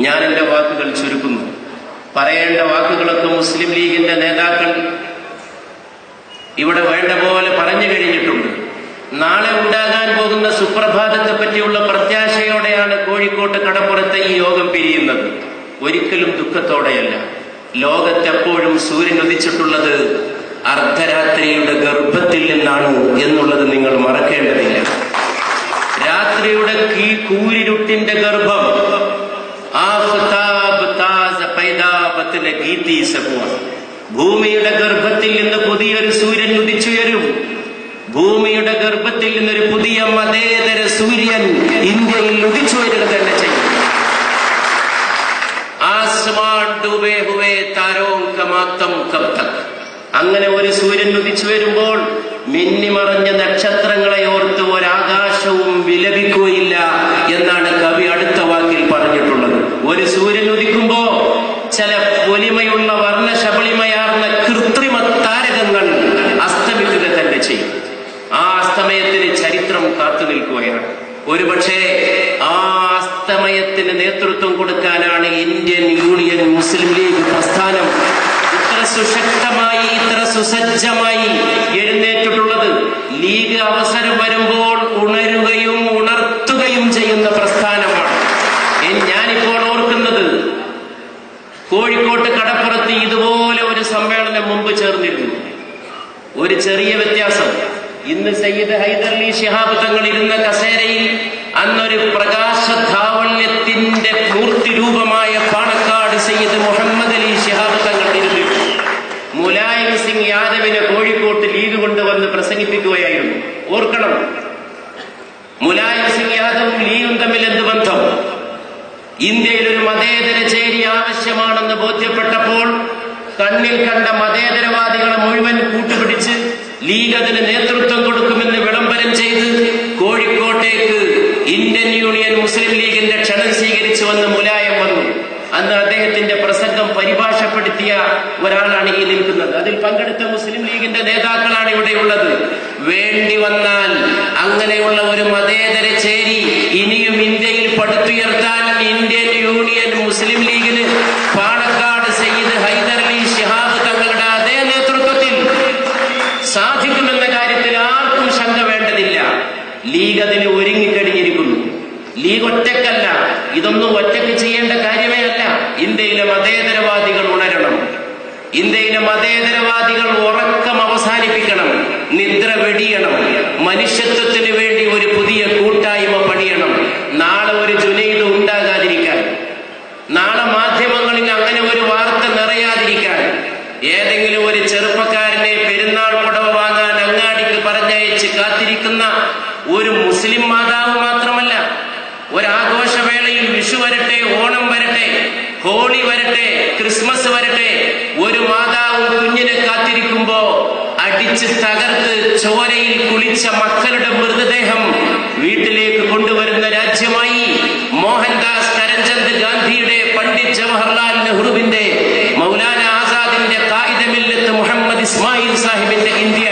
ഞാൻ എൻ്റെ വാക്കുകൾ ചുരുക്കുന്നു. പറയേണ്ട വാക്കുകളൊക്കെ മുസ്ലിം ലീഗിന്റെ നേതാക്കൾ ഇവിടെ വേണ്ട പോലെ പറഞ്ഞു കഴിഞ്ഞിട്ടുണ്ട്. നാളെ ഉണ്ടാകാൻ പോകുന്ന സുപ്രഭാതത്തെ പറ്റിയുള്ള പ്രത്യാശയോടെയാണ് കോഴിക്കോട്ട് കടപ്പുറത്തെ ഈ യോഗം പിരിയുന്നത്. ഒരിക്കലും ദുഃഖത്തോടെയല്ല. ലോകത്തെപ്പോഴും സൂര്യൻ ഉദിച്ചിട്ടുള്ളത് അർദ്ധരാത്രിയുടെ ഗർഭത്തിൽ നിന്നാണ് എന്നുള്ളത് നിങ്ങൾ മറക്കേണ്ടതില്ല. രാത്രിയുടെ കൂരിരുട്ടിന്റെ ഗർഭം ഭൂമിയുടെ ഗർഭത്തിൽ നിന്ന് പുതിയൊരു സൂര്യൻ ഉദിച്ചുയരും. ഭൂമിയുടെ ഗർഭത്തിൽ നിന്നൊരു പുതിയ മതേതര സൂര്യൻ ഇന്ത്യയിൽ ഉദിച്ചുയരുക തന്നെ ചെയ്യും. ആസ്മാൻ ഡൂബേ ഹുവേ താരോം കമാത്തം കബ് തക്. അങ്ങനെ ഒരു സൂര്യൻ ഉദിച്ചു വരുമ്പോൾ മിന്നിമറഞ്ഞ നക്ഷത്രങ്ങളെ ഓർത്ത് ഒരാകാശവും വിലപിക്കുകയില്ല എന്നാണ് കവി അടുത്ത വാക്കിൽ പറഞ്ഞിട്ടുള്ളത്. ഒരു സൂര്യൻ ഉദിക്കുമ്പോ ചില പൊലിമയുള്ള വർണ്ണശബളിമയാർന്ന കൃത്രിമ താരകങ്ങൾ അസ്തമിക്കുക തന്നെ ചെയ്യും. ആ അസ്തമയത്തിന് ചരിത്രം കാത്തു നിൽക്കുകയാണ്. ഒരുപക്ഷെ ആ അസ്തമയത്തിന് നേതൃത്വം കൊടുക്കാനാണ് ഇന്ത്യൻ യൂണിയൻ മുസ്ലിം ലീഗ് പ്രസ്ഥാനം ഇത്ര സുശക്തമായി, ഇത്ര സുസജ്ജമായി എഴുന്നേറ്റിട്ടുള്ളത്. ലീഗ് അവസരം വരുമ്പോൾ ഉണരുകയും ഉണർത്തുകയും ചെയ്യുന്ന പ്രസ്ഥാനമാണ്. ഞാനിപ്പോൾ ഓർക്കുന്നത്, കോഴിക്കോട്ട് കടപ്പുറത്ത് ഇതുപോലെ ഒരു സമ്മേളനം മുമ്പ് ചേർന്നിരുന്നു. ഒരു ചെറിയ വ്യത്യാസം, ഇന്ന് സയ്യിദ് ഹൈദർലി ശിഹാബ് തങ്ങൾ ഇരുന്ന കസേരയിൽ അന്നൊരു പ്രകാശധാവല്യത്തിന്റെ മൂർത്തിരൂപമായ പാണക്കാട് സയ്യിദ് മുഹമ്മദ് അലി ശിഹാബ് തങ്ങൾ ഇരുന്നിരുന്നു. മുലായം സിംഗ് യാദവിനെ കോഴിക്കോട്ട് ലീഗ് കൊണ്ടുവന്ന് പ്രസംഗിപ്പിക്കുകയായിരുന്നു. ഓർക്കണം, മുലായം സിംഗ് യാദവും ലീഗും തമ്മിൽ എന്ത് ബന്ധം? ഇന്ത്യയിൽ ഒരു മതേതര ചേരി ആവശ്യമാണെന്ന് ബോധ്യപ്പെട്ടപ്പോൾ കണ്ണിൽ കണ്ട മതേതരവാദികളെ മുഴുവൻ കൂട്ടുപിടിച്ച് ലീഗ് അതിന് നേതൃത്വം കൊടുക്കുമെന്ന് വിളംബരം ചെയ്ത് കോഴിക്കോട്ടേക്ക് ഇന്ത്യൻ യൂണിയൻ മുസ്ലിം ലീഗിന്റെ ക്ഷണം സ്വീകരിച്ചു വന്ന് മുലായം വന്നു. അന്ന് അദ്ദേഹത്തിന്റെ പ്രസംഗം പരിഭാഷപ്പെടുത്തിയ ഒരാളാണ് ഈ നിൽക്കുന്നത്. അതിൽ പങ്കെടുത്ത മുസ്ലിം ലീഗിന്റെ നേതാക്കളാണ് ഇവിടെയുള്ളത്. വേണ്ടി വന്നാൽ അങ്ങനെയുള്ള ഒരു മതേതര ചേരി ഇനിയും ഇന്ത്യയിൽ പടുത്തുയർത്താൻ ഇന്ത്യൻ യൂണിയൻ മുസ്ലിം ലീഗിന് പാണക്കാട് സയ്യിദ് ഹൈദർലി ശിഹാബ് തങ്ങളുടെ അതേ നേതൃത്വത്തിൽ സാധിക്കുമെന്ന കാര്യത്തിൽ ആർക്കും ശങ്ക വേണ്ടതില്ല. ലീഗ് അതിന് ഒരുങ്ങിക്കഴിഞ്ഞിരിക്കുന്നു. ലീഗ് ഒറ്റക്കല്ല, ഇതൊന്നും ഒറ്റയ്ക്ക് ചെയ്യേണ്ട കാര്യമേ അല്ല. ഇന്ത്യയിലെ മതേതരവാദികൾ ഉണരണം. ഇന്ത്യയിലെ മതേതരവാദികൾ ഉറക്കം അവസാനിപ്പിക്കണം, നിദ്ര വെടിയണം, മനുഷ്യത്വത്തിന് വേണ്ടി ഒരു പുതിയ കൂട്ടായ്മ പണിയണം. നാളെ ഒരു ജുനൈദ് ഉണ്ടാകാതിരിക്കാൻ, നാളെ മാധ്യമങ്ങളിൽ അങ്ങനെ ഒരു വാർത്ത നിറയാതിരിക്കാൻ, ഏതെങ്കിലും ഒരു ചെറുപ്പക്കാരനെ പെരുന്നാൾ പുടവ വാങ്ങാൻ അങ്ങാടിക്ക് പറഞ്ഞയച്ച് കാത്തിരിക്കുന്ന ഒരു മുസ്ലിം മാതാവ് മാത്രമല്ല, ഒരാഘോഷവേളയിൽ വിഷു വരട്ടെ, ഓണം വരട്ടെ, ഹോളി വരട്ടെ, ക്രിസ്മസ് വരട്ടെ, ഒരു മാതാവും കുഞ്ഞിനെ കാത്തിരിക്കുമ്പോ അടിച്ച് തകർത്ത് ചോരയിൽ കുളിച്ച മക്കളുടെ മൃതദേഹം വീട്ടിലേക്ക് കൊണ്ടുവരുന്ന രാജ്യമായി മോഹൻദാസ് കരംചന്ദ് ഗാന്ധിയുടെ, പണ്ഡിറ്റ് ജവഹർലാൽ നെഹ്റുവിന്റെ, മൗലാന ആസാദിന്റെ, ഖായിദ മില്ലത്ത് മുഹമ്മദ് ഇസ്മായിൽ സാഹിബിന്റെ ഇന്ത്യ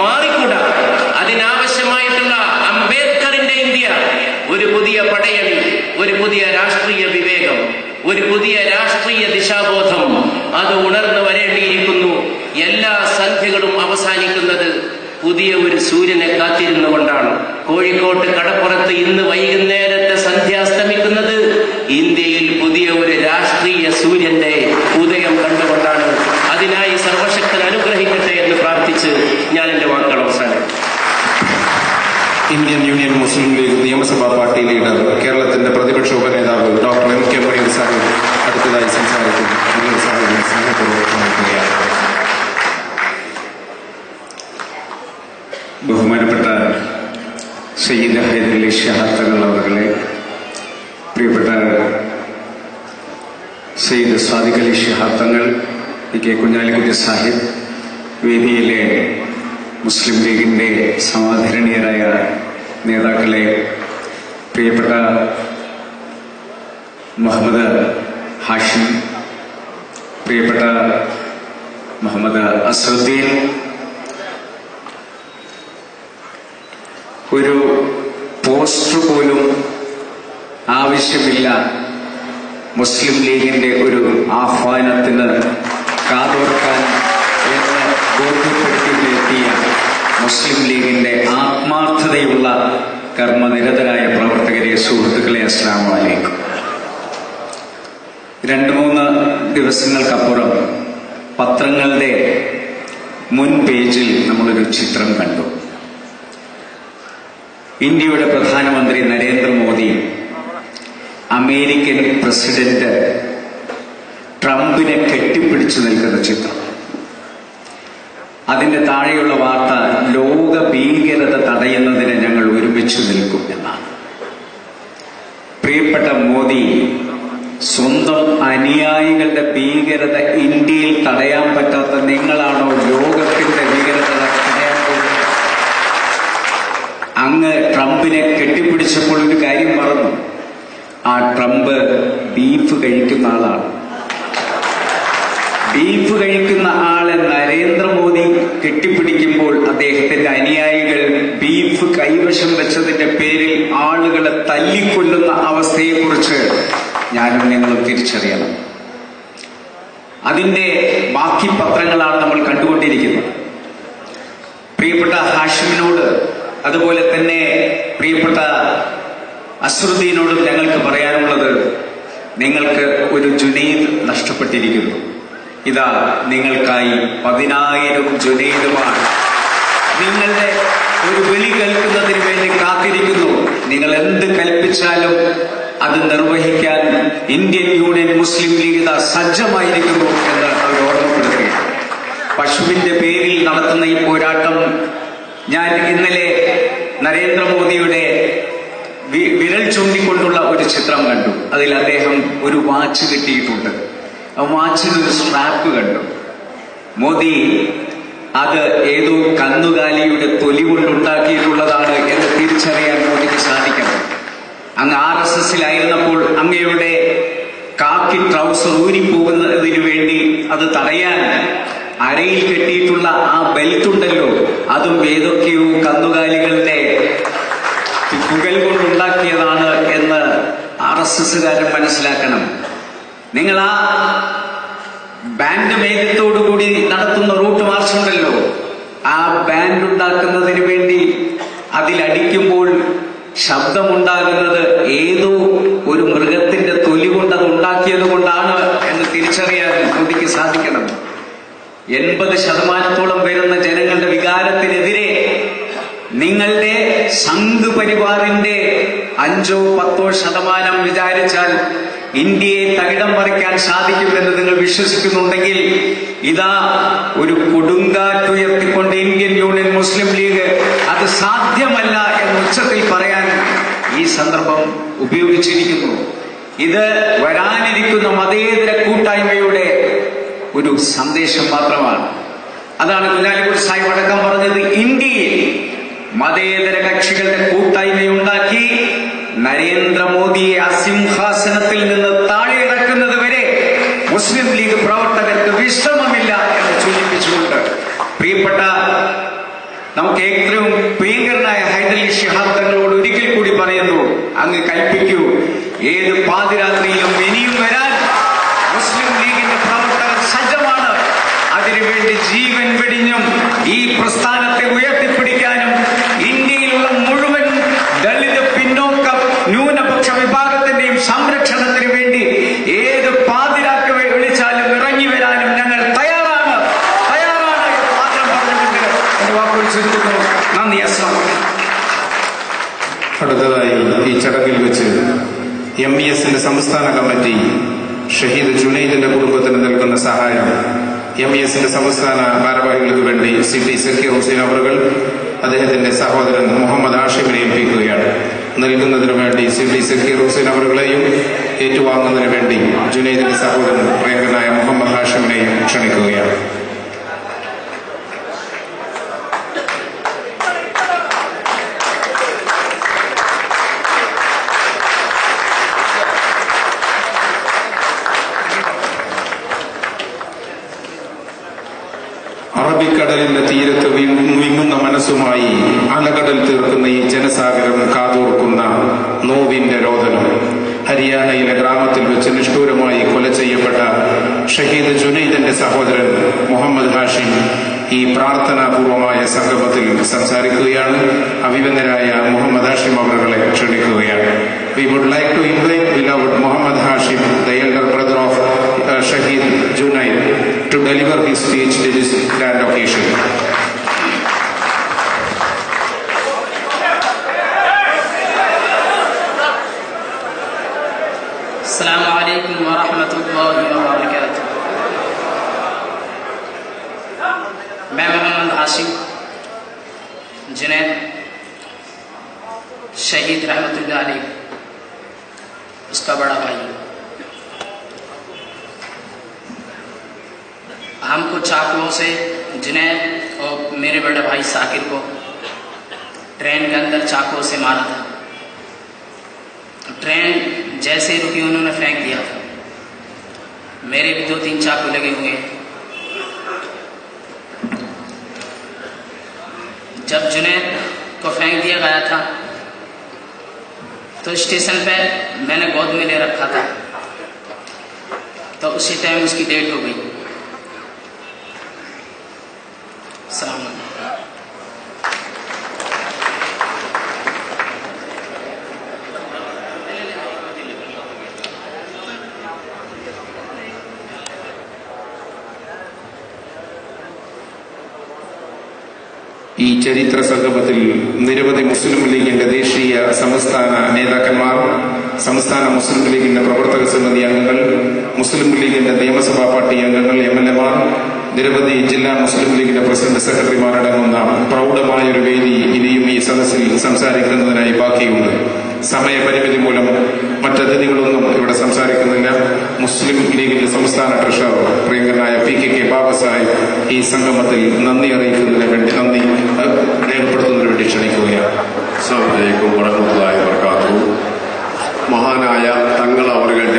മാറിക്കൂടാ. അതിനാവശ്യമായിട്ടുള്ള അംബേദ്കറിന്റെ ഇന്ത്യ, ഒരു പുതിയ പടയണി, ഒരു പുതിയ രാഷ്ട്രീയ വിവേകം, ഒരു പുതിയ രാഷ്ട്രീയ ദിശാബോധം അത് ഉണർന്നു വരേണ്ടിയിരിക്കുന്നു. എല്ലാ സന്ധ്യകളും അവസാനിക്കുന്നത് പുതിയ ഒരു സൂര്യനെ കാത്തിരുന്നുകൊണ്ടാണ്. കോഴിക്കോട്ട് കടപ്പുറത്ത് ഇന്ന് വൈകുന്നേരത്തെ സന്ധ്യ അസ്തമിക്കുന്നത് ഇന്ത്യയിൽ പുതിയ ഒരു രാഷ്ട്രീയ സൂര്യന്റെ ഉദയം കണ്ടുകൊണ്ടാണ്. അതിനായി സർവശക്തൻ അനുഗ്രഹിക്കട്ടെ എന്ന് പ്രാർത്ഥിച്ച് ഞാൻ എന്റെ വാക്കുകൾ അവസാനിക്കും. ഇന്ത്യൻ യൂണിയൻ മുസ്ലിം ലീഗ് നിയമസഭാ പാർട്ടി ലീഡർ കേരളത്തിന്റെ പ്രതിപക്ഷ ഉപനേതാവ് doctor M K Maniyoor sahib അടുത്തതായി സംസാരിക്കും. മണിയൂർ സാഹിബിനെ സ്നേഹപൂർവ്വം ക്ഷണിക്കുകയാണ്. ബഹുമാനപ്പെട്ട സയ്യിദ് ഹൈദരലി ശിഹാബ് തങ്ങൾ അവர்களെ, പ്രിയപ്പെട്ട സയ്യിദ് സാദിഖ് അലി ശിഹാബ് തങ്ങൾ, കെ കുഞ്ഞാലിക്കുട്ടി സാഹിബ്, വേദിയിലെ മുസ്ലിം ലീഗിന്റെ സമാദരണീയരായ നേതാക്കളെ, പ്രിയപ്പെട്ട മുഹമ്മദ് ഹാഷിം, പ്രിയപ്പെട്ട മുഹമ്മദ് അസ്റുദ്ദീൻ, ഒരു പോസ്റ്റർ പോലും ആവശ്യമില്ല മുസ്ലിം ലീഗിന്റെ ഒരു ആഹ്വാനത്തിന് കാതോർക്കാൻ എന്ന് ബോധ്യപ്പെടുത്തിയെത്തിയ മുസ്ലിം ലീഗിന്റെ ആത്മാർത്ഥതയുള്ള കർമ്മനിരതരായ പ്രവർത്തകരെ, സുഹൃത്തുക്കളെ, അസ്സലാമു അലൈക്കും. 2-3 ദിവസങ്ങൾക്കപ്പുറം പത്രങ്ങളുടെ മുൻ പേജിൽ നമ്മളൊരു ചിത്രം കണ്ടു. ഇന്ത്യയുടെ പ്രധാനമന്ത്രി നരേന്ദ്രമോദി അമേരിക്കൻ പ്രസിഡന്റ് ട്രംപിനെ കെട്ടിപ്പിടിച്ചു നിൽക്കുന്ന ചിത്രം. അതിന്റെ താഴെയുള്ള വാർത്ത, ലോക ഭീകരത തടയുന്നതിന് ഞങ്ങൾ ഒരുമിച്ച് നിൽക്കും എന്നാണ്. പ്രിയപ്പെട്ട മോദി, സ്വന്തം അനുയായികളുടെ ഭീകരത ഇന്ത്യയിൽ തടയാൻ പറ്റാത്ത നിങ്ങളാണോ ലോകത്തിന്റെ ഭീകരത തടയാൻ പോകുന്നത്? അങ്ങ് ട്രംപിനെ കെട്ടിപ്പിടിച്ചപ്പോൾ ഒരു കാര്യം പറഞ്ഞു. ആ ട്രംപ് ബീഫ് കഴിക്കുന്ന ആളാണ്. ബീഫ് കഴിക്കുന്ന ആളെ നരേന്ദ്രമോദി കെട്ടിപ്പിടിക്കുമ്പോൾ അദ്ദേഹത്തിന്റെ അനുയായികൾ ബീഫ് കൈവശം വെച്ചതിന്റെ പേരിൽ ആളുകളെ തല്ലിക്കൊല്ലുന്ന അവസ്ഥയെക്കുറിച്ച് ഞാനും നിങ്ങളും തിരിച്ചറിയണം. അതിന്റെ ബാക്കി പത്രങ്ങളാണ് നമ്മൾ കണ്ടുകൊണ്ടിരിക്കുന്നത്. പ്രിയപ്പെട്ട ഹാഷിമിനോട്, അതുപോലെ തന്നെ പ്രിയപ്പെട്ട അസ്റുദ്ദീനോടും ഞങ്ങൾക്ക് പറയാനുള്ളത്, നിങ്ങൾക്ക് ഒരു ജുനൈദ് നഷ്ടപ്പെട്ടിരിക്കുന്നു. ഇതാ നിങ്ങൾക്കായി 10,000 ജുനൈദുമാണ് നിങ്ങളുടെ ഒരു വിളി കേൾക്കുന്നതിന് വേണ്ടി കാത്തിരിക്കുന്നു. നിങ്ങൾ എന്ത് കൽപ്പിച്ചാലും അത് നിർവഹിക്കാൻ ഇന്ത്യൻ യൂണിയൻ മുസ്ലിം ലീഗ് സജ്ജമായിരിക്കുന്നു എന്ന് അവർ ഓർമ്മപ്പെടുത്തുകയാണ്. പശുവിന്റെ പേരിൽ നടത്തുന്ന ഈ പോരാട്ടം, ഞാൻ ഇന്നലെ നരേന്ദ്രമോദിയുടെ വിരൽ ചൂണ്ടിക്കൊണ്ടുള്ള ഒരു ചിത്രം കണ്ടു. അതിൽ അദ്ദേഹം ഒരു വാച്ച് കിട്ടിയിട്ടുണ്ട്. ആ വാച്ചിനൊരു സ്ട്രാപ്പ് കണ്ടു. മോദി അത് ഏതോ കന്നുകാലിയുടെ തൊലി കൊണ്ടുണ്ടാക്കിയിട്ടുള്ളതാണ് എന്ന് തിരിച്ചറിയാൻ മോദിക്ക് സാധിക്കണം. അങ്ങ് RSSലായിരുന്നപ്പോൾ അങ്ങയുടെ കാക്കി ട്രൗസർ ഊരിപ്പോകുന്നതിനു വേണ്ടി അത് തടയാൻ അരയിൽ കെട്ടിയിട്ടുള്ള ആ ബെൽറ്റ് ഉണ്ടല്ലോ, അതും ഏതൊക്കെയോ കന്നുകാലികളുടെ പുകൽ കൊണ്ടുണ്ടാക്കിയതാണ് എന്ന് RSSകാരൻ മനസ്സിലാക്കണം. നിങ്ങൾ ആ ബാൻഡ് മേഘത്തോടുകൂടി നടത്തുന്ന റൂട്ട് മാർച്ച് ഉണ്ടല്ലോ, ആ ബാൻഡ് ഉണ്ടാക്കുന്നതിന് വേണ്ടി അതിലടിക്കുമ്പോൾ ശബ്ദമുണ്ടാകുന്നത് ഏതോ ഒരു മൃഗത്തിന്റെ തൊലി കൊണ്ട് അത് ഉണ്ടാക്കിയത് കൊണ്ടാണ് എന്ന് തിരിച്ചറിയാൻ മോദിക്ക് സാധിക്കണം. 80% വരുന്ന ജനങ്ങളുടെ വികാരത്തിനെതിരെ നിങ്ങളുടെ സംഘ് പരിവാറിന്റെ 5-10% വിചാരിച്ചാൽ ഇന്ത്യയെ തകിടം മറിക്കാൻ സാധിക്കുമെന്ന് നിങ്ങൾ വിശ്വസിക്കുന്നുണ്ടെങ്കിൽ, ഇതാ ഒരു കൊടുങ്കാറ്റുയർത്തിക്കൊണ്ട് ഇന്ത്യൻ യൂണിയൻ മുസ്ലിം ലീഗ് അത് സാധ്യമല്ല എന്ന് ഉച്ചത്തിൽ പറയാൻ ഈ സന്ദർഭം ഉപയോഗിച്ചിരിക്കുന്നു. ഇത് വരാനിരിക്കുന്ന മതേതര കൂട്ടായ്മയുടെ ഒരു സന്ദേശം മാത്രമാണ്. അതാണ് കുഞ്ഞാലിക്കുട്ടി സാഹിബ് അടക്കം പറഞ്ഞത്. ഇന്ത്യയിൽ മതേതര കക്ഷികളുടെ കൂട്ടായ്മയുണ്ടാക്കി നരേന്ദ്രമോദിയെ അസിംഹാസനത്തിൽ നിന്ന് താഴെ ഇറക്കുന്നത് വരെ മുസ്ലിം ലീഗ് പ്രവർത്തകർക്ക് വിശ്രമമില്ല എന്ന് സൂചിപ്പിച്ചുകൊണ്ട്, പ്രിയപ്പെട്ട നമുക്ക് ഏറ്റവും പ്രിയങ്കരനായ ഹൈദരലി ശിഹാബ് തങ്ങളോട് ഒരിക്കൽ കൂടി പറയുന്നു, അങ്ങ് കൽപ്പിക്കൂ, ഏത് പാതിരാത്രിയിലും ഇനിയും വരാൻ മുസ്ലിം ലീഗിന്റെ പ്രവർത്തകർ സജ്ജമാണ്. അതിനുവേണ്ടി ജീവൻ വെടിഞ്ഞും ഈ പ്രസ്ഥാനത്തെ ഉയർത്തിപ്പിടിക്കും. അടുത്തതായി ഈ ചടങ്ങിൽ വെച്ച് MESന്റെ സംസ്ഥാന കമ്മിറ്റി ഷഹീദ് ജുനൈദിന്റെ കുടുംബത്തിന് നൽകുന്ന സഹായം MESന്റെ സംസ്ഥാന ഭാരവാഹികൾക്ക് വേണ്ടി CT സക്കീർ ഹുസൈൻ അവറുകൾ അദ്ദേഹത്തിന്റെ സഹോദരൻ മുഹമ്മദ് ഹാഷിമിനെ ഏൽപ്പിക്കുകയാണ്. നൽകുന്നതിനു വേണ്ടി CT സക്കീർ ഹുസൈൻ അവറുകളെയും ഏറ്റുവാങ്ങുന്നതിനു വേണ്ടി ജുനൈദിന്റെ സഹോദരൻ പ്രിയങ്കരനായ മുഹമ്മദ് ഹാഷിമിനെയും ക്ഷണിക്കുകയാണ്. അറബിക്കടലിന്റെ തീരത്ത് വിങ്ങുന്ന മനസ്സുമായി അലകടൽ തീർക്കുന്ന ഈ ജനസാഗരം കാതോർക്കുന്ന നോവിന്റെ രോദനം. ഹരിയാനയിലെ ഗ്രാമത്തിൽ വെച്ച് നിഷ്ഠൂരമായി കൊല ചെയ്യപ്പെട്ട ഷഹീദ് ജുനൈദിന്റെ സഹോദരൻ മുഹമ്മദ് ഹാഷിം ഈ പ്രാർത്ഥനാപൂർവമായ സംഗമത്തിൽ സംസാരിക്കുകയാണ്. അഭിനന്ദനായ മുഹമ്മദ് ഹാഷിം അവരുടെ ക്ഷണിക്കുകയാണ്. We would like to invite beloved Muhammad Hashim, the elder brother of Shaheed Junaid, to deliver his speech to this grand occasion. Assalamu alaikum wa rahmatullahi wa barakatuh. मैं मोहम्मद हाशिम जुनैद शहीद रहमतुल्लाह अलैह उसका बड़ा भाई। हमको चाकुओं से जुनैद और मेरे बड़े भाई साकिर को ट्रेन के अंदर चाकुओं से मारा था। ट्रेन जैसे रुकी उन्होंने फेंक दिया था। मेरे भी 2-3 चाकू लगे हुए हैं। जब जुनैद को फेंक दिया गया था तो स्टेशन पे मैंने गोद में ले रखा था, तो उसी टाइम उसकी डेथ हो गई। सलाम अलैकुम। ഈ ചരിത്ര സംഗമത്തിൽ നിരവധി മുസ്ലിം ലീഗിന്റെ ദേശീയ സംസ്ഥാന നേതാക്കന്മാർ, സംസ്ഥാന മുസ്ലിം ലീഗിന്റെ പ്രവർത്തക സമിതി അംഗങ്ങൾ, മുസ്ലിം ലീഗിന്റെ നിയമസഭാ പാർട്ടി അംഗങ്ങൾ, MLA മാർ, നിരവധി ജില്ലാ മുസ്ലിം ലീഗിന്റെ പ്രസിഡന്റ് സെക്രട്ടറിമാരടങ്ങുന്ന പ്രൗഢമായൊരു വേദി ഇനിയും ഈ സദസ്സിൽ സംസാരിക്കുന്നതിനായി ബാക്കിയുണ്ട്. സമയപരിമിതി മൂലം മറ്റതിഥികളൊന്നും ഇവിടെ സംസാരിക്കുന്നില്ല. മുസ്ലിം ലീഗിന്റെ സംസ്ഥാന ട്രഷറർ പ്രിയങ്കരനായ PKK ബാബ സാഹിബ് ഈ സംഗമത്തിൽ നന്ദി അറിയിക്കുന്നതിന് വേണ്ടി, നന്ദി രേഖപ്പെടുത്തുന്നതിന് വേണ്ടി ക്ഷണിക്കുകയാണ്. അസ്സലാമു അലൈക്കും വറഹ്മത്തുള്ളാഹി വബറകാതുഹു. മഹാനായ തങ്ങൾ അവர்கள்